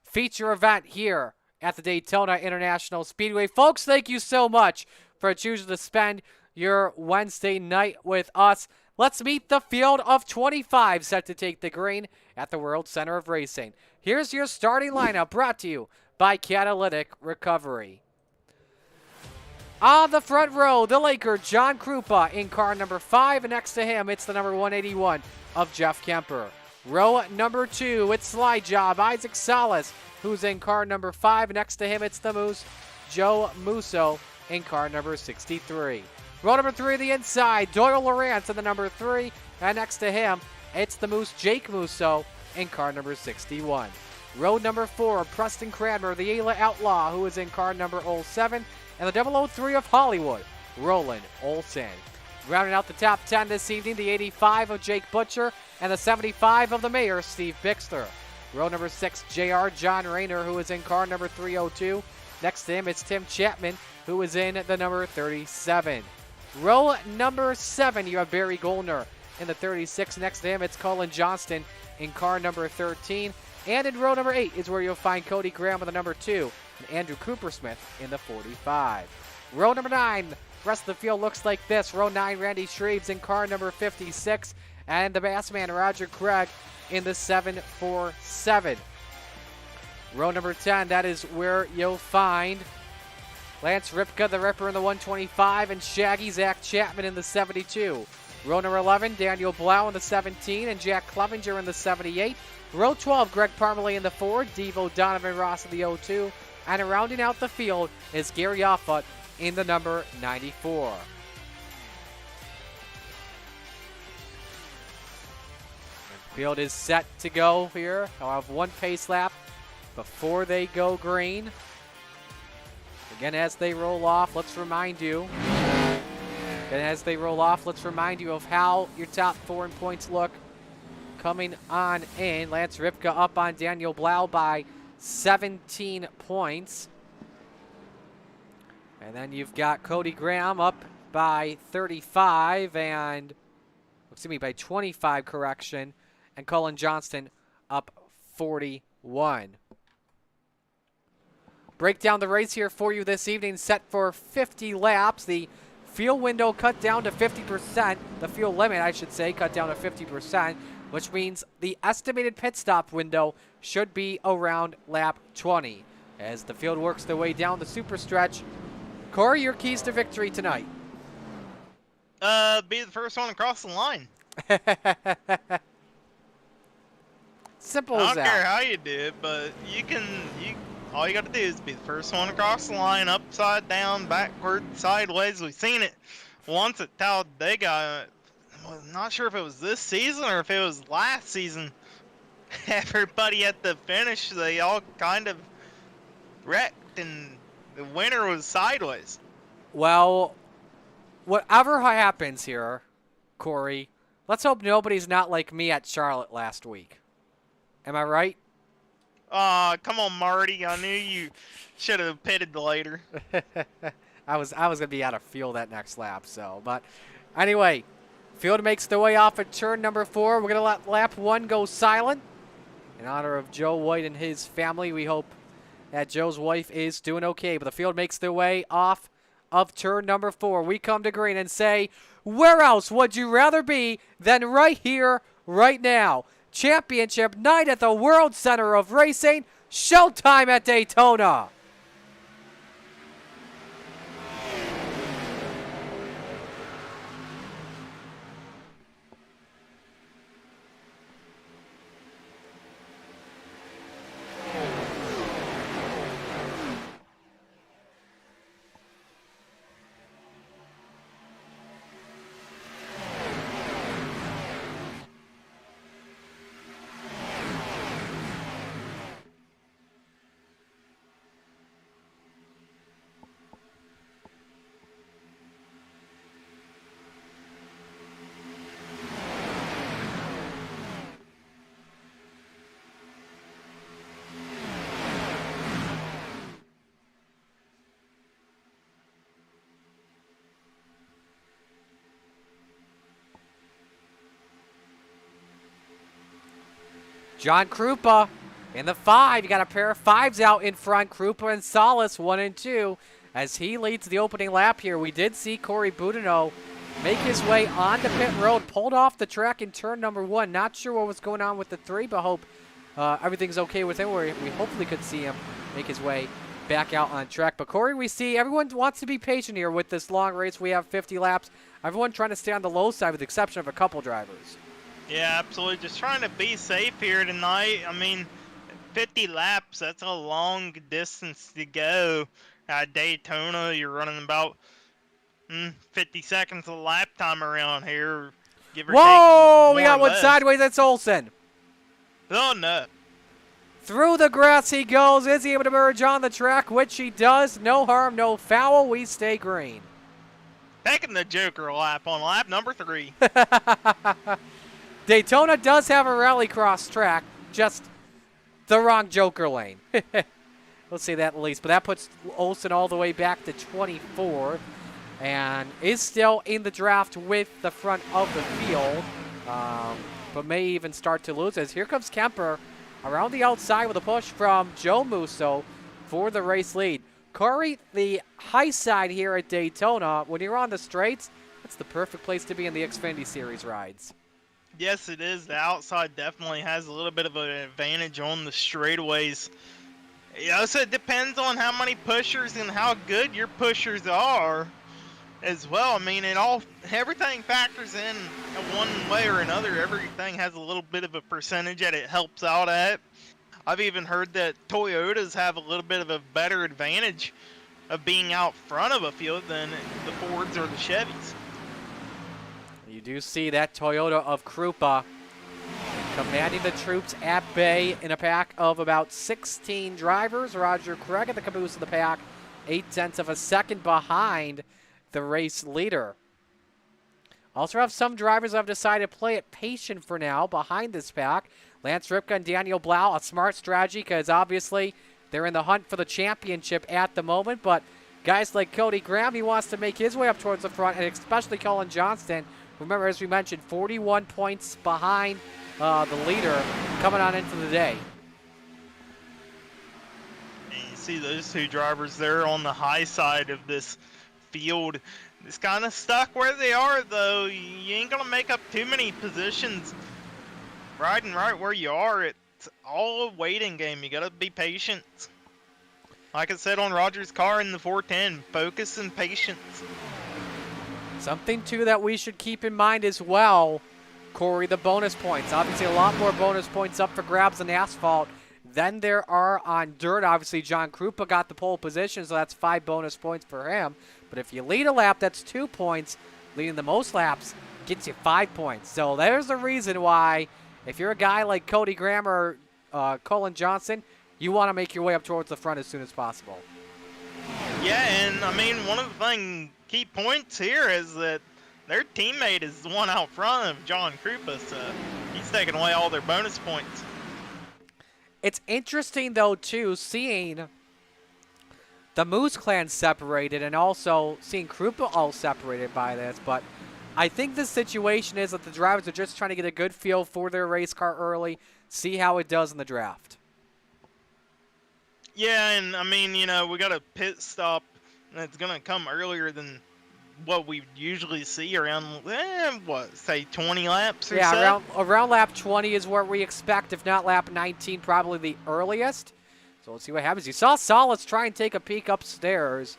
feature event here at the Daytona International Speedway. Folks, thank you so much for choosing to spend your Wednesday night with us. Let's meet the field of 25 set to take the green at the World Center of Racing. Here's your starting lineup, brought to you by Catalytic Recovery. On the front row, the Laker, John Krupa, in car number 5. And next to him, it's the number 181 of Jeff Kemper. Row number 2, it's Slide Job, Isaac Salas, who's in car number 5. Next to him, it's the Moose, Joe Musso, in car number 63. Row number 3, the inside, Doyle Lawrence in the number 3. And next to him, it's the Moose, Jake Musso, in car number 61. Row number 4, Preston Cranmer, the Ayla Outlaw, who is in car number 07. And the 003 of Hollywood, Roland Olsen. Rounding out the top 10 this evening, the 85 of Jake Butcher and the 75 of the Mayor, Steve Bixler. Row number 6, JR John Rayner, who is in car number 302. Next to him, it's Tim Chapman, who is in the number 37. Row number 7, you have Barry Goldner in the 36. Next to him, it's Cullen Johnston in car number 13. And in row number 8 is where you'll find Cody Graham with the number 2. And Andrew Coopersmith in the 45. Row number 9, the rest of the field looks like this. Row 9, Randy Shreves in car number 56. And the Bassman, Roger Craig, in the 747. Row number 10, that is where you'll find Lance Ripka, the Ripper, in the 125. And Shaggy Zach Chapman in the 72. Row number 11, Daniel Blau in the 17 and Jack Clevenger in the 78. Row 12, Greg Parmalee in the 4, Devo Donovan Ross in the 02. And rounding out the field is Gary Offutt in the number 94. Field is set to go here. I'll have one pace lap before they go green. Again, as they roll off, let's remind you. Of how your top 4 in points look coming on in. Lance Ripka up on Daniel Blau by 17 points. And then you've got Cody Graham up by 35 and, by 25, correction. And Cullen Johnston up 41. Break down the race here for you this evening, set for 50 laps. The fuel window cut down to 50%. The fuel limit, I should say, cut down to 50%, which means the estimated pit stop window should be around lap 20. As the field works their way down the super stretch, Corey, your keys to victory tonight? Be the first one across the line. Simple as that. I don't care how you do it, but all you got to do is be the first one across the line, upside down, backward, sideways. We've seen it once at Talladega. I'm not sure if it was this season or if it was last season. Everybody at the finish, they all kind of wrecked, and the winner was sideways. Well, whatever happens here, Corey, let's hope nobody's not like me at Charlotte last week. Am I right? Come on, Marty. I knew you should have pitted later. I was gonna be out of fuel that next lap. So, but anyway, field makes their way off at turn number 4. We're gonna let lap 1 go silent in honor of Joe White and his family. We hope that Joe's wife is doing okay. But the field makes their way off of turn number 4. We come to green and say, where else would you rather be than right here, right now? Championship night at the World Center of Racing. Showtime at Daytona. John Krupa in the 5. You got a pair of 5s out in front. Krupa and Salas 1 and 2 as he leads the opening lap here. We did see Corey Boudinot make his way onto pit road, pulled off the track in turn number 1. Not sure what was going on with the 3, but hope everything's okay with him. We hopefully could see him make his way back out on track. But Corey, we see everyone wants to be patient here with this long race. We have 50 laps. Everyone trying to stay on the low side with the exception of a couple drivers. Yeah, absolutely. Just trying to be safe here tonight. I mean, 50 laps, that's a long distance to go. At Daytona, you're running about 50 seconds of lap time around here. Give or Whoa! take We got one less. sideways. That's Olsen. Oh, no. Through the grass he goes. Is he able to merge on the track? Which he does. No harm, no foul. We stay green. Taking the Joker lap on lap number 3. Daytona does have a rallycross track, just the wrong Joker lane. We'll say that at least. But that puts Olsen all the way back to 24 and is still in the draft with the front of the field, but may even start to lose as here comes Kemper around the outside with a push from Joe Musso for the race lead. Corey, the high side here at Daytona, when you're on the straights, that's the perfect place to be in the Xfinity Series rides. Yes, it is. The outside definitely has a little bit of an advantage on the straightaways. Yeah, so it depends on how many pushers and how good your pushers are. as well. I mean, everything factors in one way or another. Everything has a little bit of a percentage that it helps out at. I've even heard that Toyotas have a little bit of a better advantage of being out front of a field than the Fords or the Chevys. You do see that Toyota of Krupa commanding the troops at bay in a pack of about 16 drivers. Roger Craig at the caboose of the pack, 0.8 of a second behind the race leader. Also have some drivers that have decided to play it patient for now behind this pack. Lance Ripka and Daniel Blau, a smart strategy because obviously they're in the hunt for the championship at the moment, but guys like Cody Graham, he wants to make his way up towards the front, and especially Colin Johnston. Remember, as we mentioned, 41 points behind the leader coming on into the day. And you see those two drivers there on the high side of this field. It's kind of stuck where they are, though. You ain't going to make up too many positions riding right where you are. It's all a waiting game. You got to be patient. Like I said on Roger's car in the 410, focus and patience. Something, too, that we should keep in mind as well, Corey, the bonus points. Obviously, a lot more bonus points up for grabs on asphalt than there are on dirt. Obviously, John Krupa got the pole position, so that's 5 bonus points for him. But if you lead a lap, that's 2 points. Leading the most laps gets you 5 points. So there's the reason why, if you're a guy like Cody Graham or Colin Johnson, you want to make your way up towards the front as soon as possible. Yeah, and I mean, one of the key points here is that their teammate is the one out front of John Krupa, so he's taking away all their bonus points. It's interesting, though, too, seeing the Moose Clan separated and also seeing Krupa all separated by this, but I think the situation is that the drivers are just trying to get a good feel for their race car early, see how it does in the draft. Yeah, and I mean, you know, we got a pit stop that's going to come earlier than what we usually see around, say 20 laps or so? Yeah, around lap 20 is where we expect, if not lap 19, probably the earliest. So let's see what happens. You saw Salas try and take a peek upstairs.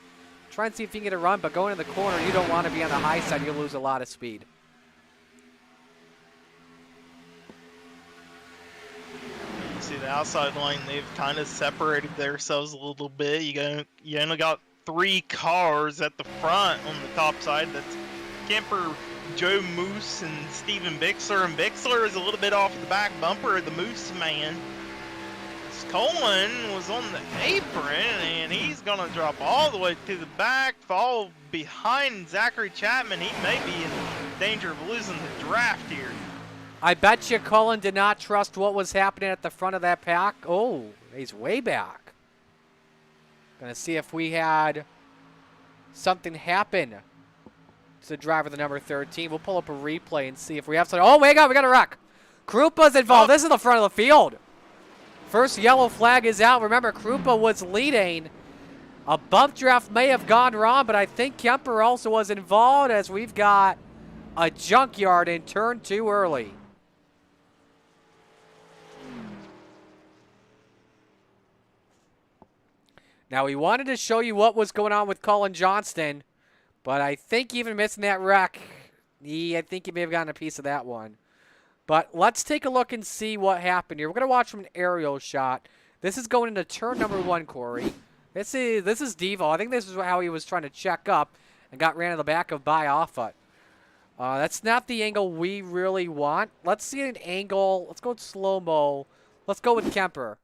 Try and see if you can get a run, but going in the corner, you don't want to be on the high side. You'll lose a lot of speed. You see the outside line, they've kind of separated themselves a little bit. You only got 3 cars at the front on the top side. That's Kemper, Joe Moose, and Steven Bixler. And Bixler is a little bit off the back bumper of the Moose man. Colin was on the apron, and he's going to drop all the way to the back, fall behind Zachary Chapman. He may be in danger of losing the draft here. I bet you Colin did not trust what was happening at the front of that pack. Oh, he's way back. Going to see if we had something happen to the driver, the number 13. We'll pull up a replay and see if we have something. Oh, my God, we got a wreck. Krupa's involved. This is the front of the field. First yellow flag is out. Remember, Krupa was leading. A bump draft may have gone wrong, but I think Kemper also was involved as we've got a junkyard in turn 2 early. Now, we wanted to show you what was going on with Colin Johnston, but I think even missing that wreck, I think he may have gotten a piece of that one. But let's take a look and see what happened here. We're going to watch from an aerial shot. This is going into turn number 1, Corey. This is Devo. I think this is how he was trying to check up and got ran to the back of by Offut. That's not the angle we really want. Let's see an angle. Let's go with slow-mo. Let's go with Kemper.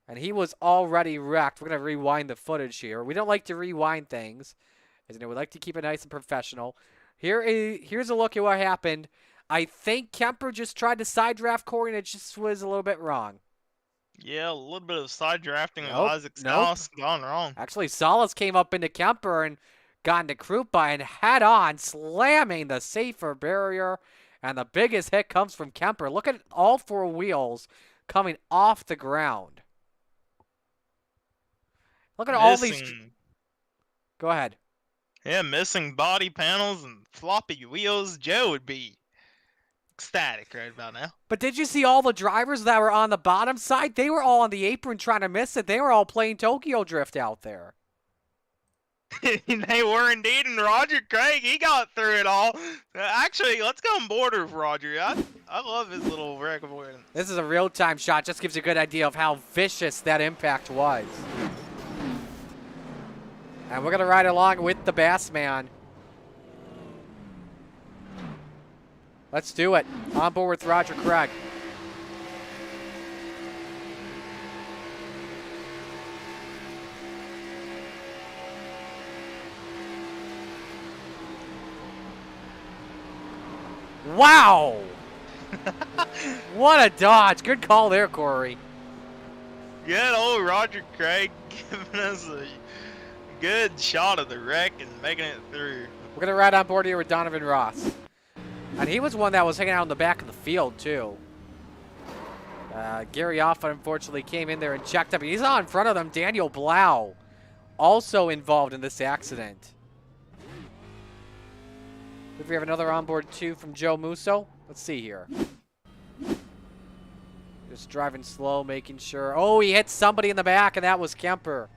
And he was already wrecked. We're going to rewind the footage here. We don't like to rewind things. We like to keep it nice and professional. Here's a look at what happened. I think Kemper just tried to side draft Corey, and it just was a little bit wrong. Yeah, a little bit of side drafting with Isaac Salas gone wrong. Actually, Salas came up into Kemper and got into Krupa and head on, slamming the safer barrier. And the biggest hit comes from Kemper. Look at all 4 wheels coming off the ground. Look at all these. Go ahead. Yeah, missing body panels and floppy wheels. Joe would be ecstatic right about now. But did you see all the drivers that were on the bottom side? They were all on the apron trying to miss it. They were all playing Tokyo Drift out there. They were indeed, and Roger Craig, he got through it all. Actually, let's go on board with Roger. I love his little wreck avoidance. This is a real-time shot. Just gives you a good idea of how vicious that impact was. And we're going to ride along with the Bassman. Let's do it. On board with Roger Craig. Wow! What a dodge. Good call there, Corey. Good old Roger Craig giving us a good shot of the wreck and making it through. We're going to ride on board here with Donovan Ross. And he was one that was hanging out in the back of the field, too. Gary Offa, unfortunately, came in there and checked up. He's not in front of them. Daniel Blau, also involved in this accident. If we have another onboard two from Joe Musso. Let's see here. Just driving slow, making sure. Oh, he hit somebody in the back, and that was Kemper.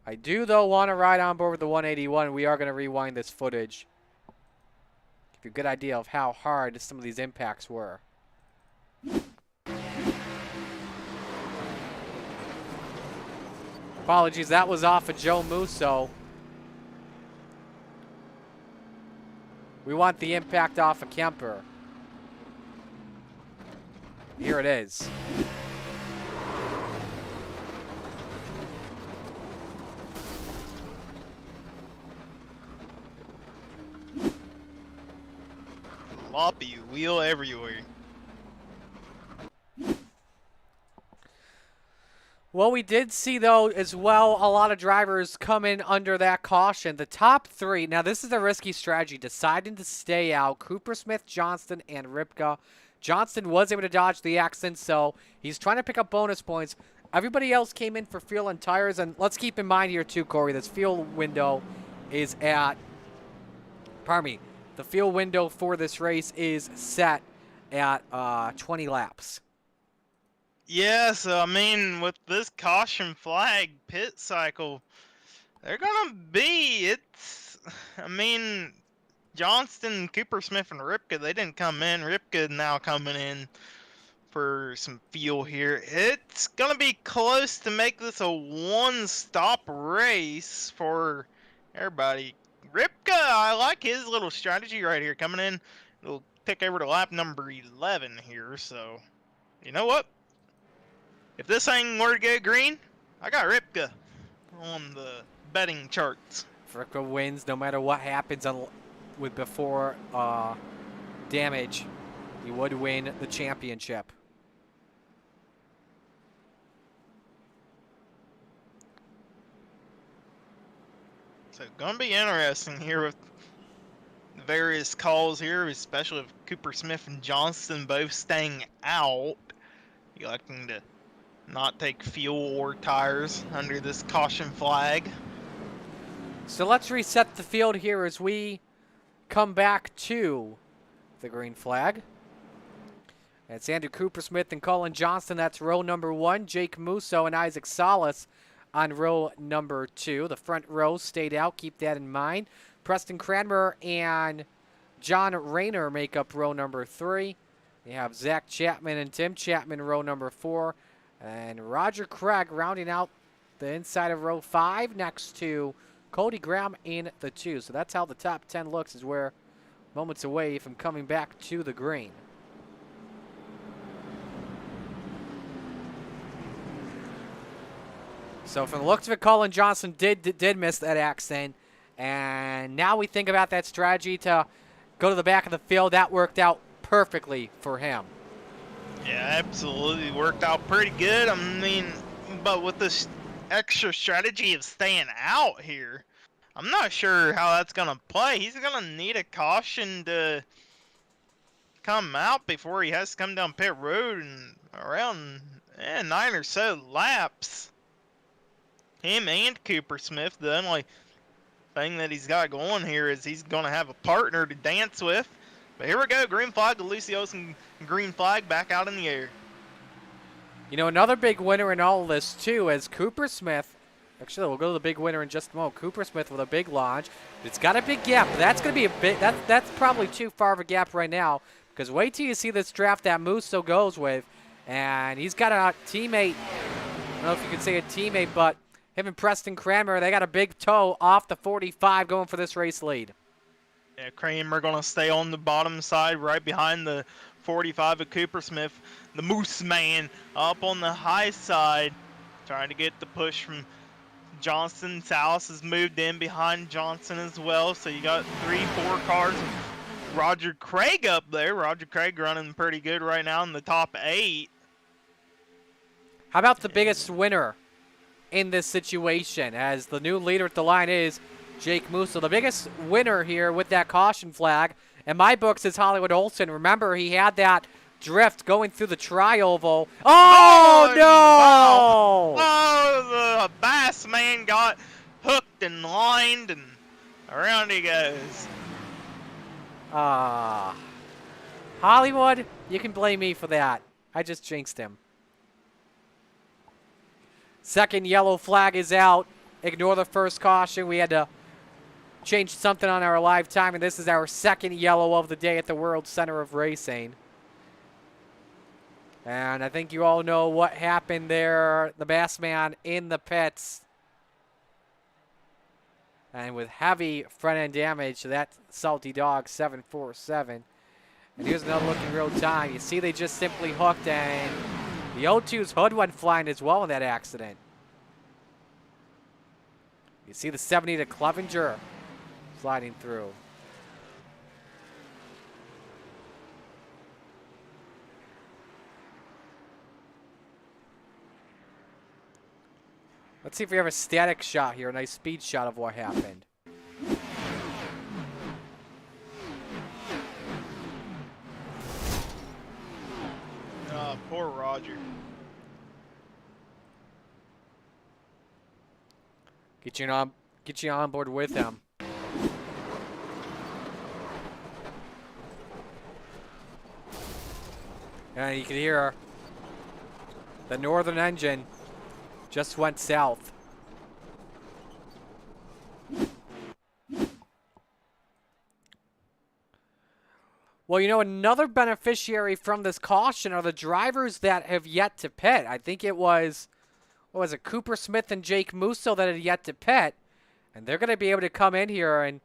I do, though, want to ride on board with the 181. We are going to rewind this footage. Give you a good idea of how hard some of these impacts were. Apologies, that was off of Joe Musso. We want the impact off of Kemper. Here it is. Floppy wheel everywhere. Well, we did see, though, as well, a lot of drivers come in under that caution. The top three, now this is a risky strategy, deciding to stay out. Cooper Smith, Johnston, and Ripka. Johnston was able to dodge the accident, so he's trying to pick up bonus points. Everybody else came in for fuel and tires, and let's keep in mind here, too, Corey, this fuel window is at, pardon me, the fuel window for this race is set at 20 laps. Yeah, so I mean, with this caution flag pit cycle, they're gonna be, I mean, Johnston, Cooper Smith, and Ripka, they didn't come in. Ripka now coming in for some fuel here. It's gonna be close to make this a one-stop race for everybody. Ripka, I like his little strategy right here, coming in. It'll take over to lap number 11 here, so you know what? If this thing were to go green, I got Ripka on the betting charts. Ripka wins no matter what happens with before damage. He would win the championship. So gonna be interesting here with the various calls here, especially with Cooper Smith and Johnston both staying out, electing to not take fuel or tires under this caution flag. So let's reset the field here as we come back to the green flag. It's Andrew Cooper Smith and Colin Johnston. That's row number 1. Jake Musso and Isaac Salas on row number 2. The front row stayed out. Keep that in mind. Preston Cranmer and John Rayner make up row number 3. You have Zach Chapman and Tim Chapman row number 4. And Roger Craig rounding out the inside of row 5 next to Cody Graham in the 2. So that's how the top 10 looks, as we're moments away from coming back to the green. So from the looks of it, Colin Johnson did miss that accident. And now we think about that strategy to go to the back of the field. That worked out perfectly for him. Yeah, absolutely worked out pretty good. I mean, but with this extra strategy of staying out here, I'm not sure how that's going to play. He's going to need a caution to come out before he has to come down pit road and around 9 or so laps. Him and Cooper Smith, the only thing that he's got going here is he's going to have a partner to dance with. But here we go, green flag to Lucy Olsen, green flag back out in the air. You know, another big winner in all of this, too, is Cooper Smith. Actually, we'll go to the big winner in just a moment. Cooper Smith with a big launch. It's got a big gap, but that's going to be a bit. That's probably too far of a gap right now, because wait till you see this draft that Musso goes with, and he's got a teammate. I don't know if you can say a teammate, but him and Preston Kramer, they got a big toe off the 45 going for this race lead. Yeah, Kramer going to stay on the bottom side right behind the 45 of Cooper Smith. The Moose Man up on the high side, trying to get the push from Johnson. Salas has moved in behind Johnson as well. So you got 3-4 cars. Roger Craig up there. Roger Craig running pretty good right now in the top 8. How about the biggest winner in this situation, as the new leader at the line is Jake Musso? The biggest winner here with that caution flag, in my books, is Hollywood Olson. Remember, he had that drift going through the tri-oval. Oh, no! Oh, the Bass Man got hooked and lined, and around he goes. Hollywood, you can blame me for that. I just jinxed him. Second yellow flag is out. Ignore the first caution. We had to change something on our live time, and this is our second yellow of the day at the World Center of Racing. And I think you all know what happened there. The Bass Man in the pits. And with heavy front end damage to that Salty Dog 747. And here's another look in real time. You see they just simply hooked, and the O2's hood went flying as well in that accident. You see the 70 to Clevenger sliding through. Let's see if we have a static shot here, a nice speed shot of what happened. Oh, poor Roger. Get you on board with him. And you can hear the northern engine just went south. Well, you know, another beneficiary from this caution are the drivers that have yet to pit. I think it was, what was it, Cooper Smith and Jake Musso that had yet to pit. And they're going to be able to come in here and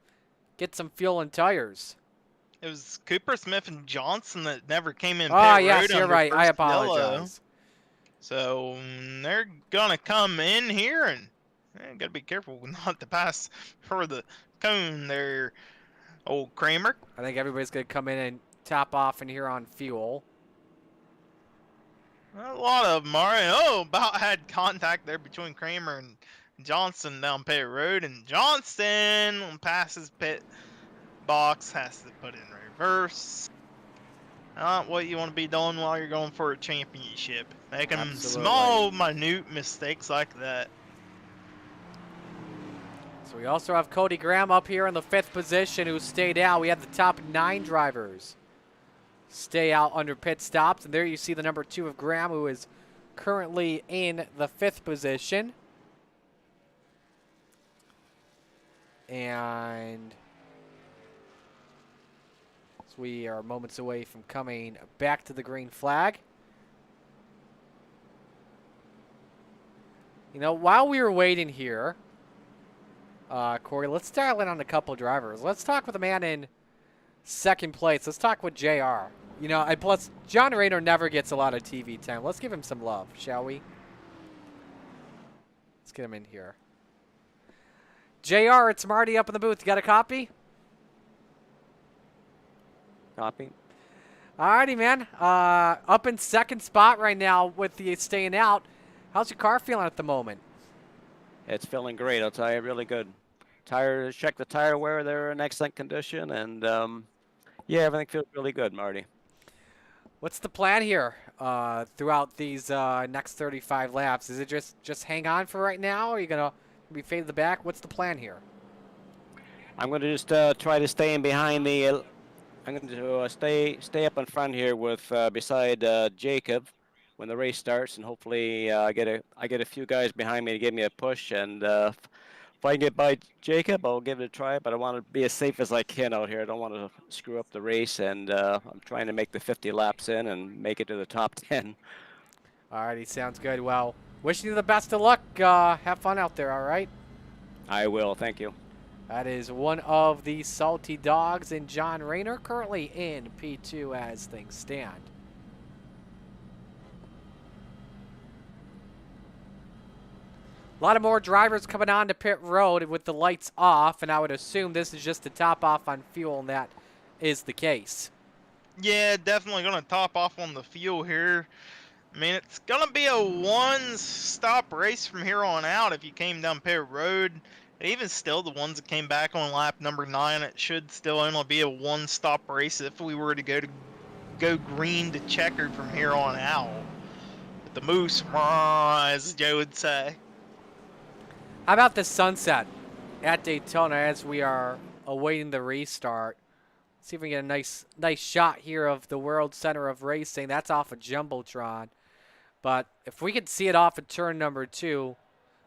get some fuel and tires. It was Cooper Smith and Johnson that never came in pit Oh, yes, road you're under right. I first apologize. yellow. So they're going to come in here, and got to be careful not to pass for the cone there, old Kramer. I think everybody's going to come in and top off in here on fuel. A lot of them are. Oh, about had contact there between Kramer and Johnson down pit road, and Johnson passes pit box, has to put in reverse. Not what you want to be doing while you're going for a championship. Making small, minute mistakes like that. So we also have Cody Graham up here in the 5th position, who stayed out. We had the top 9 drivers stay out under pit stops. And there you see the number 2 of Graham, who is currently in the 5th position. And so we are moments away from coming back to the green flag. You know, while we were waiting here, Corey, let's dial in on a couple drivers. Let's talk with the man in 2nd place. Let's talk with JR. You know, and plus, John Rayner never gets a lot of TV time. Let's give him some love, shall we? Let's get him in here. JR, it's Marty up in the booth. You got a copy? Copy. Alrighty, man. Up in 2nd spot right now with the staying out. How's your car feeling at the moment? It's feeling great. I'll tell you, really good. Tires, check the tire wear. They're in excellent condition, and yeah, everything feels really good, Marty. What's the plan here throughout these next 35 laps? Is it just hang on for right now, or are you gonna be fade to the back? What's the plan here? I'm going to just try to stay in behind I'm going to stay up in front here with beside Jacob, when the race starts, and hopefully I get a few guys behind me to give me a push. And if I can get by Jacob, I'll give it a try. But I want to be as safe as I can out here. I don't want to screw up the race, and I'm trying to make the 50 laps in and make it to the top 10. Alrighty, sounds good. Well, wishing you the best of luck. Have fun out there, all right? I will. Thank you. That is one of the Salty Dogs and John Rayner currently in P2 as things stand. A lot of more drivers coming on to pit road with the lights off, and I would assume this is just to top off on fuel, and that is the case. Yeah, definitely going to top off on the fuel here. I mean, it's going to be a one-stop race from here on out if you came down pit road. And even still, the ones that came back on lap number 9, it should still only be a one-stop race if we were to go green to checkered from here on out. But the moose, as Joe would say. How about the sunset at Daytona as we are awaiting the restart? See if we can get a nice shot here of the World Center of Racing. That's off of Jumbotron. But if we could see it off of turn number 2,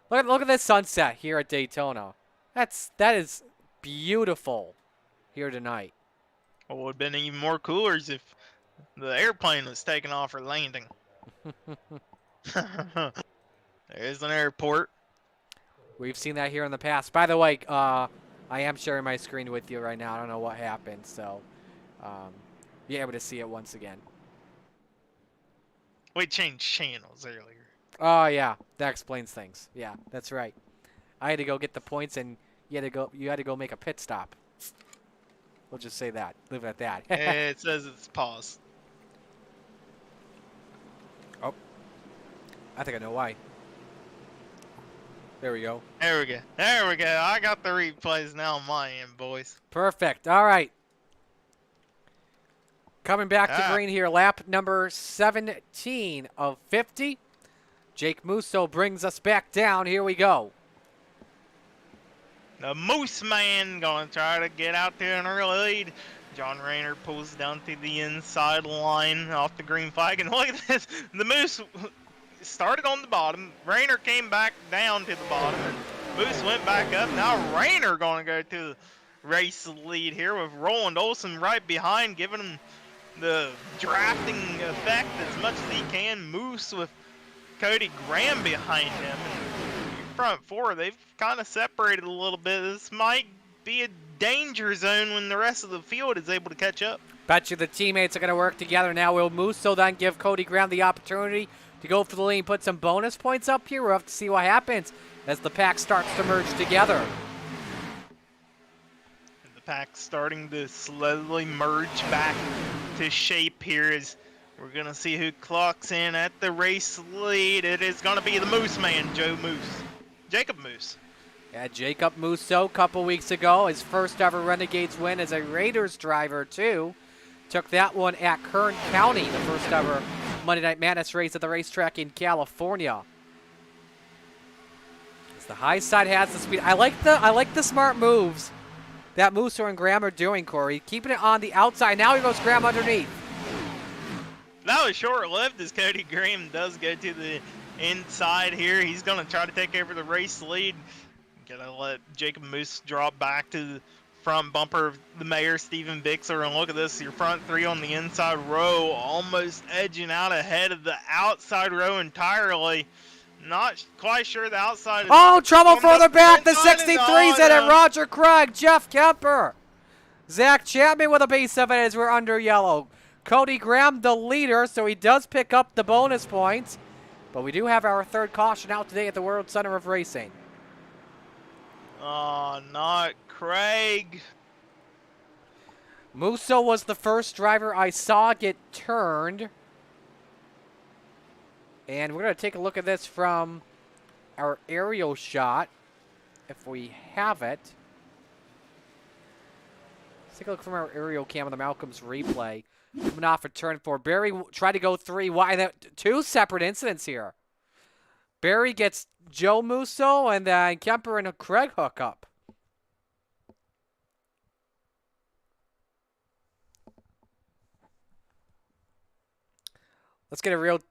look at this sunset here at Daytona. That is beautiful here tonight. It would have been even more cooler if the airplane was taking off for landing. There's an airport. We've seen that here in the past. By the way, I am sharing my screen with you right now. I don't know what happened, so you're able to see it once again. We changed channels earlier. Oh yeah, that explains things. Yeah, that's right. I had to go get the points, and you had to go make a pit stop. We'll just say that. Leave it at that. It says it's paused. Oh, I think I know why. There we go. There we go. There we go. I got the replays now on my end, boys. Perfect. All right. Coming back to green here, lap number 17 of 50. Jake Musso brings us back down. Here we go. The Moose Man going to try to get out there in early lead. John Rayner pulls down to the inside line off the green flag. And look at this. The Moose started on the bottom. Rayner came back down to the bottom. And Moose went back up. Now Rayner going to go to the race lead here with Roland Olson right behind, giving him the drafting effect as much as he can. Moose with Cody Graham behind him. And front four, they've kind of separated a little bit. This might be a danger zone when the rest of the field is able to catch up. Bet you the teammates are going to work together now. Will Musso then give Cody Graham the opportunity to go for the lead, put some bonus points up here? We'll have to see what happens as the pack starts to merge together. The pack starting to slowly merge back to shape here as we're going to see who clocks in at the race lead. It is going to be the Moose Man, Jacob Moose. Yeah, Jacob Musso, a couple weeks ago, his first ever Renegades win as a Raiders driver, too. Took that one at Kern County, the first ever Monday Night Madness race at the racetrack in California. As the high side has the speed. I like the smart moves that Musso and Graham are doing, Corey. Keeping it on the outside. Now he goes Graham underneath. That was short-lived as Cody Graham does go to the inside here. He's going to try to take over the race lead. Gonna let Jacob Moose drop back to the front bumper of the mayor, Steven Bixler. And look at this, your front three on the inside row, almost edging out ahead of the outside row entirely. Not quite sure the outside is... Oh, trouble further back. The 63's in it. Roger Craig, Jeff Kemper. Zach Chapman with a piece of it as we're under yellow. Cody Graham, the leader, so he does pick up the bonus points. But we do have our third caution out today at the World Center of Racing. Oh, not Craig. Musso was the first driver I saw get turned. And we're going to take a look at this from our aerial shot, if we have it. Let's take a look from our aerial cam on the Malcolm's replay. Coming off of turn 4. Barry tried to go 3 wide. Two separate incidents here. Barry gets Joe Musso, and then Kemper and Craig hook up.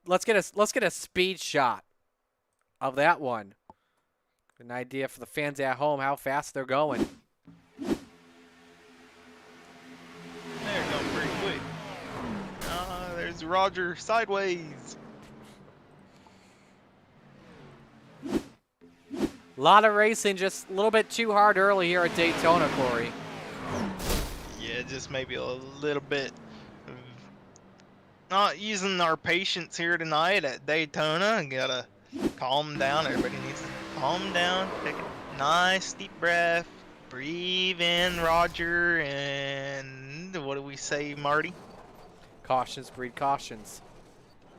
let's get a speed shot of that one. An idea for the fans at home how fast they're going. They're going pretty quick. There's Roger sideways. A lot of racing, just a little bit too hard early here at Daytona, Corey. Yeah, just maybe a little bit of not using our patience here tonight at Daytona. Gotta calm down. Everybody needs to calm down. Take a nice deep breath. Breathe in, Roger, and what do we say, Marty? Cautions breed cautions.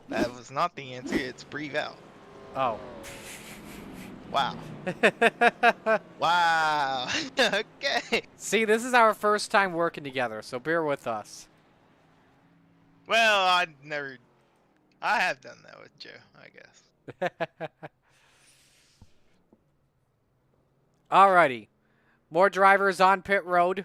That was not the answer. It's breathe out. Oh. Wow. Wow. Okay. See, this is our first time working together, so bear with us. Well, I have done that with Joe, I guess. Alrighty. More drivers on pit road.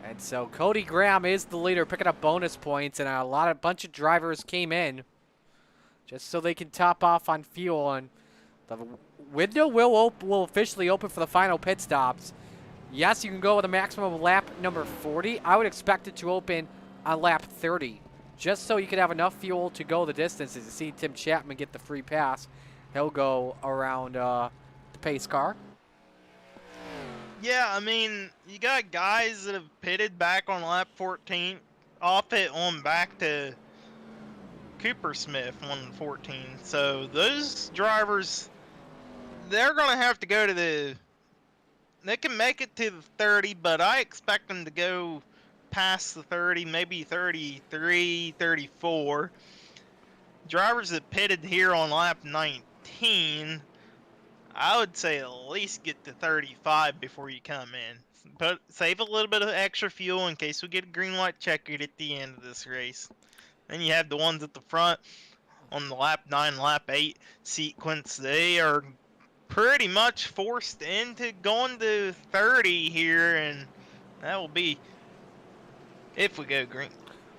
And so Cody Graham is the leader, picking up bonus points, and a bunch of drivers came in just so they can top off on fuel. And the window will officially open for the final pit stops. Yes, you can go with a maximum of lap number 40. I would expect it to open on lap 30, just so you could have enough fuel to go the distances. You see Tim Chapman get the free pass. He'll go around the pace car. Yeah, I mean, you got guys that have pitted back on lap 14, off it on back to Cooper Smith on 14. So those drivers, they're going to have to go to they can make it to the 30, but I expect them to go past the 30, maybe 33, 34. Drivers that pitted here on lap 19, I would say at least get to 35 before you come in. But save a little bit of extra fuel in case we get a green light checkered at the end of this race. Then you have the ones at the front on the lap 9, lap 8 sequence. They are pretty much forced into going to 30 here, and that will be if we go green.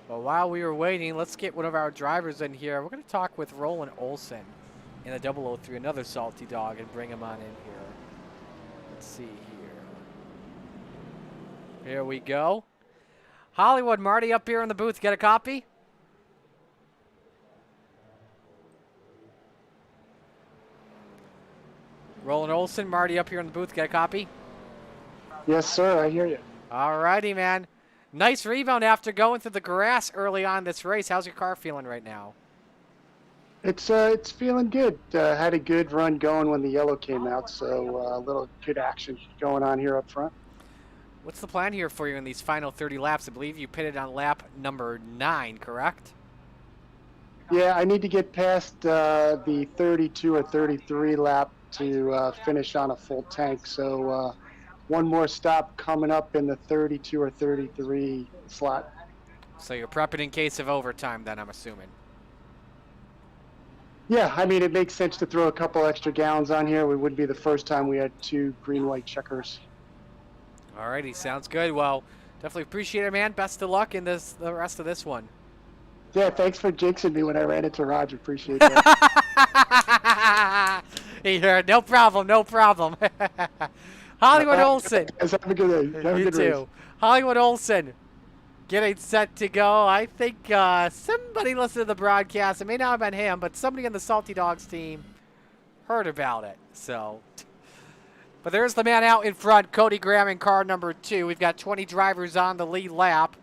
Well, while we were waiting, let's get one of our drivers in here. We're going to talk with Roland Olson in the 003, another salty dog, and bring him on in here. Let's see here. Here we go. Hollywood, Marty up here in the booth. Get a copy? Roland Olson, Marty up here in the booth. Get a copy? Yes, sir. I hear you. All righty, man. Nice rebound after going through the grass early on this race. How's your car feeling right now? It's feeling good. Had a good run going when the yellow came out, so a little good action going on here up front. What's the plan here for you in these final 30 laps? I believe you pitted on lap number 9, correct? Yeah, I need to get past the 32 or 33 lap to finish on a full tank. So one more stop coming up in the 32 or 33 slot. So you're prepping in case of overtime then, I'm assuming. Yeah, I mean, it makes sense to throw a couple extra gallons on here. It would be the first time we had 2 green-white checkers. Alrighty, sounds good. Well, definitely appreciate it, man. Best of luck in the rest of this one. Yeah, thanks for jinxing me when I ran into Roger. Appreciate that. Here, no problem, no problem. Hollywood Olson. Have a good day. Have a You good too. race. Hollywood Olson getting set to go. I think somebody listened to the broadcast. It may not have been him, but somebody on the Salty Dogs team heard about it. So, but there's the man out in front, Cody Graham in car number 2. We've got 20 drivers on the lead lap.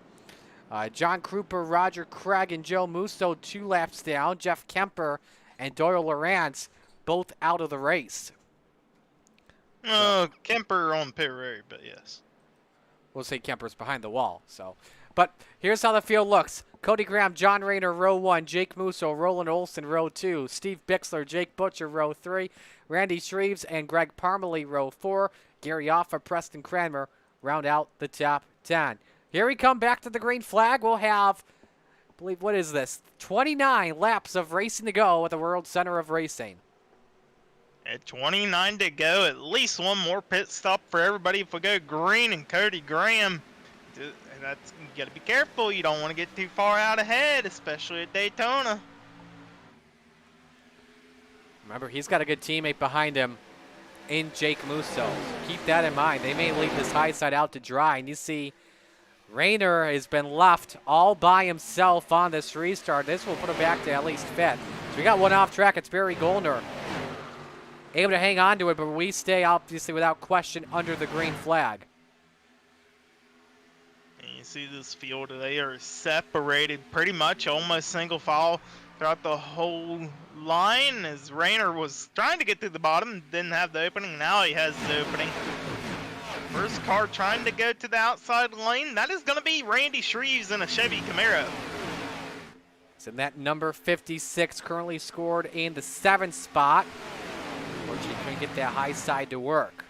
John Kruper, Roger Craig, and Joe Musso 2 laps down. Jeff Kemper and Doyle Lawrence both out of the race. Kemper on pit road, but yes. We'll say Kemper's behind the wall. So, but here's how the field looks. Cody Graham, John Rayner, row 1. Jake Musso, Roland Olson, row 2. Steve Bixler, Jake Butcher, row 3. Randy Shreves and Greg Parmalee, row 4. Gary Offa, Preston Cranmer round out the top 10. Here we come back to the green flag. We'll have, I believe, what is this? 29 laps of racing to go at the World Center of Racing. At 29 to go, at least one more pit stop for everybody. If we go green and Cody Graham, you got to be careful. You don't want to get too far out ahead, especially at Daytona. Remember, he's got a good teammate behind him in Jake Musso. Keep that in mind. They may leave this high side out to dry. And you see Rayner has been left all by himself on this restart. This will put him back to at least 5th. So we got one off track. It's Barry Goldner. Able to hang on to it, but we stay obviously without question under the green flag. And you see this field, they are separated pretty much almost single file throughout the whole line, as Rayner was trying to get to the bottom, didn't have the opening. Now he has the opening. First car trying to go to the outside lane. That is going to be Randy Shreves in a Chevy Camaro. So that number 56 currently scored in the 7th spot. Fortunately, couldn't get that high side to work.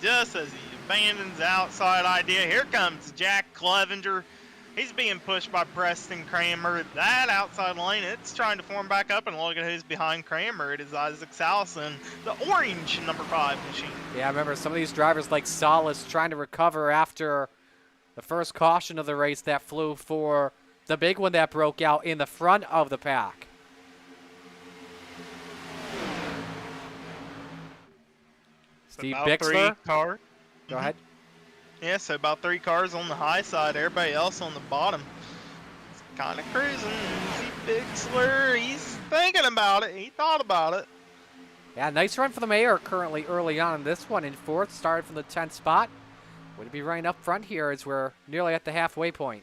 Just as he abandons the outside idea, here comes Jack Clevenger. He's being pushed by Preston Kramer. That outside lane, it's trying to form back up, and look at who's behind Kramer. It is Isaac Salson, the orange number 5 machine. Yeah, I remember some of these drivers like Salas trying to recover after the first caution of the race that flew for the big one that broke out in the front of the pack. Steve Bixler. Go ahead. Yeah, so about 3 cars on the high side, everybody else on the bottom. It's kind of cruising. See Bixler, he's thinking about it. He thought about it. Yeah, nice run for the mayor currently early on in this one in 4th. Started from the 10th spot. Would be running up front here as we're nearly at the halfway point.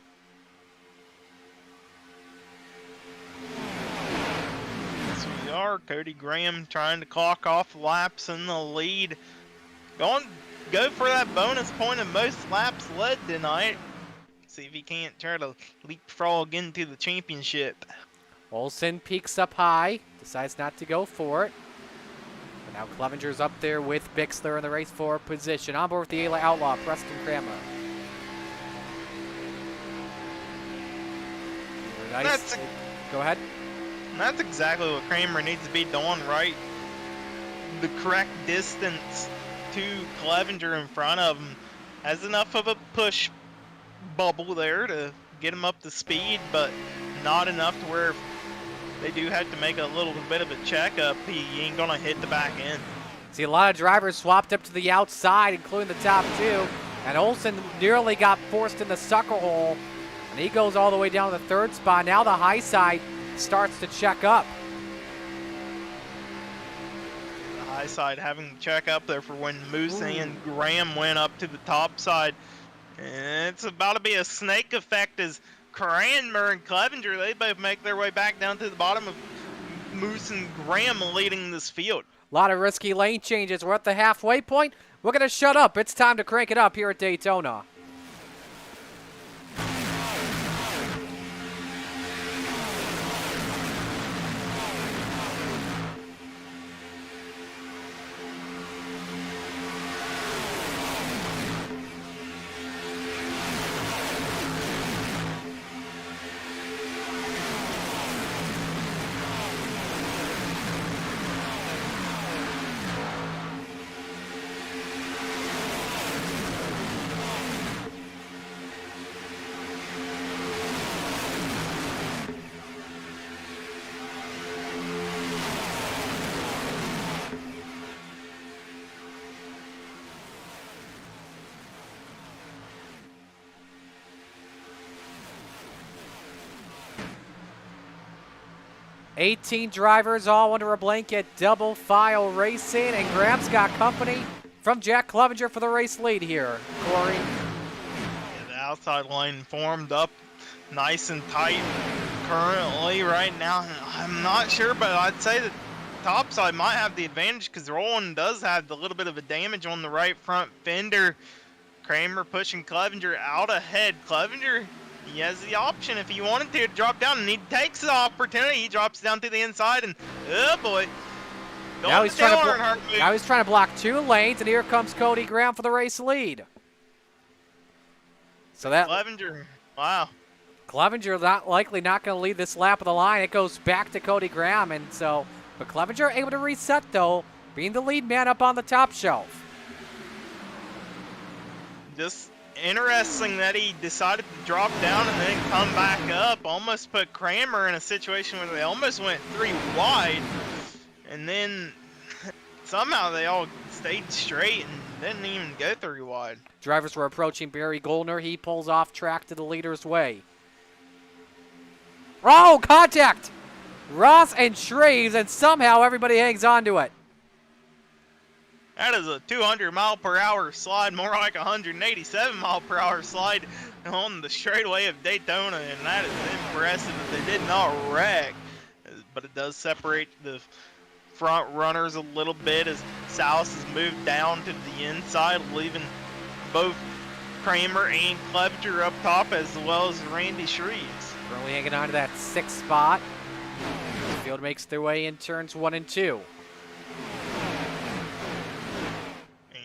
Yes, we are. Cody Graham trying to clock off laps in the lead. Go for that bonus point of most laps led tonight. See if he can't try to leapfrog into the championship. Olsen peaks up high, decides not to go for it. But now Clevenger's up there with Bixler in the race 4 position. On board with the Ayla Outlaw, Preston Kramer. Nice. Go ahead. That's exactly what Kramer needs to be doing, right? The correct distance to Clevenger in front of him. Has enough of a push bubble there to get him up to speed, but not enough to where if they do have to make a little bit of a checkup, he ain't gonna hit the back end. See a lot of drivers swapped up to the outside, including the top 2, and Olsen nearly got forced in the sucker hole, and he goes all the way down to the 3rd spot. Now the high side starts to check up. High side having to check up there for when Moose and Graham went up to the top side. And it's about to be a snake effect as Kramer and Clevenger, they both make their way back down to the bottom of Moose and Graham leading this field. A lot of risky lane changes. We're at the halfway point. We're going to shut up. It's time to crank it up here at Daytona. $18 drivers all under a blanket, double file racing, and Graham's got company from Jack Clevenger for the race lead here. Corey. Yeah, the outside lane formed up nice and tight currently right now. I'm not sure, but I'd say that top side might have the advantage because Roland does have a little bit of a damage on the right front fender. Kramer pushing Clevenger out ahead. Clevenger, he has the option if he wanted to drop down, and he takes the opportunity. He drops down to the inside, and oh boy. Now he's trying to block 2 lanes, and here comes Cody Graham for the race lead. So that Clevenger, wow. Clevenger not going to lead this lap of the line. It goes back to Cody Graham, and so But Clevenger able to reset, though, being the lead man up on the top shelf. Just interesting that he decided to drop down and then come back up. Almost put Kramer in a situation where they almost went 3 wide. And then somehow they all stayed straight and didn't even go 3 wide. Drivers were approaching Barry Goldner. He pulls off track to the leader's way. Oh, contact! Ross and Shreves, and somehow everybody hangs on to it. That is a 200-mile-per-hour slide, more like a 187-mile-per-hour slide on the straightaway of Daytona, and that is impressive that they did not wreck. But it does separate the front runners a little bit as South has moved down to the inside, leaving both Kramer and Clevenger up top, as well as Randy Shreves. Currently hanging on to that 6th spot. The field makes their way in turns 1 and 2.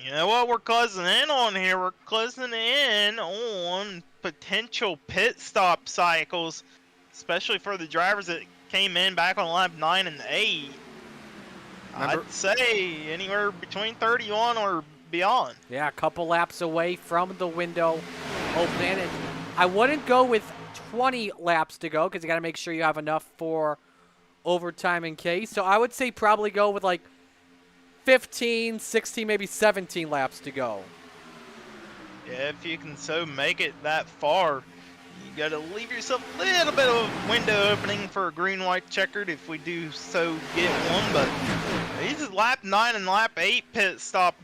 You know what we're closing in on here? We're closing in on potential pit stop cycles, especially for the drivers that came in back on lap 9 and 8. I'd say anywhere between 31 or beyond. Yeah, a couple laps away from the window opening. And I wouldn't go with 20 laps to go because you got to make sure you have enough for overtime in case. So I would say probably go with like 15, 16, maybe 17 laps to go. Yeah, if you can so make it that far, you got to leave yourself a little bit of a window opening for a green-white checkered if we do so get one. But these lap 9 and lap 8 pit stop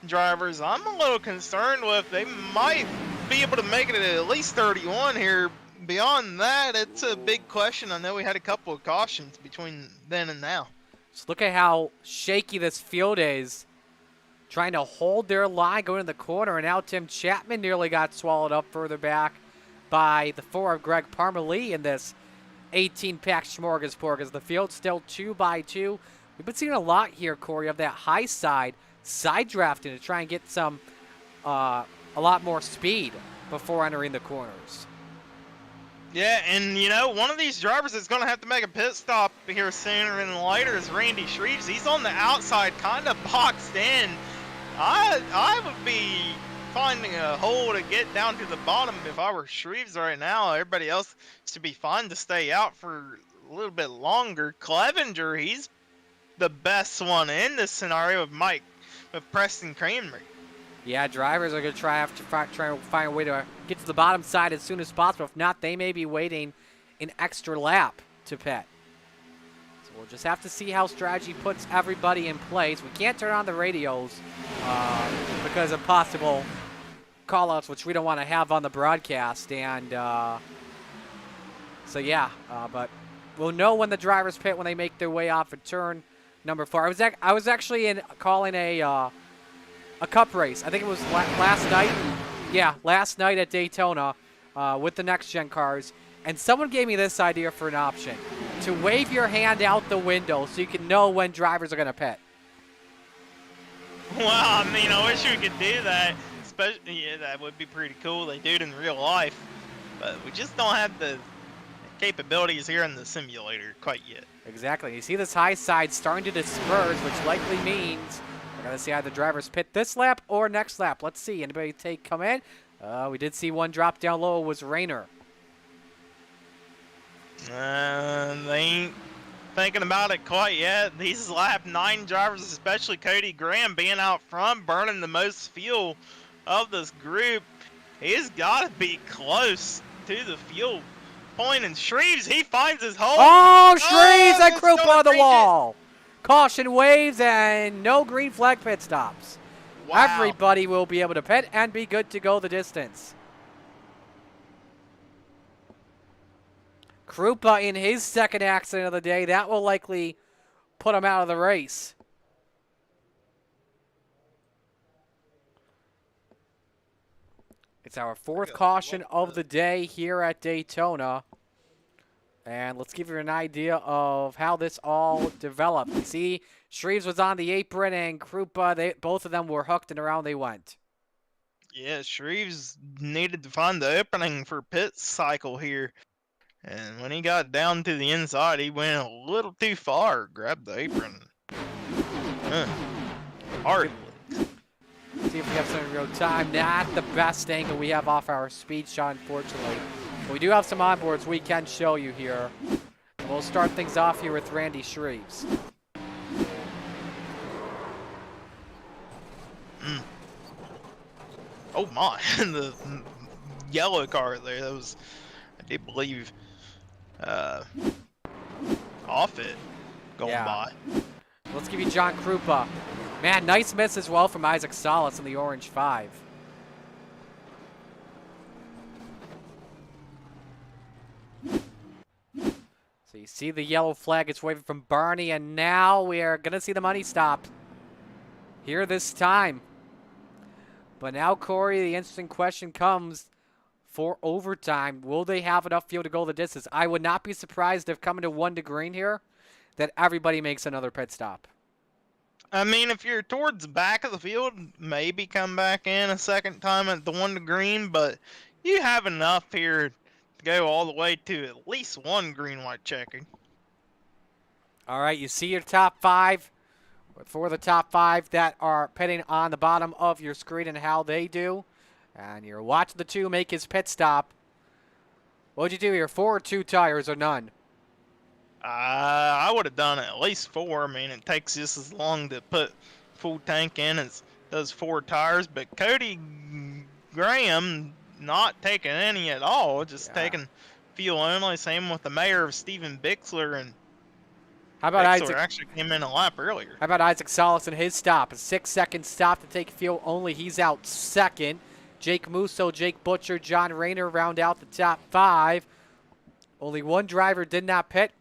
drivers, I'm a little concerned with. They might be able to make it at least 31 here. Beyond that, it's a big question. I know we had a couple of cautions between then and now. Just look at how shaky this field is. Trying to hold their line going in the corner, and now Tim Chapman nearly got swallowed up further back by the 4 of Greg Parmalee in this 18-pack smorgasbord, as the field's still 2 by 2. We've been seeing a lot here, Corey, of that high side drafting to try and get some a lot more speed before entering the corners. Yeah, and you know, one of these drivers is going to have to make a pit stop here sooner than later is Randy Shreves. He's on the outside, kind of boxed in. I would be finding a hole to get down to the bottom if I were Shreves right now. Everybody else should be fine to stay out for a little bit longer. Clevenger, he's the best one in this scenario with Preston Kramer. Yeah, drivers are going to try to find a way to get to the bottom side as soon as possible. If not, they may be waiting an extra lap to pit. So we'll just have to see how strategy puts everybody in place. We can't turn on the radios because of possible call-outs, which we don't want to have on the broadcast. And so, yeah, but we'll know when the drivers pit when they make their way off of turn number 4. I was actually calling a cup race. I think it was last night. Yeah, last night at Daytona with the next-gen cars. And someone gave me this idea for an option, to wave your hand out the window so you can know when drivers are going to pit. Well, I mean, I wish we could do that. Especially, yeah, that would be pretty cool. They do it in real life. But we just don't have the capabilities here in the simulator quite yet. Exactly. You see this high side starting to disperse, which likely means we're going to see either drivers pit this lap or next lap. Let's see. Anybody come in? We did see one drop down low. It was Rayner. They ain't thinking about it quite yet. These lap 9 drivers, especially Cody Graham, being out front, burning the most fuel of this group. He's got to be close to the fuel point. And Shreves, he finds his hole. Oh, Shreves and Krupa on the wall. Caution waves and no green flag pit stops. Wow. Everybody will be able to pit and be good to go the distance. Krupa in his second accident of the day. That will likely put him out of the race. It's our 4th caution of the day here at Daytona. And let's give you an idea of how this all developed. You see, Shreves was on the apron and Krupa, both of them were hooked and around they went. Yeah, Shreves needed to find the opening for pit cycle here. And when he got down to the inside, he went a little too far, grabbed the apron. Hard. See if we have some in real time. Not the best angle we have off our speed shot, unfortunately. But we do have some onboards we can show you here. And we'll start things off here with Randy Shreves. Oh my, the yellow car there, that was, I do believe, off it going by. Let's give you John Krupa. Man, nice miss as well from Isaac Salas in the orange 5. So you see the yellow flag, it's waving from Barney, and now we are going to see the money stop here this time. But now, Corey, the interesting question comes for overtime. Will they have enough fuel to go the distance? I would not be surprised if coming to 1 to green here that everybody makes another pit stop. I mean, if you're towards the back of the field, maybe come back in a second time at the 1 to green, but you have enough here to go all the way to at least 1 green-white checkered. All right, you see your top 5. For the top 5 that are pitting on the bottom of your screen and how they do. And you're watching the 2 make his pit stop. What'd you do here? 4 or 2 tires or none? I would have done at least 4. I mean, it takes just as long to put full tank in as does 4 tires. But Cody Graham not taking any at all, just taking fuel only. Same with the mayor of Steven Bixler, and how about Bixler Isaac? Actually came in a lap earlier. How about Isaac Salas and his stop? A 6-second stop to take fuel only. He's out second. Jake Musso, Jake Butcher, John Rayner round out the top 5. Only 1 driver did not pit,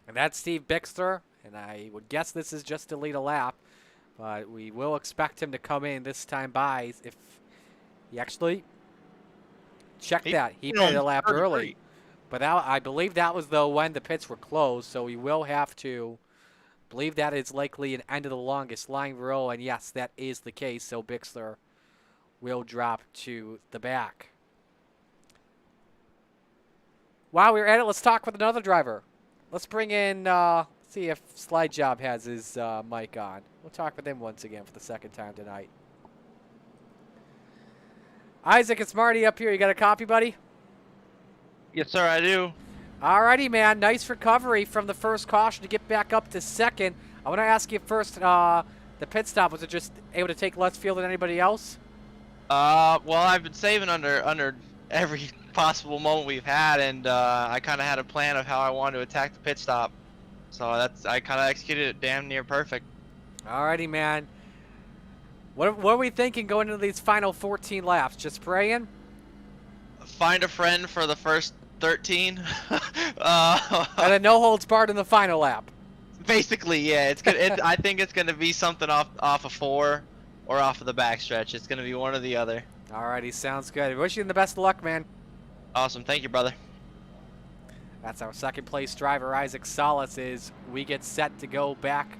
and that's Steve Bixler. And I would guess this is just to lead a lap, but we will expect him to come in this time by if he actually checked that. He pitted a lap early. But that, I believe that was, though, when the pits were closed, so we will have to believe that is likely an end of the longest line row, and yes, that is the case, so Bixler will drop to the back. While we're at it, let's talk with another driver. Let's bring in, see if Slide Job has his mic on. We'll talk with him once again for the second time tonight. Isaac, it's Marty up here. You got a copy, buddy? Yes, sir, I do. Alrighty, man. Nice recovery from the first caution to get back up to second. I want to ask you first, the pit stop, was it just able to take less fuel than anybody else? Well, I've been saving under every possible moment we've had, and I kind of had a plan of how I wanted to attack the pit stop. So I kind of executed it damn near perfect. Alrighty, man. What are we thinking going into these final 14 laps? Just praying? Find a friend for the first 13. And then no holds barred in the final lap. Basically, yeah. It's good. I think it's going to be something off of 4 or off of the backstretch. It's going to be one or the other. Alrighty, sounds good. Wish you the best of luck, man. Awesome. Thank you, brother. That's our second place driver, Isaac Salas, as we get set to go back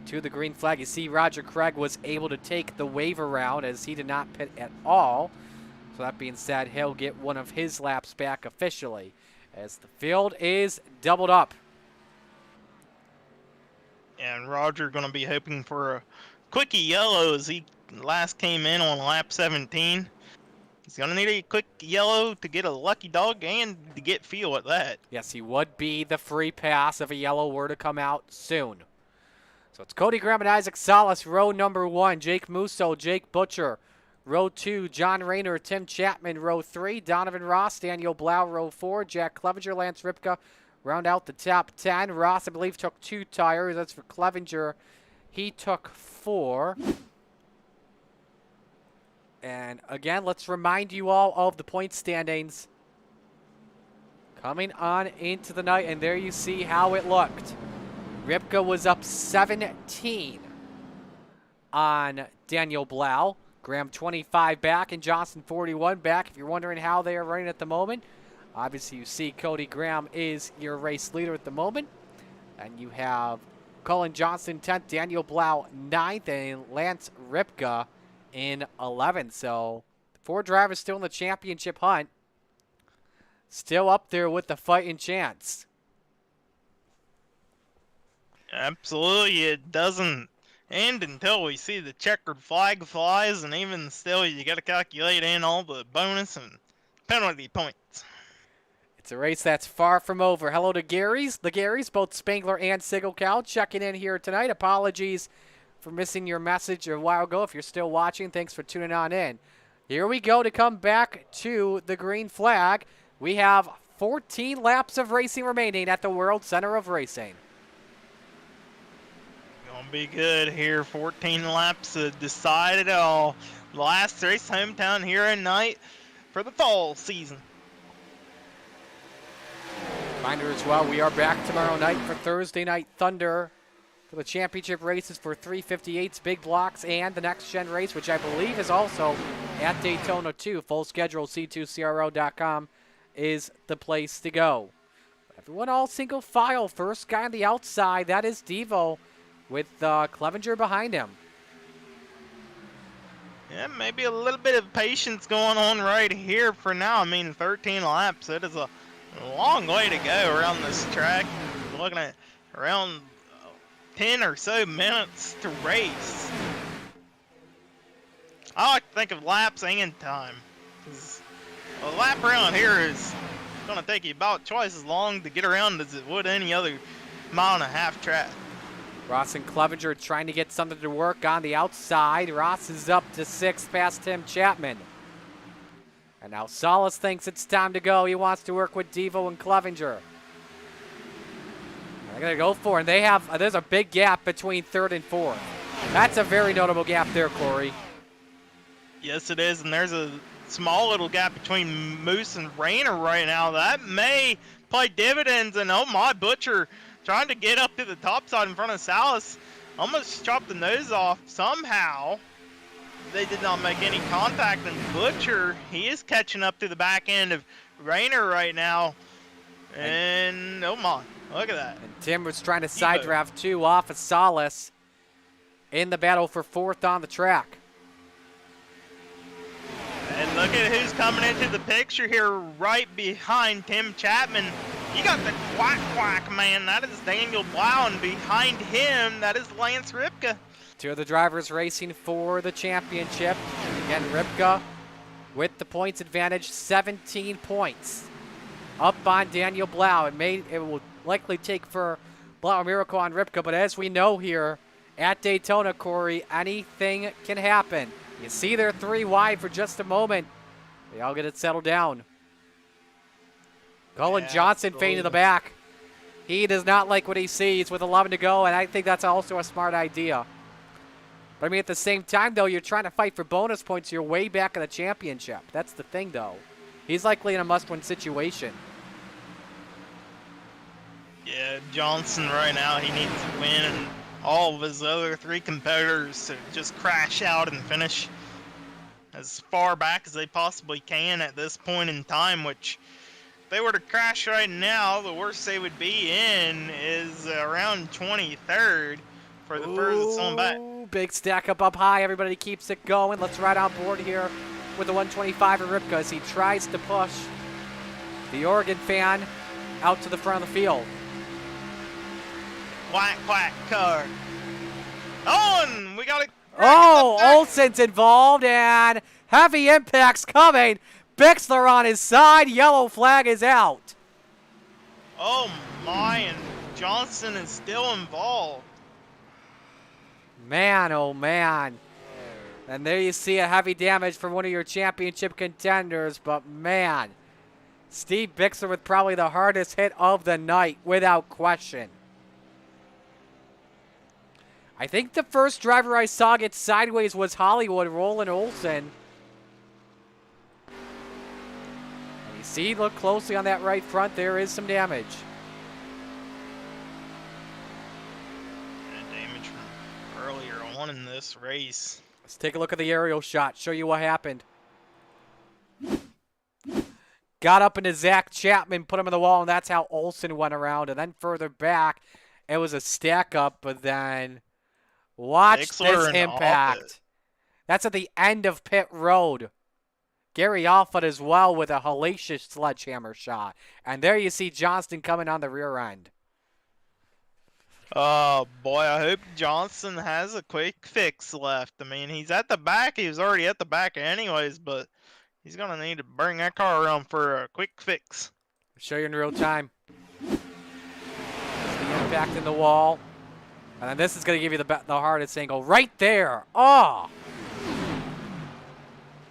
to the green flag. You see Roger Craig was able to take the wave around as he did not pit at all. So that being said, he'll get one of his laps back officially as the field is doubled up. And Roger going to be hoping for a quickie yellow as he last came in on lap 17. He's going to need a quick yellow to get a lucky dog and to get fuel at that. Yes, he would be the free pass if a yellow were to come out soon. So it's Cody Graham and Isaac Salas, row number 1. Jake Musso, Jake Butcher. Row 2, John Rayner, Tim Chapman. Row 3, Donovan Ross, Daniel Blau. Row 4, Jack Clevenger, Lance Ripka. Round out the top 10. Ross, I believe, took 2 tires. That's for Clevenger. He took 4. And again, let's remind you all of the point standings coming on into the night. And there you see how it looked. Ripka was up 17 on Daniel Blau. Graham 25 back and Johnson 41 back. If you're wondering how they are running at the moment, obviously you see Cody Graham is your race leader at the moment. And you have Colin Johnson 10th, Daniel Blau 9th, and Lance Ripka in 11th. So 4 drivers still in the championship hunt. still up there with the fighting chance. Absolutely, it doesn't end until we see the checkered flag flies, and even still, you got to calculate in all the bonus and penalty points. It's a race that's far from over. Hello to the Garys, both Spangler and Sigelcow, checking in here tonight. Apologies for missing your message a while ago. If you're still watching, thanks for tuning on in. Here we go to come back to the green flag. We have 14 laps of racing remaining at the World Center of Racing. Gonna be good here. 14 laps to decide it all. Last race, hometown here at night for the fall season. Reminder as well, we are back tomorrow night for Thursday Night Thunder for the championship races for 358s, big blocks, and the next gen race, which I believe is also at Daytona too. Full schedule, C2CRL.com is the place to go. Everyone all single file. First guy on the outside, that is Devo with Clevenger behind him. Yeah, maybe a little bit of patience going on right here for now. I mean, 13 laps, it is a long way to go around this track. We're looking at around 10 or so minutes to race. I like to think of laps and time, because a lap around here is going to take you about twice as long to get around as it would any other mile-and-a-half track. Ross and Clevenger trying to get something to work on the outside. Ross is up to 6th past Tim Chapman. And now Salas thinks it's time to go. He wants to work with Devo and Clevenger. They're going to go for it. And they have, there's a big gap between 3rd and 4th. That's a very notable gap there, Corey. Yes, it is. And there's a small little gap between Moose and Rayner right now. That may play dividends. And oh my, Butcher trying to get up to the top side in front of Salas. Almost chopped the nose off somehow. They did not make any contact, and Butcher, he is catching up to the back end of Rayner right now. And oh my, look at that. And Tim was trying to side draft 2 off of Salas in the battle for 4th on the track. And look at who's coming into the picture here right behind Tim Chapman. You got the quack man. That is Daniel Blau, and behind him, that is Lance Ripka. 2 of the drivers racing for the championship. Again, Ripka with the points advantage, 17 points. Up on Daniel Blau. It will likely take for Blau a miracle on Ripka, but as we know here at Daytona, Corey, anything can happen. You see they're 3 wide for just a moment. They all get it settled down. Colin Johnson fading to the back. He does not like what he sees with 11 to go, and I think that's also a smart idea. But I mean, at the same time, though, you're trying to fight for bonus points. You're way back in the championship. That's the thing, though. He's likely in a must-win situation. Yeah, Johnson right now, he needs to win, and all of his other 3 competitors to just crash out and finish as far back as they possibly can at this point in time, which if they were to crash right now, the worst they would be in is around 23rd for the furthest on back. Big stack up high. Everybody keeps it going. Let's ride on board here with the 125 of Ripka as he tries to push the Oregon fan out to the front of the field. Quack car. Oh, and we got it. Oh, Olsen's involved and heavy impacts coming. Bixler on his side. Yellow flag is out. Oh my, and Johnson is still involved. Man, oh man. And there you see a heavy damage from one of your championship contenders, but man, Steve Bixler with probably the hardest hit of the night, without question. I think the first driver I saw get sideways was Hollywood, Roland Olsen. And you see, look closely on that right front, there is some damage. Damage from earlier on in this race. Let's take a look at the aerial shot, show you what happened. Got up into Zach Chapman, put him in the wall, and that's how Olsen went around. And then further back, it was a stack up, but then watch Bixler this impact. That's at the end of pit road. Gary Alford as well with a hellacious sledgehammer shot. And there you see Johnston coming on the rear end. Oh, boy, I hope Johnson has a quick fix left. I mean, he's at the back. He was already at the back anyways, but he's going to need to bring that car around for a quick fix. I'll show you in real time. There's the impact in the wall. And then this is going to give you the hardest angle right there. Oh!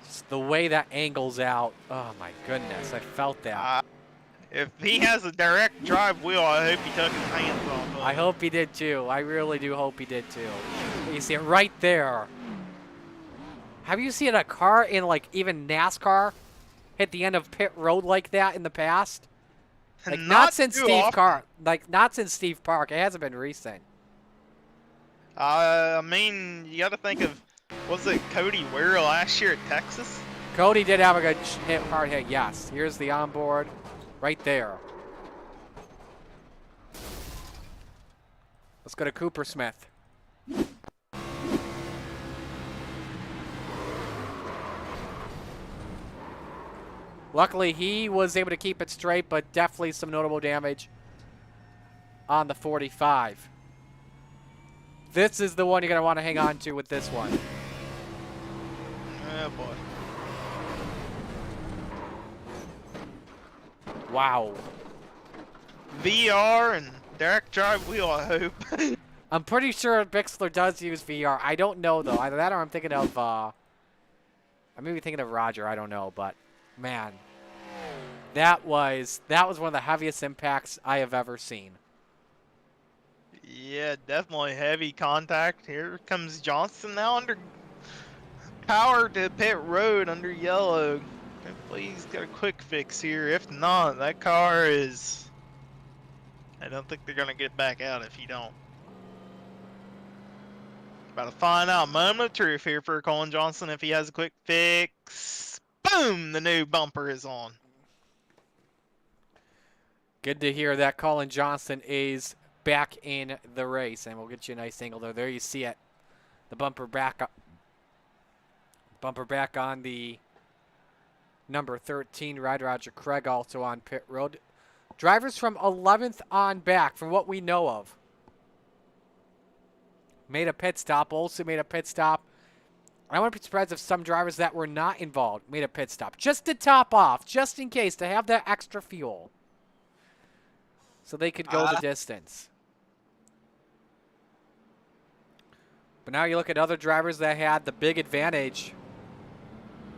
Just the way that angles out. Oh, my goodness. I felt that. If he has a direct drive wheel, I hope he took his hands off of it. I hope he did too. I really do hope he did too. You see it right there. Have you seen a car in like even NASCAR hit the end of pit road like that in the past? Like not since Steve Park. Like not since Steve Park. It hasn't been recent. I mean, you got to think of, was it Cody Ware last year at Texas? Cody did have a good hard hit. Yes. Here's the onboard. Right there. Let's go to Cooper Smith. Luckily, he was able to keep it straight, but definitely some notable damage on the 45. This is the one you're going to want to hang on to with this one. Oh, boy. Wow. VR and direct drive wheel, I hope. I'm pretty sure Bixler does use VR. I don't know, though. Either that or I'm thinking of, I may be thinking of Roger. I don't know, but, man. That was one of the heaviest impacts I have ever seen. Yeah, definitely heavy contact. Here comes Johnson now under power to pit road under yellow. Hopefully he's got a quick fix here. If not, that car is... I don't think they're going to get back out if you don't. About to find out moment of truth here for Colin Johnson if he has a quick fix. Boom! The new bumper is on. Good to hear that Colin Johnson is back in the race. And we'll get you a nice angle there. There you see it. The bumper back up. Bumper back on the number 13 rider, Roger Craig, also on pit road. Drivers from 11th on back, from what we know of, made a pit stop. Olsen made a pit stop. I wouldn't be surprised if some drivers that were not involved made a pit stop, just to top off, just in case, to have that extra fuel, so they could go the distance. But now you look at other drivers that had the big advantage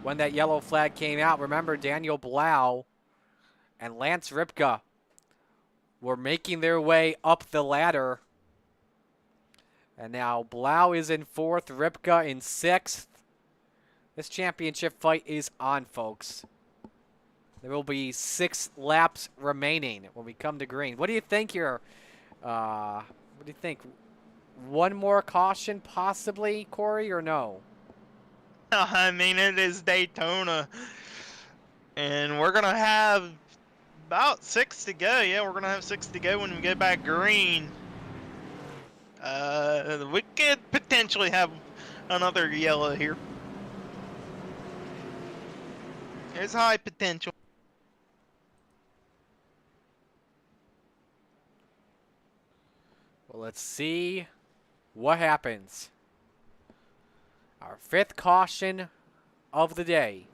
when that yellow flag came out. Remember, Daniel Blau and Lance Ripka were making their way up the ladder. And now Blau is in 4th, Ripka in 6th. This championship fight is on, folks. There will be 6 laps remaining when we come to green. What do you think here? What do you think? One more caution possibly, Corey, or no? I mean, it is Daytona. And we're going to have about 6 to go. Yeah, we're going to have 6 to go when we get back green. We could potentially have another yellow here. There's high potential. Well, let's see what happens. Our 5th caution of the day.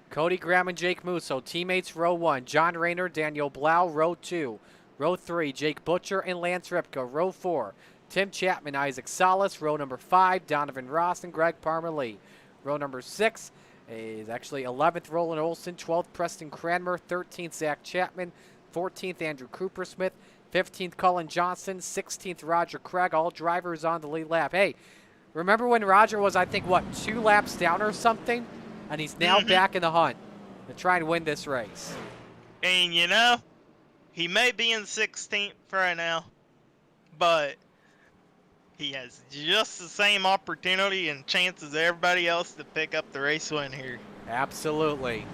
Cody Graham and Jake Musso, teammates row 1. John Rayner, Daniel Blau, row 2. Row 3, Jake Butcher and Lance Ripka. Row 4, Tim Chapman, Isaac Salas. Row number 5, Donovan Ross and Greg Parmalee. Row number 6 is actually 11th, Roland Olson. 12th, Preston Cranmer. 13th, Zach Chapman. 14th, Andrew Cooper Smith. 15th, Colin Johnson. 16th, Roger Craig. All drivers on the lead lap. Hey, remember when Roger was, I think, what, 2 laps down or something? And he's now back in the hunt to try and win this race. And, you know, he may be in 16th right now, but he has just the same opportunity and chance as everybody else to pick up the race win here. Absolutely.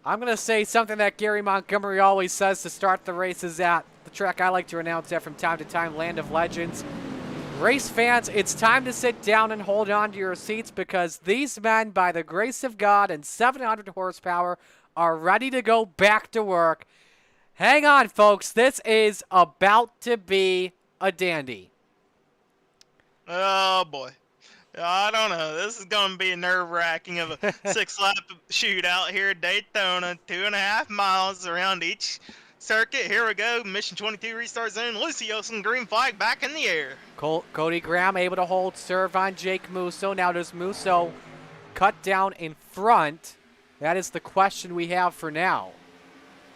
I'm going to say something that Gary Montgomery always says to start the races at the track I like to announce at from time to time, Land of Legends. Race fans, it's time to sit down and hold on to your seats because these men, by the grace of God and 700 horsepower, are ready to go back to work. Hang on, folks. This is about to be a dandy. Oh, boy. I don't know. This is going to be nerve-wracking of a 6-lap shootout here at Daytona. 2.5 miles around each circuit. Here we go. Mission 22 restart zone. Lucy Olsen, green flag back in the air. Cody Graham able to hold serve on Jake Musso. Now does Musso cut down in front? That is the question we have for now.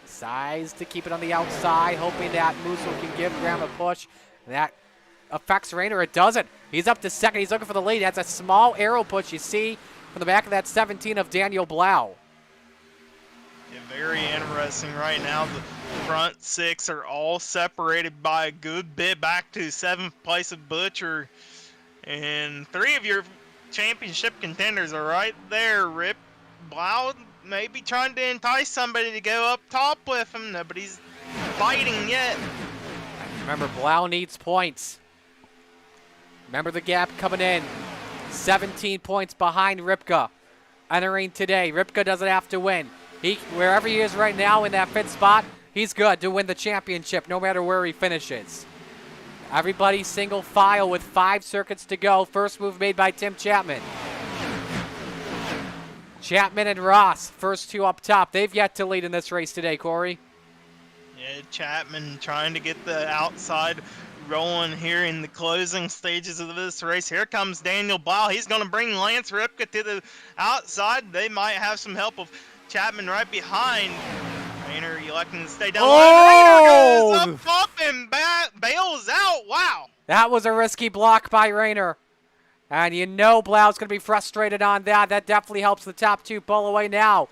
Decides to keep it on the outside, hoping that Musso can give Graham a push. That affects Rayner. It doesn't. He's up to second. He's looking for the lead. That's a small arrow push you see from the back of that 17 of Daniel Blau. Yeah, very interesting right now. The front 6 are all separated by a good bit back to 7th place of Butcher. And 3 of your championship contenders are right there. Rip Blau maybe trying to entice somebody to go up top with him. Nobody's biting yet. Remember, Blau needs points. Remember the gap coming in. 17 points behind Ripka. Entering today. Ripka doesn't have to win. Wherever he is right now in that 5th spot, he's good to win the championship no matter where he finishes. Everybody single file with 5 circuits to go. First move made by Tim Chapman. Chapman and Ross, first 2 up top. They've yet to lead in this race today, Corey. Yeah, Chapman trying to get the outside rolling here in the closing stages of this race. Here comes Daniel Blau. He's going to bring Lance Ripka to the outside. They might have some help of Chapman right behind. Rayner electing to stay down. Oh! Rayner goes up and bails out. Wow. That was a risky block by Rayner. And you know Blau's going to be frustrated on that. That definitely helps the top 2 pull away now.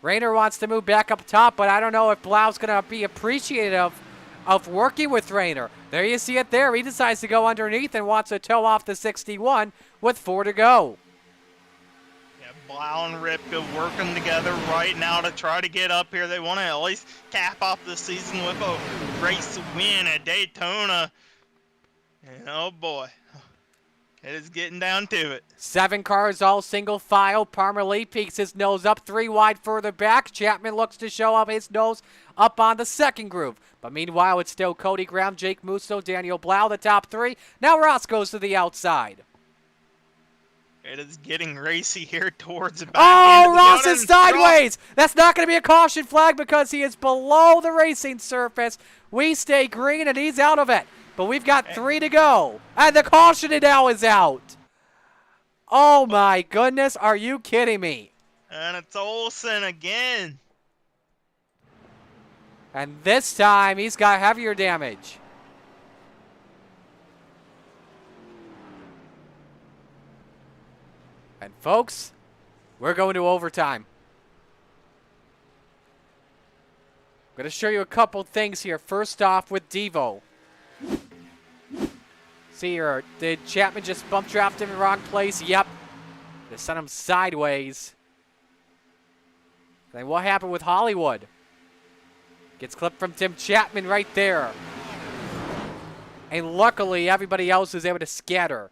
Rayner wants to move back up top, but I don't know if Blau's going to be appreciative of working with Rayner. There you see it there. He decides to go underneath and wants to tow off the 61 with 4 to go. Yeah, Blau and Ripka working together right now to try to get up here. They want to at least cap off the season with a race win at Daytona. And oh boy, it is getting down to it. 7 cars all single file. Palmer Lee peeks his nose up 3 wide further back. Chapman looks to show up his nose up on the second groove. But meanwhile, it's still Cody Graham, Jake Musso, Daniel Blau, the top 3. Now Ross goes to the outside. It is getting racy here towards the back Oh, end of the Ross zone, is and sideways. That's not going to be a caution flag because he is below the racing surface. We stay green and he's out of it. But we've got 3 to go. And the caution now is out. Oh, my goodness. Are you kidding me? And it's Olsen again. And this time, he's got heavier damage. And, folks, we're going to overtime. I'm going to show you a couple things here. First off with Devo. See here, did Chapman just bump draft him in the wrong place? Yep. Just sent him sideways. Then what happened with Hollywood? Gets clipped from Tim Chapman right there. And luckily, everybody else is able to scatter.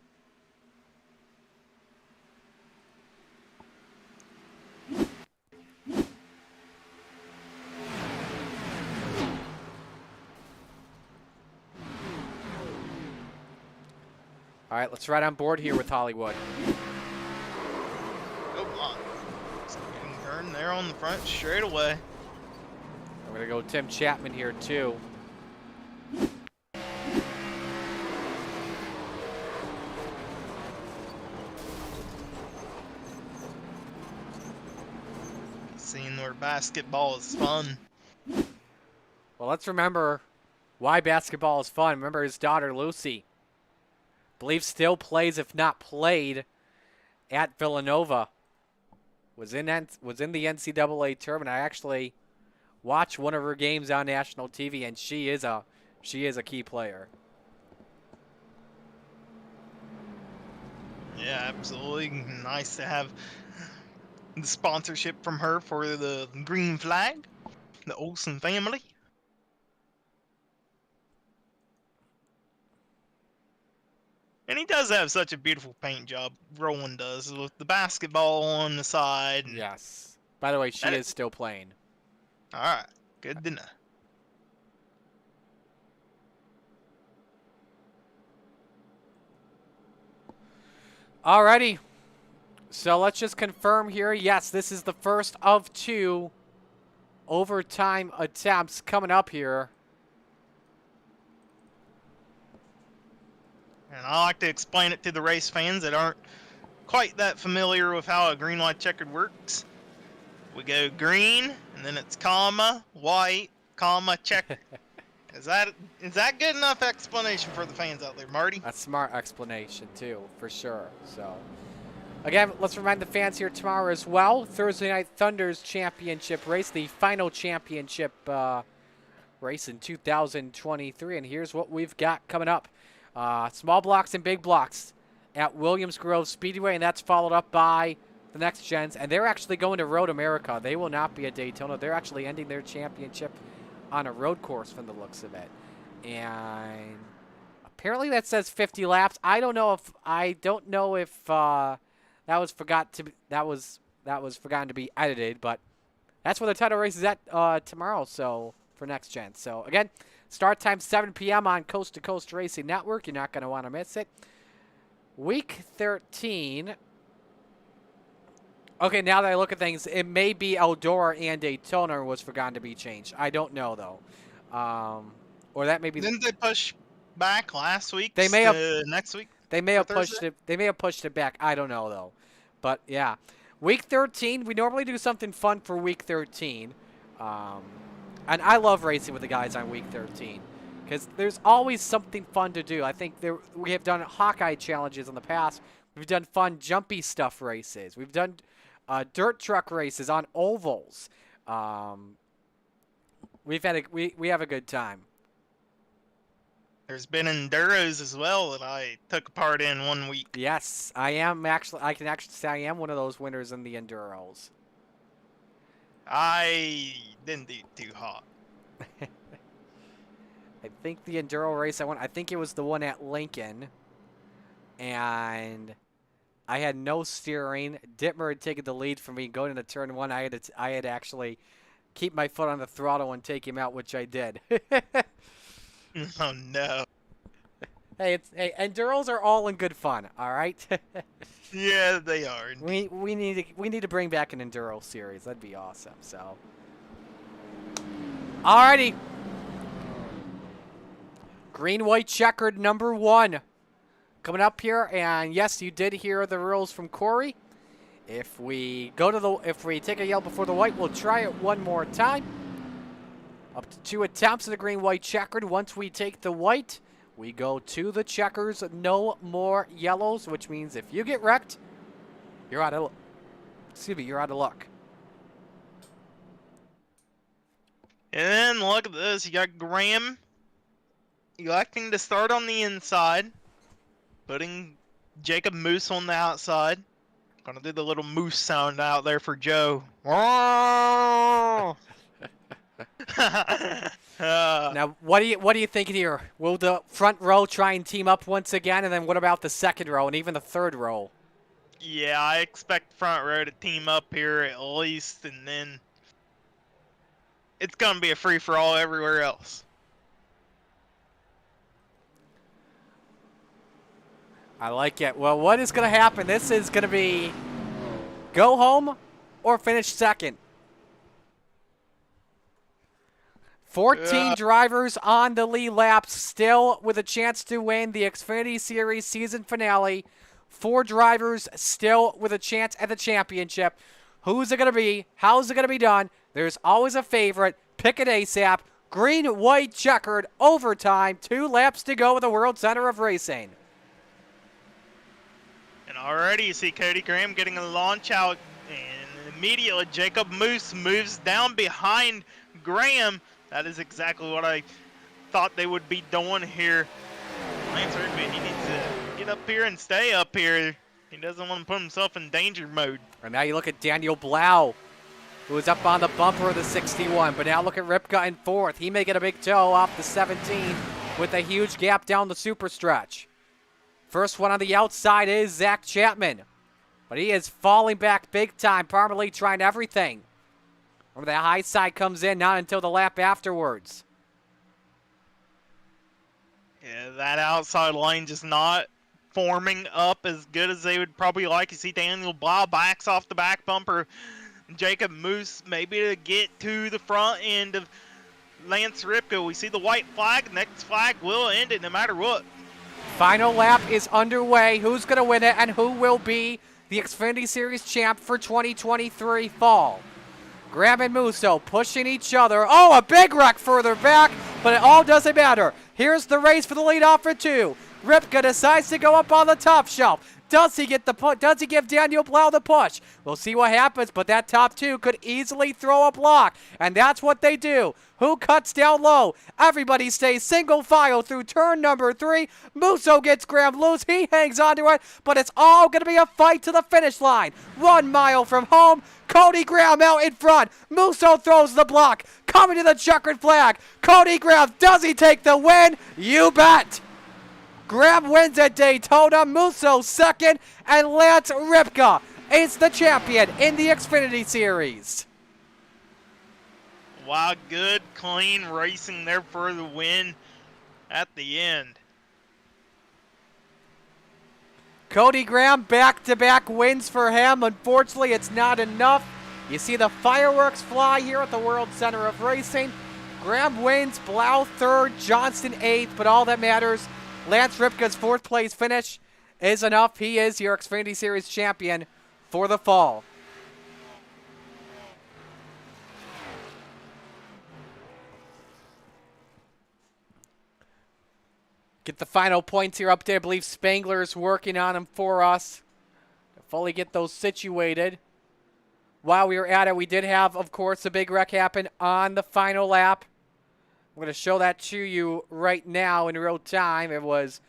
All right, let's ride on board here with Hollywood. Go on. Getting turned there on the front straight away. We're going to go Tim Chapman here, too. Seeing where basketball is fun. Well, let's remember why basketball is fun. Remember his daughter, Lucy. Believe still plays, if not played, at Villanova. Was in the NCAA tournament. I actually watched one of her games on national TV, and she is a key player. Yeah, absolutely. Nice to have the sponsorship from her for the green flag, the Olsen family. And he does have such a beautiful paint job, Roland does, with the basketball on the side. Yes. By the way, she is still playing. Alright, good to know. Alrighty. So let's just confirm here. Yes, this is the first of 2 overtime attempts coming up here. And I like to explain it to the race fans that aren't quite that familiar with how a green, white, checkered works. We go green, and then it's comma, white, comma, checkered. Is that good enough explanation for the fans out there, Marty? That's smart explanation too, for sure. So, again, let's remind the fans here tomorrow as well. Thursday Night Thunder's championship race, the final championship race in 2023. And here's what we've got coming up. Small blocks and big blocks at Williams Grove Speedway, and that's followed up by the next gens. And they're actually going to Road America. They will not be at Daytona. They're actually ending their championship on a road course from the looks of it. And apparently that says 50 laps. I don't know if that was forgotten to be edited, but that's where the title race is at tomorrow. So for next gen. So again, start time 7 p.m. on Coast to Coast Racing Network. You're not going to want to miss it. Week 13. Okay, now that I look at things, it may be Eldora and Daytona was forgotten to be changed. I don't know though, or that may be. Didn't they push back last week? They may have next week. They may have pushed it. They may have pushed it back. I don't know though, but yeah, week 13. We normally do something fun for week 13, and I love racing with the guys on week 13 because there's always something fun to do. I think we have done Hawkeye challenges in the past. We've done fun jumpy stuff races. We've done dirt truck races on ovals. We have a good time. There's been enduros as well that I took part in one week. Yes, I can actually say I am one of those winners in the enduros. I didn't do too hot. I think the enduro race I won, I think it was the one at Lincoln, and I had no steering. Dittmer had taken the lead from me going into turn 1. I had to actually keep my foot on the throttle and take him out, which I did. Oh no. Hey, enduros are all in good fun, all right? Yeah, they are. We need to bring back an enduro series. That'd be awesome. So, alrighty. Green, white, checkered, number 1. Coming up here, and yes, you did hear the rules from Corey. If we take a yellow before the white, we'll try it one more time. Up to 2 attempts of the green, white, checkered. Once we take the white, we go to the checkers. No more yellows, which means if you get wrecked, you're out of luck. And then look at this. You got Graham electing to start on the inside, putting Jacob Moose on the outside. Gonna do the little moose sound out there for Joe. Now, what are you thinking here? Will the front row try and team up once again, and then what about the second row and even the third row? Yeah, I expect front row to team up here at least, and then it's gonna be a free-for-all everywhere else. I like it. Well, what is going to happen? This is going to be go home or finish second. 14 drivers on the lead laps, still with a chance to win the Xfinity Series season finale. 4 drivers still with a chance at the championship. Who's it going to be? How's it going to be done? There's always a favorite. Pick it ASAP. Green, white, checkered, overtime. 2 laps to go with the World Center of Racing. And already you see Cody Graham getting a launch out, and immediately Jacob Moose moves down behind Graham. That is exactly what I thought they would be doing here. Lance Rigby, he needs to get up here and stay up here. He doesn't want to put himself in danger mode. And now you look at Daniel Blau, who is up on the bumper of the 61. But now look at Ripka in 4th. He may get a big toe off the 17 with a huge gap down the super stretch. First one on the outside is Zach Chapman. But he is falling back big time. Parmalee trying everything. Remember, that high side comes in not until the lap afterwards. Yeah, that outside lane just not forming up as good as they would probably like. You see Daniel Blau backs off the back bumper. Jacob Moose maybe to get to the front end of Lance Ripka. We see the white flag. Next flag will end it no matter what. Final lap is underway. Who's going to win it and who will be the Xfinity Series champ for 2023 fall? Graham and Musso pushing each other. Oh, a big wreck further back, but it all doesn't matter. Here's the race for the lead off for 2. Ripka decides to go up on the top shelf. Does he get the does he give Daniel Blau the push? We'll see what happens, but that top 2 could easily throw a block, and that's what they do. Who cuts down low? Everybody stays single file through turn number 3. Musso gets Graham loose. He hangs onto it, but it's all going to be a fight to the finish line. 1 mile from home. Cody Graham out in front. Musso throws the block. Coming to the checkered flag. Cody Graham, does he take the win? You bet. Graham wins at Daytona. Musso second. And Lance Ripka is the champion in the Xfinity Series. Wow, good, clean racing there for the win at the end. Cody Graham, back-to-back wins for him. Unfortunately, it's not enough. You see the fireworks fly here at the World Center of Racing. Graham wins, Blau 3rd, Johnston 8th, but all that matters, Lance Ripka's 4th place finish is enough. He is your Xfinity Series champion for the fall. Get the final points here update. I believe Spangler's working on them for us to fully get those situated. While we were at it, we did have, of course, a big wreck happen on the final lap. I'm going to show that to you right now in real time. It was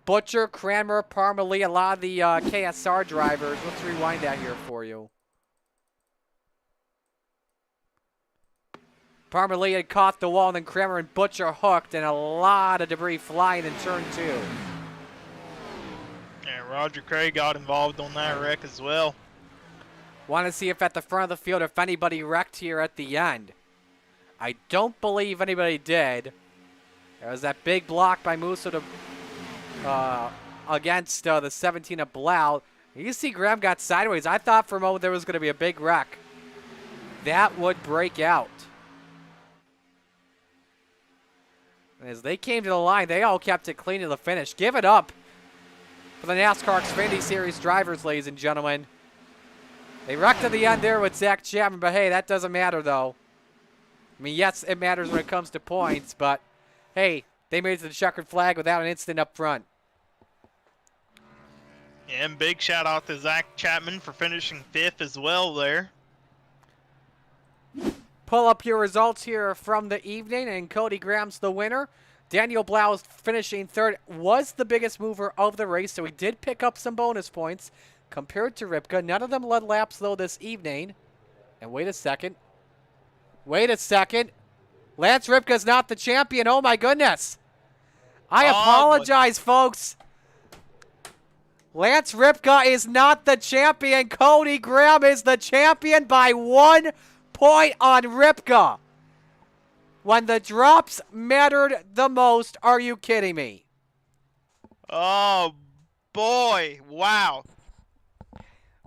Butcher, Cranmer, Parmalee, a lot of the KSR drivers. Let's rewind that here for you. Parmalee had caught the wall, and then Kramer and Butcher hooked, and a lot of debris flying in turn 2. And Roger Craig got involved on that wreck as well. Want to see if at the front of the field, if anybody wrecked here at the end. I don't believe anybody did. There was that big block by Musso to, against the 17 of Blau. You see Graham got sideways. I thought for a moment there was going to be a big wreck. That would break out. As they came to the line, they all kept it clean to the finish. Give it up for the NASCAR Xfinity Series drivers, ladies and gentlemen. They wrecked at the end there with Zach Chapman, but hey, that doesn't matter, though. I mean, yes, it matters when it comes to points, but hey, they made it to the checkered flag without an incident up front. And big shout out to Zach Chapman for finishing 5th as well there. Pull up your results here from the evening, and Cody Graham's the winner. Daniel Blau's finishing 3rd, was the biggest mover of the race, so he did pick up some bonus points compared to Ripka. None of them led laps, though, this evening. And wait a second. Wait a second. Lance Ripka's not the champion. Oh, my goodness. I apologize, folks. Lance Ripka is not the champion. Cody Graham is the champion by 1 point on Ripka. When the drops mattered the most, are you kidding me? Oh, boy. Wow.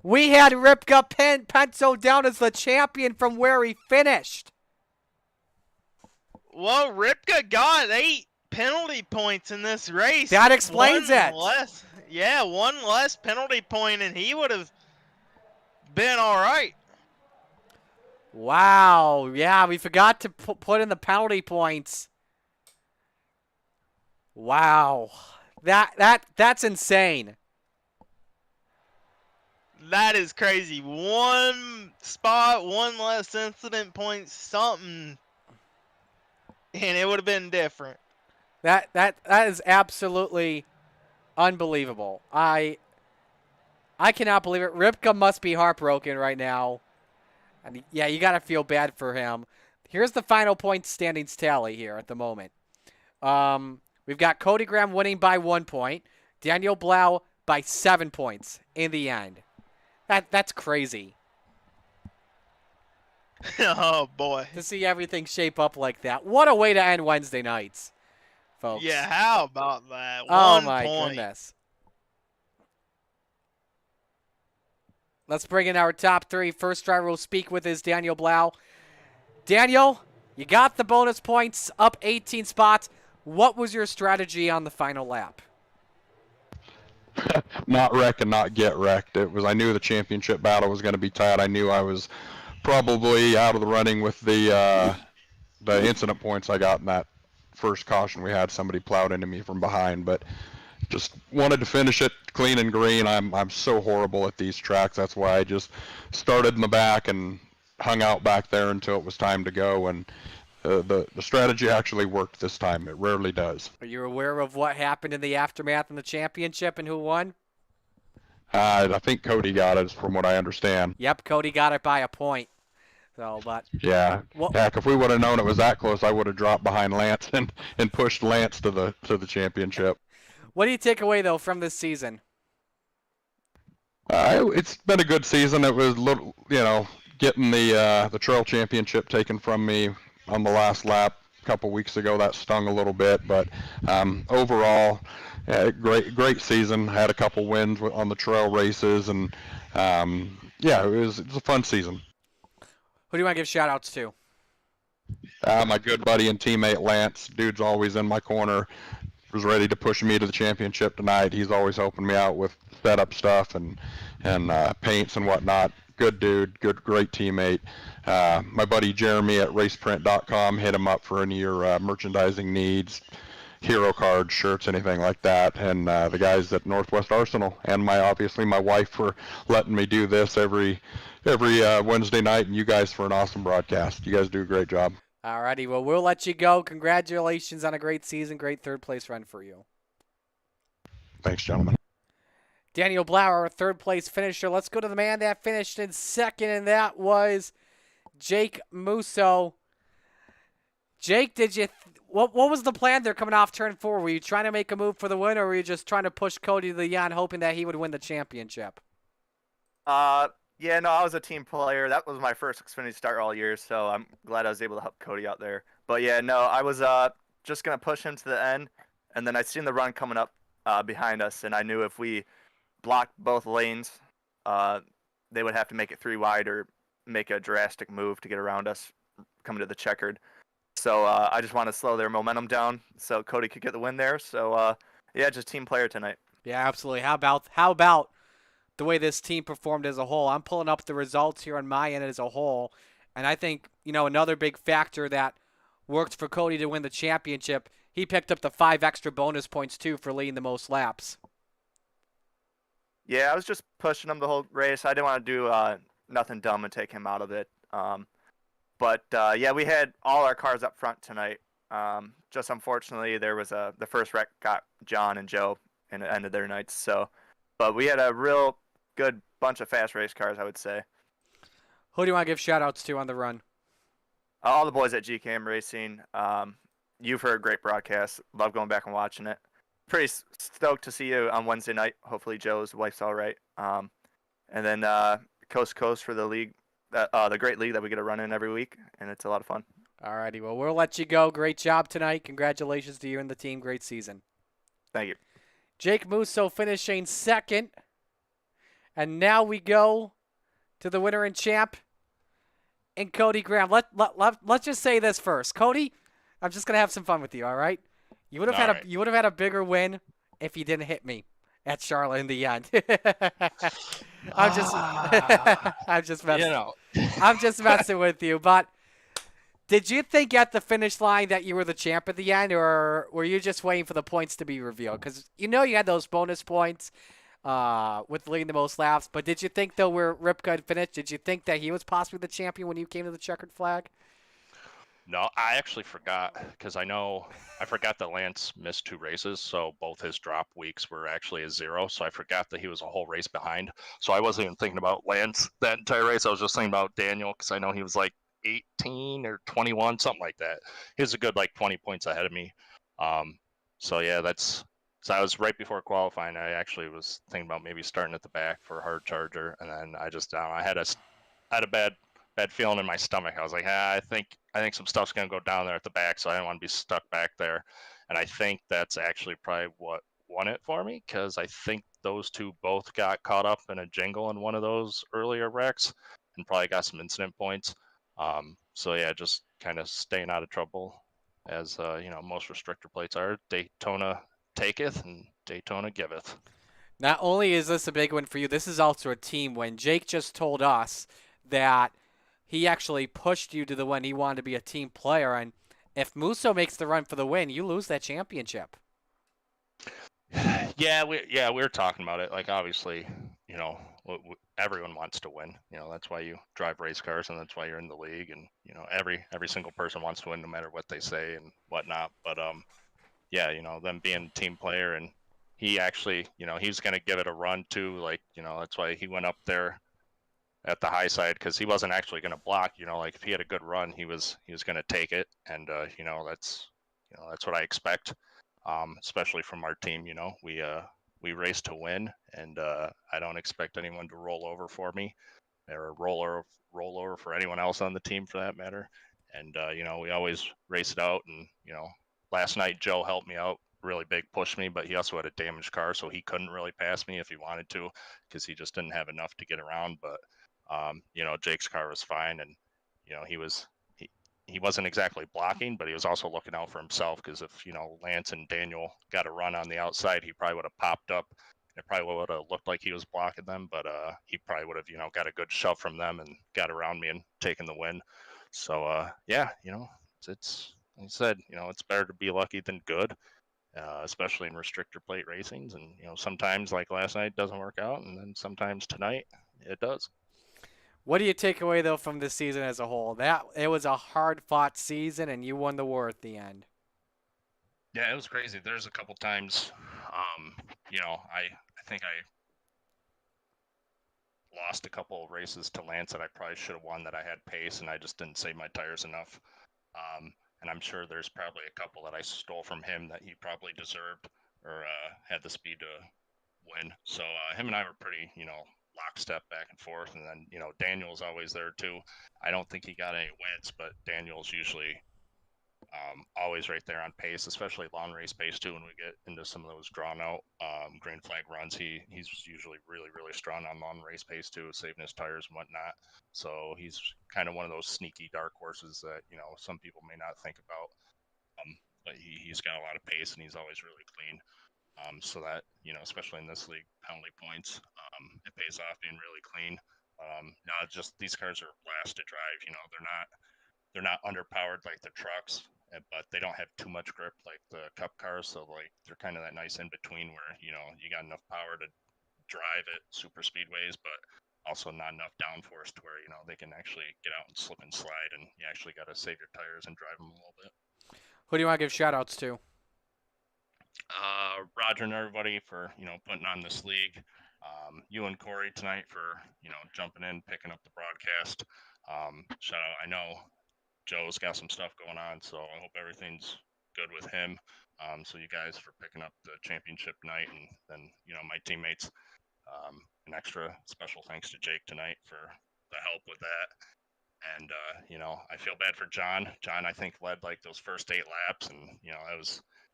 We had Ripka penciled down as the champion from where he finished. Well, Ripka got 8 penalty points in this race. That explains one it. Less, yeah, 1 less penalty point, and he would have been all right. Wow. Yeah, we forgot to put in the penalty points. Wow. That's insane. That is crazy. 1 spot, 1 less incident points, something, and it would have been different. That is absolutely unbelievable. I cannot believe it. Ripka must be heartbroken right now. And yeah, you got to feel bad for him. Here's the final point standings tally here at the moment. We've got Cody Graham winning by 1 point. Daniel Blau by 7 points in the end. That's crazy. Oh, boy. To see everything shape up like that. What a way to end Wednesday nights, folks. Yeah, how about that? Oh, 1 my point. goodness. Let's bring in our top three. First driver we'll speak with is Daniel Blau. Daniel, you got the bonus points, up 18 spots. What was your strategy on the final lap? Not wreck and not get wrecked. I knew the championship battle was going to be tight. I knew I was probably out of the running with the incident points I got in that first caution we had. Somebody plowed into me from behind, but just wanted to finish it clean and green. I'm so horrible at these tracks. That's why I just started in the back and hung out back there until it was time to go. And the strategy actually worked this time. It rarely does. Are you aware of what happened in the aftermath in the championship and who won? I think Cody got it, from what I understand. Yep, Cody got it by a point. So, but yeah, heck, if we would have known it was that close, I would have dropped behind Lance and pushed Lance to the championship. What do you take away though from this season? It's been a good season. It was little, getting the trail championship taken from me on the last lap a couple weeks ago. That stung a little bit, but overall, great season. Had a couple wins on the trail races, and it was a fun season. Who do you want to give shout outs to? My good buddy and teammate Lance. Dude's always in my corner. Was ready to push me to the championship tonight. He's always helping me out with setup stuff and paints and whatnot. Good dude, great teammate. My buddy Jeremy at raceprint.com, hit him up for any of your merchandising needs, hero cards, shirts, anything like that. And the guys at Northwest Arsenal, and obviously my wife for letting me do this every Wednesday night, and you guys for an awesome broadcast. You guys do a great job. Alrighty, well, we'll let you go. Congratulations on a great season, great third-place run for you. Thanks, gentlemen. Daniel Blauer, third-place finisher. Let's go to the man that finished in second, and that was Jake Musso. Jake, what was the plan there coming off turn 4? Were you trying to make a move for the win, or were you just trying to push Cody to the yacht, hoping that he would win the championship? Yeah, no, I was a team player. That was my first Xfinity start all year, so I'm glad I was able to help Cody out there. But yeah, no, I was just going to push him to the end, and then I seen the run coming up behind us, and I knew if we blocked both lanes, they would have to make it 3 wide or make a drastic move to get around us coming to the checkered. So I just want to slow their momentum down so Cody could get the win there. So, yeah, just team player tonight. Yeah, absolutely. How about the way this team performed as a whole? I'm pulling up the results here on my end as a whole, and I think, another big factor that worked for Cody to win the championship, he picked up the 5 extra bonus points, too, for leading the most laps. Yeah, I was just pushing him the whole race. I didn't want to do nothing dumb and take him out of it. But yeah, we had all our cars up front tonight. Just unfortunately, there was the first wreck got John and Joe, and it ended their nights. So, but we had a real good bunch of fast race cars, I would say. Who do you want to give shout-outs to on the run? All the boys at GCAM Racing. You've heard great broadcasts. Love going back and watching it. Pretty stoked to see you on Wednesday night. Hopefully Joe's wife's all right. And then coast to coast for the league, the great league that we get to run in every week, and it's a lot of fun. Alrighty, well, we'll let you go. Great job tonight. Congratulations to you and the team. Great season. Thank you. Jake Musso finishing second. And now we go to the winner and champ and Cody Graham. Let's just say this first. Cody, I'm just going to have some fun with you, all right? You would have had a bigger win if you didn't hit me at Charlotte in the end. I'm just messing with you. But did you think at the finish line that you were the champ at the end, or were you just waiting for the points to be revealed? Because you had those bonus points with leading the most laps. But did you think, though, where Ripka had finished, did you think that he was possibly the champion when you came to the checkered flag? No, I actually forgot because I forgot that Lance missed 2 races, so both his drop weeks were actually a 0. So I forgot that he was a whole race behind. So I wasn't even thinking about Lance that entire race. I was just thinking about Daniel because I know he was like 18 or 21, something like that. He was a good like 20 points ahead of me. So yeah, so I was right before qualifying. I actually was thinking about maybe starting at the back for a hard charger, and then I had a bad feeling in my stomach. I was like, I think some stuff's gonna go down there at the back, so I didn't want to be stuck back there. And I think that's actually probably what won it for me, because I think those two both got caught up in a jingle in one of those earlier wrecks, and probably got some incident points. So yeah, just kind of staying out of trouble, as most restrictor plates are. Daytona taketh and Daytona giveth. Not only is this a big win for you, this is also a team win. Jake just told us that he actually pushed you to the win. He wanted to be a team player, and if Musso makes the run for the win, you lose that championship. Yeah, we were talking about it. Like, obviously, everyone wants to win. That's why you drive race cars, and that's why you're in the league. And every single person wants to win, no matter what they say and whatnot. But yeah, them being a team player, and he actually, he's gonna give it a run too. Like, that's why he went up there at the high side, because he wasn't actually gonna block. Like, if he had a good run, he was gonna take it, and that's what I expect. Especially from our team. We race to win, and I don't expect anyone to roll over for me, or roll over for anyone else on the team, for that matter. And we always race it out. And last night Joe helped me out really big, pushed me, but he also had a damaged car, so he couldn't really pass me if he wanted to, because he just didn't have enough to get around. But Jake's car was fine, and he wasn't exactly blocking, but he was also looking out for himself, because if Lance and Daniel got a run on the outside, he probably would have popped up. It probably would have looked like he was blocking them, but he probably would have got a good shove from them and got around me and taken the win. So yeah, it's like I said, it's better to be lucky than good, especially in restrictor plate racings. And sometimes, like last night, it doesn't work out, and then sometimes tonight it does. What do you take away, though, from this season as a whole? That it was a hard-fought season, and you won the war at the end. Yeah, it was crazy. There's a couple times, I think I lost a couple of races to Lance that I probably should have won, that I had pace, and I just didn't save my tires enough. And I'm sure there's probably a couple that I stole from him that he probably deserved, or had the speed to win. So him and I were pretty, lockstep back and forth. And then, Daniel's always there too. I don't think he got any wins, but Daniel's usually always right there on pace, especially long race pace too. When we get into some of those drawn out green flag runs, he's usually really, really strong on long race pace too, saving his tires and whatnot. So he's kind of one of those sneaky dark horses that some people may not think about. But he's got a lot of pace, and he's always really clean. So that especially in this league, penalty points, it pays off being really clean. Now, just these cars are a blast to drive. They're not underpowered like the trucks, but they don't have too much grip like the cup cars. So like they're kind of that nice in between where you got enough power to drive at super speedways, but also not enough downforce to where they can actually get out and slip and slide, and you actually got to save your tires and drive them a little bit. Who do you want to give shout-outs to? Roger and everybody for putting on this league. You and Corey tonight for jumping in, picking up the broadcast. Shout out. I know Joe's got some stuff going on, so I hope everything's good with him. So you guys for picking up the championship night, and then my teammates. An extra special thanks to Jake tonight for the help with that. And I feel bad for John. John, I think, led like those first 8 laps, and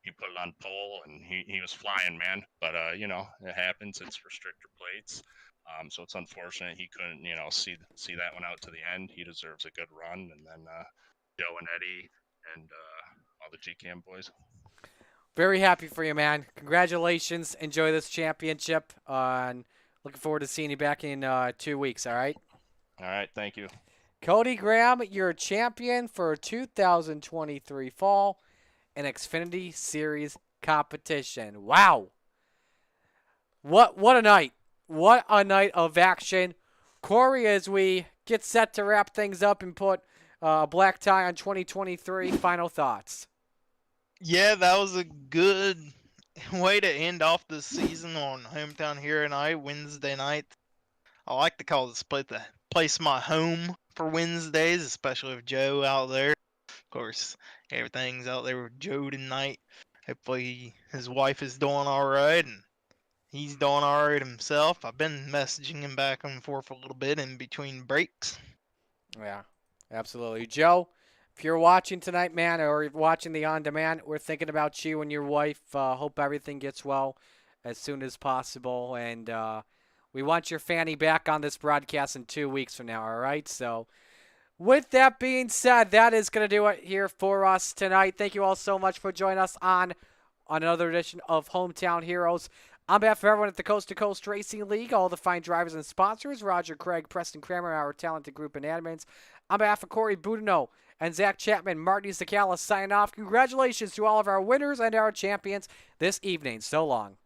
he put it on pole, and he was flying, man. But it happens. It's restrictor plates. So it's unfortunate he couldn't see that one out to the end. He deserves a good run. And then Joe and Eddie and all the GCAM boys. Very happy for you, man. Congratulations. Enjoy this championship. And looking forward to seeing you back in 2 weeks, all right? All right, thank you. Cody Graham, you're champion for 2023 Fall and Xfinity Series competition. Wow. What a night. What a night of action. Corey, as we get set to wrap things up and put black tie on 2023. Final thoughts. Yeah, that was a good way to end off the season on Hometown Hero Night, Wednesday night. I like to call this place my home for Wednesdays, especially with Joe out there. Of course, everything's out there with Joe tonight. Hopefully his wife is doing all right and he's doing all right himself. I've been messaging him back and forth a little bit in between breaks. Yeah, absolutely. Joe, if you're watching tonight, man, or you're watching the on-demand, we're thinking about you and your wife. Hope everything gets well as soon as possible. And we want your Fanny back on this broadcast in 2 weeks from now, all right? So with that being said, that is going to do it here for us tonight. Thank you all so much for joining us on another edition of Hometown Heroes. On behalf of everyone at the Coast to Coast Racing League, all the fine drivers and sponsors, Roger, Craig, Preston Kramer, our talented group and admins. On behalf of Corey Boudinot and Zach Chapman, Marty Sakala signing off. Congratulations to all of our winners and our champions this evening. So long.